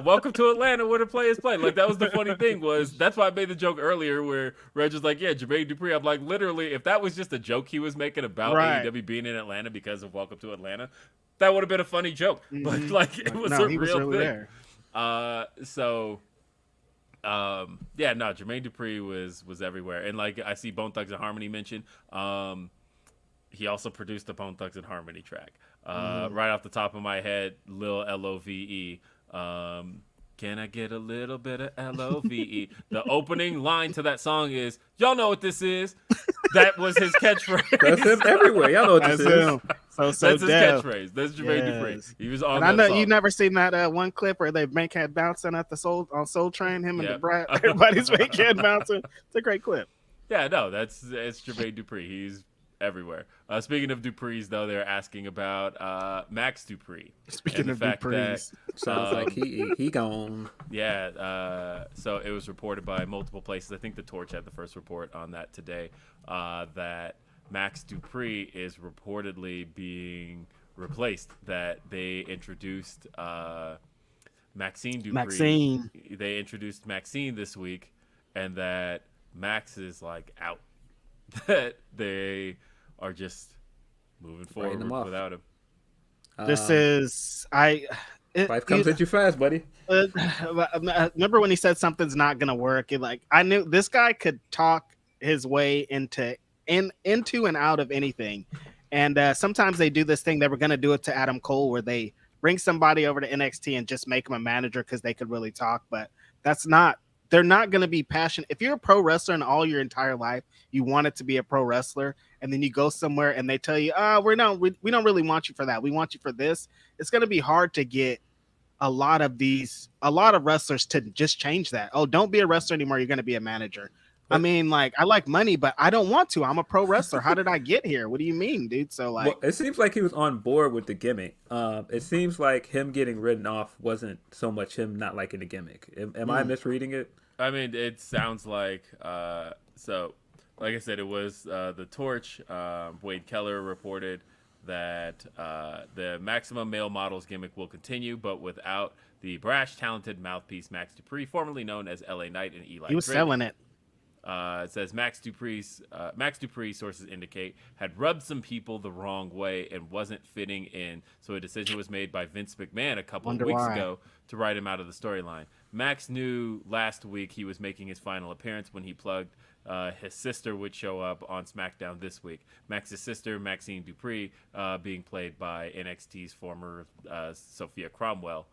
welcome to Atlanta where the players play. Like that was the funny thing was that's why I made the joke earlier where Reg was like, Jermaine Dupri. I'm like, literally, if that was just a joke he was making about AEW being in Atlanta because of Welcome to Atlanta, that would have been a funny joke. But like it was a real thing. There. Jermaine Dupri was everywhere. And like I see Bone Thugs and Harmony mentioned. He also produced the Bone Thugs and Harmony track. Right off the top of my head, Lil Love. Can I get a little bit of Love? The opening line to that song is, y'all know what this is. That was his catchphrase. That's him everywhere. Y'all know what this is. That's his catchphrase. That's Jermaine Dupri. He was on that song. You never seen that one clip where they make head bouncing at the Soul Train, him and the Brat. Everybody's make head bouncing. It's a great clip. Yeah, no, it's Jermaine Dupri. He's everywhere. Speaking of Dupri's, though, they're asking about Max Dupri. Speaking of Dupri's, sounds like he gone. Yeah. So it was reported by multiple places. I think the Torch had the first report on that today. That Max Dupri is reportedly being replaced. That they introduced Maxine Dupri. They introduced Maxine this week, and that Max is like out. That they are just moving forward without him. This is life comes at you fast, buddy. Remember when he said something's not gonna work? I knew this guy could talk his way into and out of anything. And sometimes they do this thing. They were gonna do it to Adam Cole, where they bring somebody over to NXT and just make him a manager because they could really talk. But they're not going to be passionate. If you're a pro wrestler and all your entire life you wanted to be a pro wrestler, and then you go somewhere and they tell you, we don't really want you for that. We want you for this. It's going to be hard to get a lot of wrestlers to just change that. Oh, don't be a wrestler anymore. You're going to be a manager. I mean, like, I like money, but I don't want to. I'm a pro wrestler. How did I get here? What do you mean, dude? So, like, Well, it seems like he was on board with the gimmick. It seems like him getting written off wasn't so much him not liking the gimmick. Am I misreading it? I mean, it sounds like so. Like I said, it was the Torch. Wade Keller reported that the Maximum Male Models gimmick will continue, but without the brash, talented mouthpiece Max Dupree, formerly known as LA Knight and Eli. he was Drake. selling it. It says Max Dupree, sources indicate, had rubbed some people the wrong way and wasn't fitting in, so a decision was made by Vince McMahon a couple of weeks ago to write him out of the storyline. Max knew last week he was making his final appearance when he plugged his sister would show up on SmackDown this week. Max's sister, Maxine Dupree, being played by NXT's former Sophia Cromwell,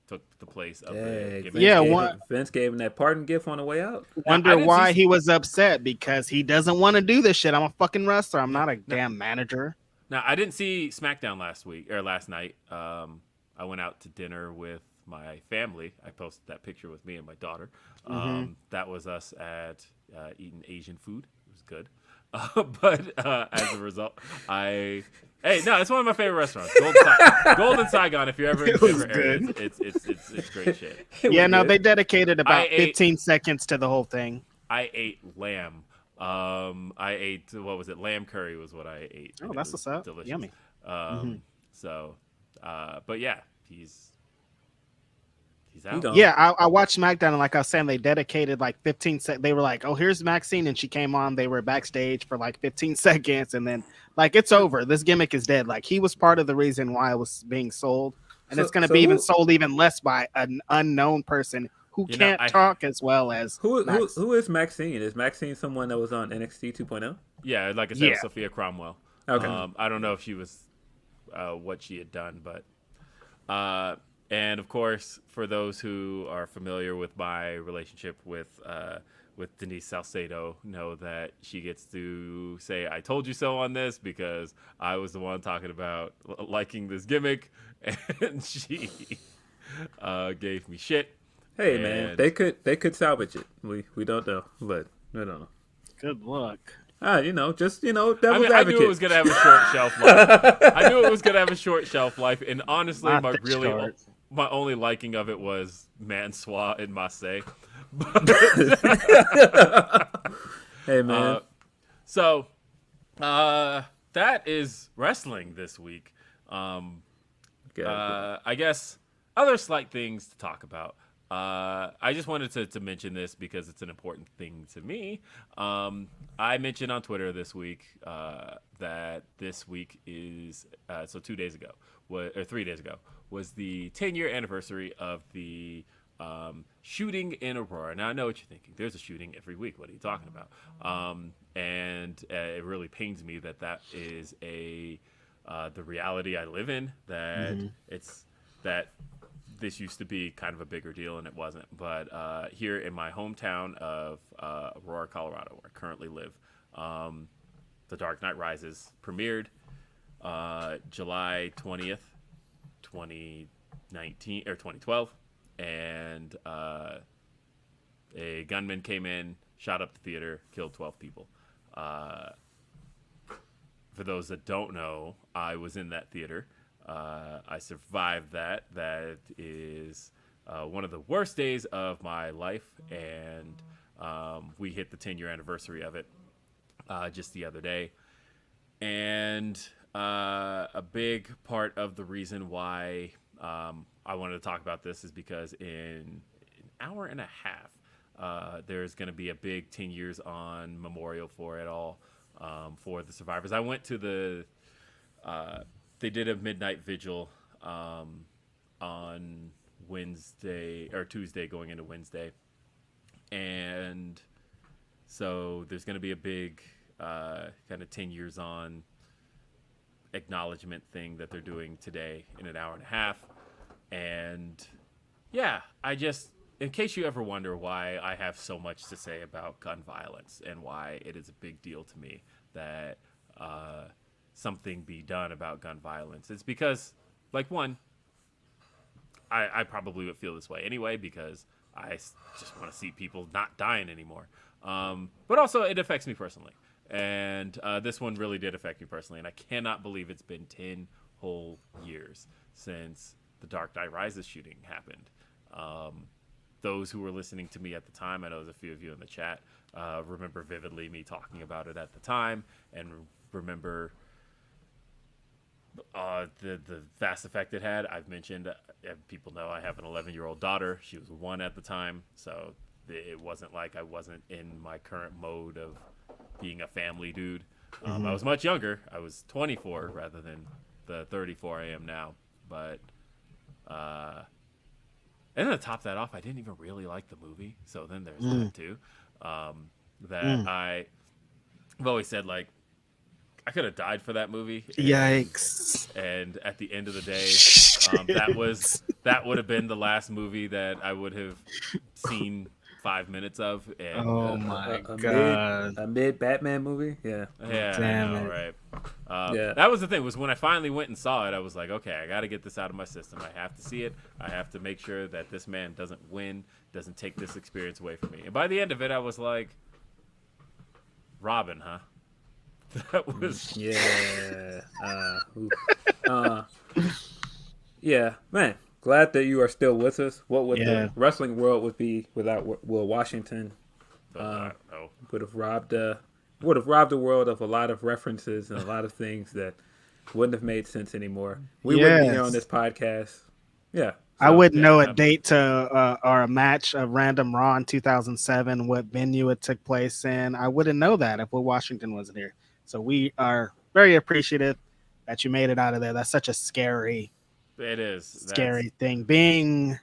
took the place of the gimmick. Yeah, Vince gave him that pardon gift on the way out. Wonder why he was upset, because he doesn't want to do this shit. I'm a fucking wrestler. I'm not a damn manager. Now, I didn't see SmackDown last night. I went out to dinner with my family. I posted that picture with me and my daughter. That was us at eating Asian food. It was good. But as a result, it's one of my favorite restaurants, Golden Saigon. If you're ever in Denver area, it's great shit. Yeah, no, they dedicated about 15 seconds to the whole thing. I ate lamb. I ate, what was it? Lamb curry was what I ate. Oh, that's what's up. Delicious. Yummy. So, but yeah, he's out. Yeah, I watched SmackDown, and like I was saying, they dedicated like 15 seconds. They were like, oh, here's Maxine, and she came on. They were backstage for like 15 seconds, and then like, it's over. This gimmick is dead. Like, he was part of the reason why it was being sold, and it's going to be even sold even less by an unknown person who can't talk as well as who is Maxine? Is Maxine someone that was on NXT 2.0? Yeah, like I said, Sophia Cromwell. Okay. I don't know if she was what she had done, but and of course, for those who are familiar with my relationship with Denise Salcedo, know that she gets to say "I told you so" on this, because I was the one talking about liking this gimmick, and she gave me shit. Hey, man, they could salvage it. We don't know, but we don't know. Good luck. Devil's advocate. I knew it was gonna have a short shelf life. And honestly, my only liking of it was Mansois and Massey. Hey, man. That is wrestling this week. I guess other slight things to talk about. I just wanted to mention this because it's an important thing to me. I mentioned on Twitter this week that this week is 3 days ago was the 10-year anniversary of the shooting in Aurora. Now, I know what you're thinking. There's a shooting every week. What are you talking about? And it really pains me that is the reality I live in. That that this used to be kind of a bigger deal, and it wasn't. But here in my hometown of Aurora, Colorado, where I currently live, The Dark Knight Rises premiered July 20th, 2019 or 2012, and a gunman came in, shot up the theater, killed 12 people. For those that don't know, I was in that theater. I survived that. That is one of the worst days of my life, and we hit the 10-year anniversary of it just the other day. And a big part of the reason why I wanted to talk about this is because in an hour and a half, there's going to be a big 10 years on memorial for it all, for the survivors. I went to they did a midnight vigil on Wednesday or Tuesday going into Wednesday. And so there's going to be a big kind of 10 years on acknowledgement thing that they're doing today in an hour and a half. And yeah, in case you ever wonder why I have so much to say about gun violence and why it is a big deal to me that something be done about gun violence, it's because, like, one, I probably would feel this way anyway because just want to see people not dying anymore. But also, it affects me personally. And this one really did affect me personally. And I cannot believe it's been 10 whole years since the Dark Knight Rises shooting happened. Those who were listening to me at the time, I know there's a few of you in the chat, remember vividly me talking about it at the time and remember the vast effect it had. I've mentioned, people know I have an 11-year-old daughter. She was 1 at the time, so it wasn't like I wasn't in my current mode of being a family dude. I was much younger. I was 24 rather than the 34 I am now. But and then to top that off, I didn't even really like the movie. So then there's that too. I've always said, like, I could have died for that movie. Yikes! And at the end of the day, that would have been the last movie that I would have seen 5 minutes of. And, oh my god! A mid Batman movie, yeah. Damn I know, it. right? Yeah. That was the thing. Was when I finally went and saw it, I was like, okay, I got to get this out of my system. I have to see it. I have to make sure that this man doesn't win, doesn't take this experience away from me. And by the end of it, I was like, Robin, huh? That was yeah, man. Glad that you are still with us. What would the wrestling world would be without Will Washington? Would have robbed the world of a lot of references and a lot of things that wouldn't have made sense anymore. We wouldn't be here on this podcast. Yeah. I wouldn't know a date to or a match, a random Raw in 2007, what venue it took place in. I wouldn't know that if Will Washington wasn't here. So we are very appreciative that you made it out of there. That's such a scary thing.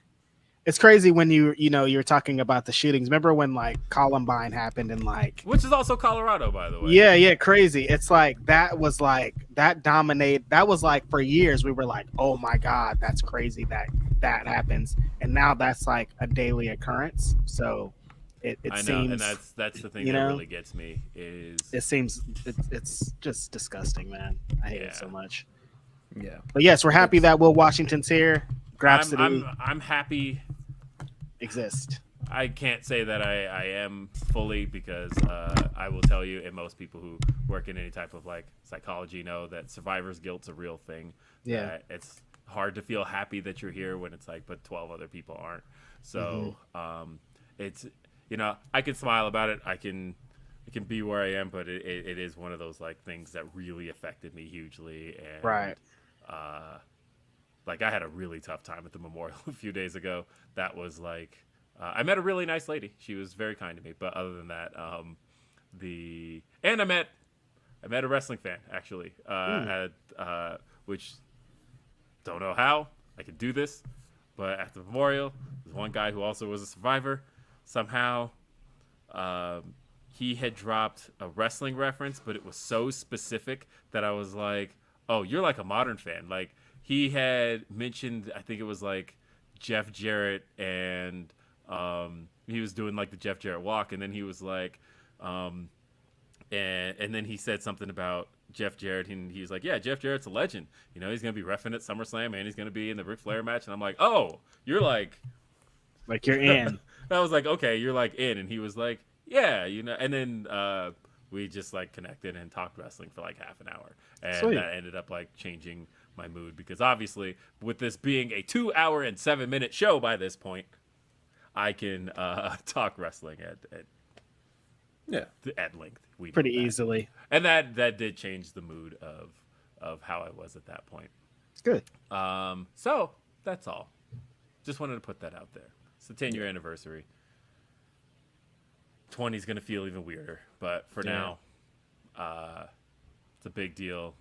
It's crazy when you're talking about the shootings. Remember when like Columbine happened and like, which is also Colorado, by the way. Yeah, crazy. It's like that dominated. That was like for years we were like, oh my god, that's crazy that happens, and now that's like a daily occurrence. So it seems, and that's the thing that really gets me is it's just disgusting, man. I hate it so much. Yeah, but yes, we're happy that Will Washington's here. Grapsody, I'm happy. Exist. I can't say that I am fully because I will tell you, and most people who work in any type of like psychology know that survivor's guilt's a real thing. Yeah, it's hard to feel happy that you're here when it's like, but 12 other people aren't. So it's, I can smile about it. I can be where I am, but it is one of those like things that really affected me hugely. And, right. Like I had a really tough time at the memorial a few days ago. That was like, I met a really nice lady. She was very kind to me. But other than that, I met a wrestling fan actually, which don't know how I could do this, but at the memorial, there's one guy who also was a survivor. Somehow, he had dropped a wrestling reference, but it was so specific that I was like, "Oh, you're like a modern fan." Like he had mentioned, I think it was like Jeff Jarrett, and he was doing like the Jeff Jarrett walk, and then he was like, and then he said something about Jeff Jarrett, and he was like, "Yeah, Jeff Jarrett's a legend. He's gonna be reffing at SummerSlam, and he's gonna be in the Ric Flair match." And I'm like, "Oh, you're like you're in." I was like, "Okay, you're like in," and he was like, "Yeah, And then we just like connected and talked wrestling for like half an hour, and Sweet. That ended up like changing my mood because obviously, with this being a 2 hour and 7 minute show by this point, I can talk wrestling at length. Pretty easily. And that did change the mood of how I was at that point. Good. So that's all. Just wanted to put that out there. It's the 10-year anniversary. 20 is going to feel even weirder, but for now, it's a big deal.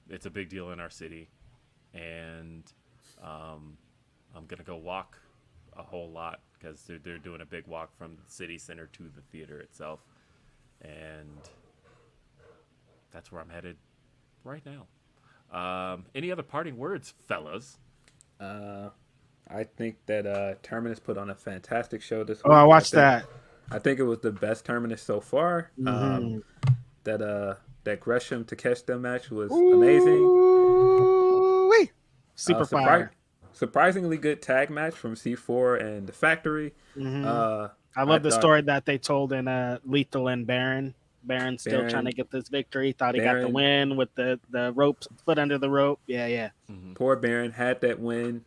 It's a big deal in our city, and I'm going to go walk a whole lot because they're doing a big walk from the city center to the theater itself, and that's where I'm headed right now. Any other parting words, fellas? I think that Terminus put on a fantastic show this week. Oh, I watched that. I think it was the best Terminus so far. Mm-hmm. That Gresham to catch them match was amazing. Super fire. surprisingly good tag match from C4 and the Factory. I love the story that they told in Lethal and Baron. Baron's still trying to get this victory. Thought he got the win with the rope, foot under the rope. Yeah. Poor Baron had that win.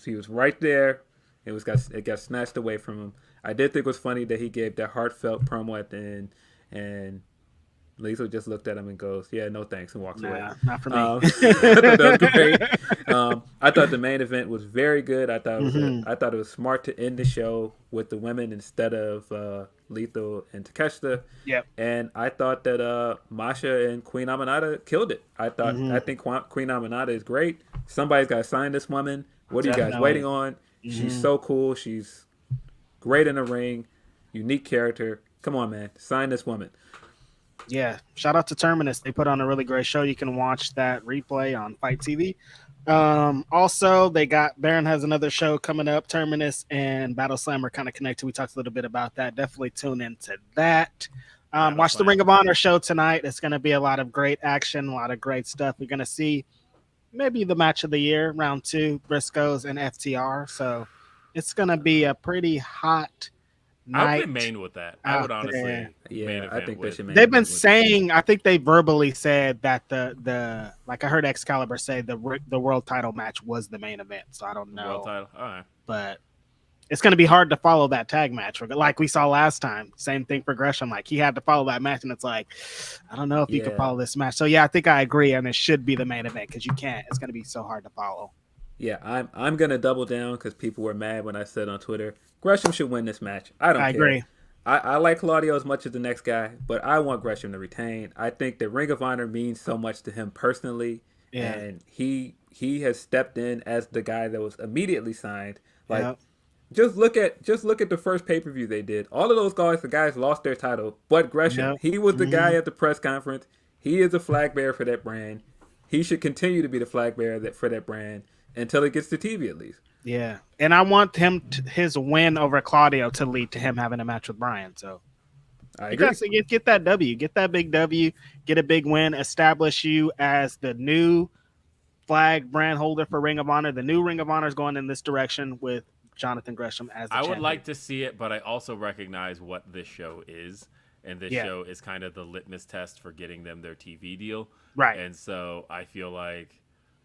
He was right there. It got snatched away from him. I did think it was funny that he gave that heartfelt promo at the end, and Lethal just looked at him and goes, "Yeah, no thanks," and walks away. Not for me. I thought that was great. I thought the main event was very good. I thought it was smart to end the show with the women instead of Lethal and Takeshita. Yep. And I thought that Masha and Queen Aminata killed it. I think Queen Aminata is great. Somebody's got to sign this woman. What are you guys waiting on? She's so cool. She's great in the ring. Unique character. Come on, man. Sign this woman. Yeah, shout out to Terminus. They put on a really great show. You can watch that replay on Fight TV. Also, Baron has another show coming up. Terminus and Battle Slam are kind of connected. We talked a little bit about that. Definitely tune into that. Watch the Ring of Honor show tonight. It's going to be a lot of great action, a lot of great stuff. We're going to see maybe the match of the year, round 2, Briscoes and FTR. So it's going to be a pretty hot night. I would main with that. I would honestly. Yeah, I think they should. They've been saying. I think they verbally said that the like I heard Excalibur say the world title match was the main event. So I don't know. World title. All right. But it's going to be hard to follow that tag match, like we saw last time. Same thing for Gresham. Like he had to follow that match, and it's like I don't know if you can follow this match. So yeah, I think I agree, and it should be the main event because you can't. It's going to be so hard to follow. Yeah, I'm gonna double down because people were mad when I said on Twitter Gresham should win this match. I agree. I like Claudio as much as the next guy, but I want Gresham to retain. I think that Ring of Honor means so much to him personally, and he has stepped in as the guy that was immediately signed. Like, just look at the first pay-per-view they did. All of those guys, the guys lost their title, but Gresham, he was the guy at the press conference. He is a flag bearer for that brand. He should continue to be the flag bearer for that brand until it gets to TV, at least. Yeah, and I want his win over Claudio to lead to him having a match with Bryan. So I agree. Get that W, get that big W, get a big win, establish you as the new flag brand holder for Ring of Honor. The new Ring of Honor is going in this direction with Jonathan Gresham as the champion. Would like to see it, but I also recognize what this show is, and this show is kind of the litmus test for getting them their TV deal. Right. And so I feel like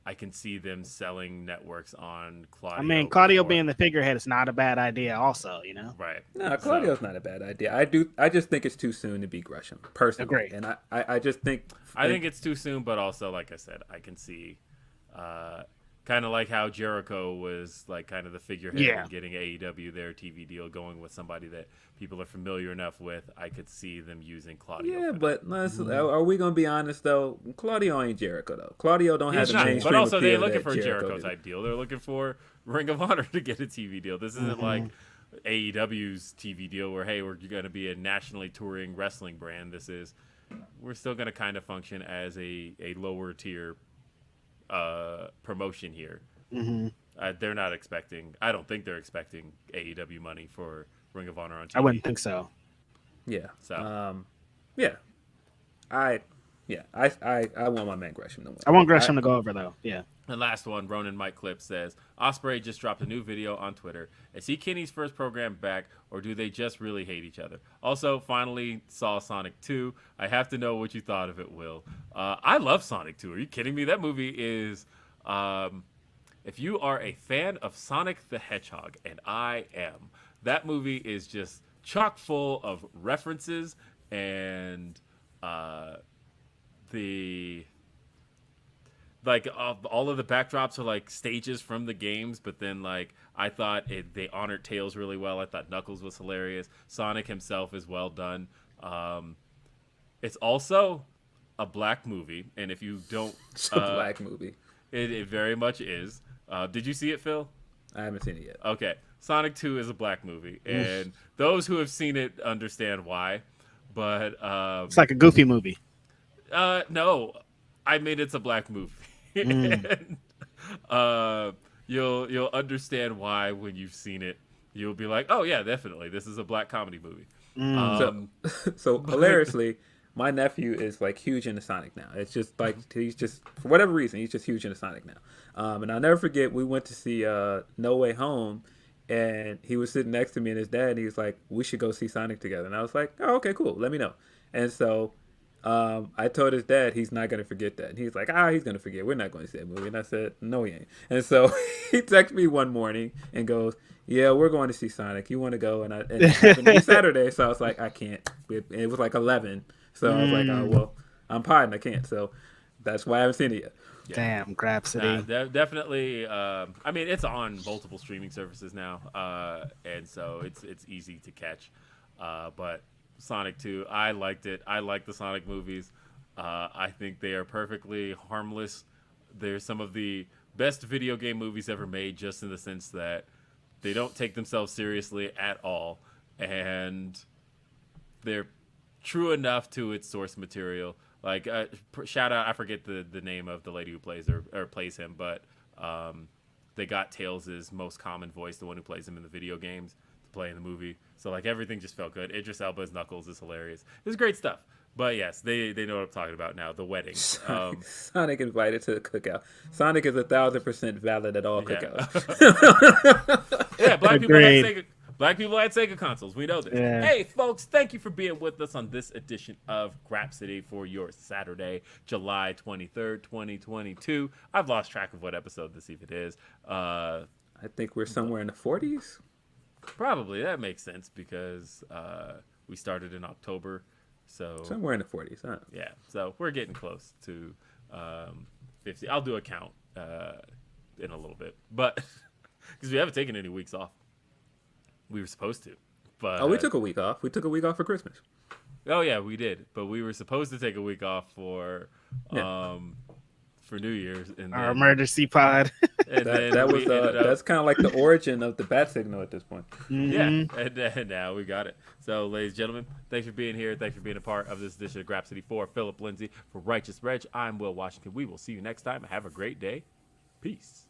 I can see them selling networks on Claudio. I mean, Claudio being the figurehead is not a bad idea also, Right. No, Claudio's not a bad idea. I just think it's too soon to beat Gresham, personally. Agree. And I just think... I think it's too soon, but also, like I said, I can see... kind of like how Jericho was like kind of the figurehead in getting AEW their TV deal going with somebody that people are familiar enough with. I could see them using Claudio. Yeah, but are we going to be honest though? Claudio ain't Jericho though. Claudio don't have the mainstream but also they're appeal looking for a Jericho Jericho type deal. They're looking for Ring of Honor to get a TV deal. This isn't like AEW's TV deal where hey, we're going to be a nationally touring wrestling brand. We're still going to kind of function as a lower tier promotion here. They're not expecting. I don't think they're expecting AEW money for Ring of Honor on TV. I wouldn't think so. Yeah. So I want my man Gresham to win. I want Gresham to go over though. Yeah. The last one, Ronan Mike Clip says, Ospreay just dropped a new video on Twitter. Is he Kenny's first program back, or do they just really hate each other? Also, finally saw Sonic 2. I have to know what you thought of it, Will. I love Sonic 2. Are you kidding me? That movie is, if you are a fan of Sonic the Hedgehog, and I am, that movie is just chock full of references and all of the backdrops are like stages from the games, but then like I thought they honored Tails really well. I thought Knuckles was hilarious. Sonic himself is well done. It's also a black movie, and if you don't, it's a black movie. It very much is. Did you see it, Phil? I haven't seen it yet. Okay, Sonic 2 is a black movie, and those who have seen it understand why. But it's like a goofy movie. No, I mean it's a black movie. And, you'll understand why when you've seen it. You'll be like, oh yeah, definitely, this is a black comedy movie. So hilariously, my nephew is like huge into Sonic now. It's just like he's just for whatever reason he's just huge into Sonic now. And I'll never forget we went to see No Way Home, and he was sitting next to me and his dad. And he was like, "We should go see Sonic together." And I was like, "Oh, okay, cool. Let me know." And so I told his dad he's not gonna forget that. And he's like, he's gonna forget. We're not going to see that movie. And I said, "No, he ain't." And so he texted me one morning and goes, "Yeah, we're going to see Sonic. You want to go?" And it happened to be Saturday, so I was like, "I can't." It was like 11, so I was like, "Oh well, I'm potting. I can't." So that's why I haven't seen it yet. Yeah. Damn, Grapsody. Definitely. I mean, it's on multiple streaming services now, and so it's easy to catch. But Sonic 2, I liked it. I like the Sonic movies. I think they are perfectly harmless. They're some of the best video game movies ever made, just in the sense that they don't take themselves seriously at all, and they're true enough to its source material. Like, shout out, I forget the name of the lady who plays or plays him, but they got Tails' most common voice, the one who plays him in the video games, to play in the movie. So, like, everything just felt good. Idris Elba's Knuckles is hilarious. It was great stuff. But, yes, they know what I'm talking about now, the wedding. Sonic invited to the cookout. Sonic is 1,000% valid at all cookouts. Yeah, black people Agreed. had Sega. Black people had Sega consoles. We know this. Yeah. Hey, folks, thank you for being with us on this edition of Grapsody for your Saturday, July 23rd, 2022. I've lost track of what episode this even is. I think we're somewhere in the 40s. Probably. That makes sense because we started in October. So Somewhere in the 40s. Huh? yeah, so we're getting close to 50. I'll do a count in a little bit. But because we haven't taken any weeks off. We were supposed to, but We took a week off. We took a week off for Christmas. Oh yeah, we did. But we were supposed to take a week off for New Year's. And Our emergency pod. and That was that's kind of like the origin of the bat signal at this point. yeah, and now we got it. So, ladies and gentlemen, thanks for being here. Thanks for being a part of this edition of Grapsody for Philip Lindsey, for Righteous Reg. I'm Will Washington. We will see you next time. Have a great day. Peace.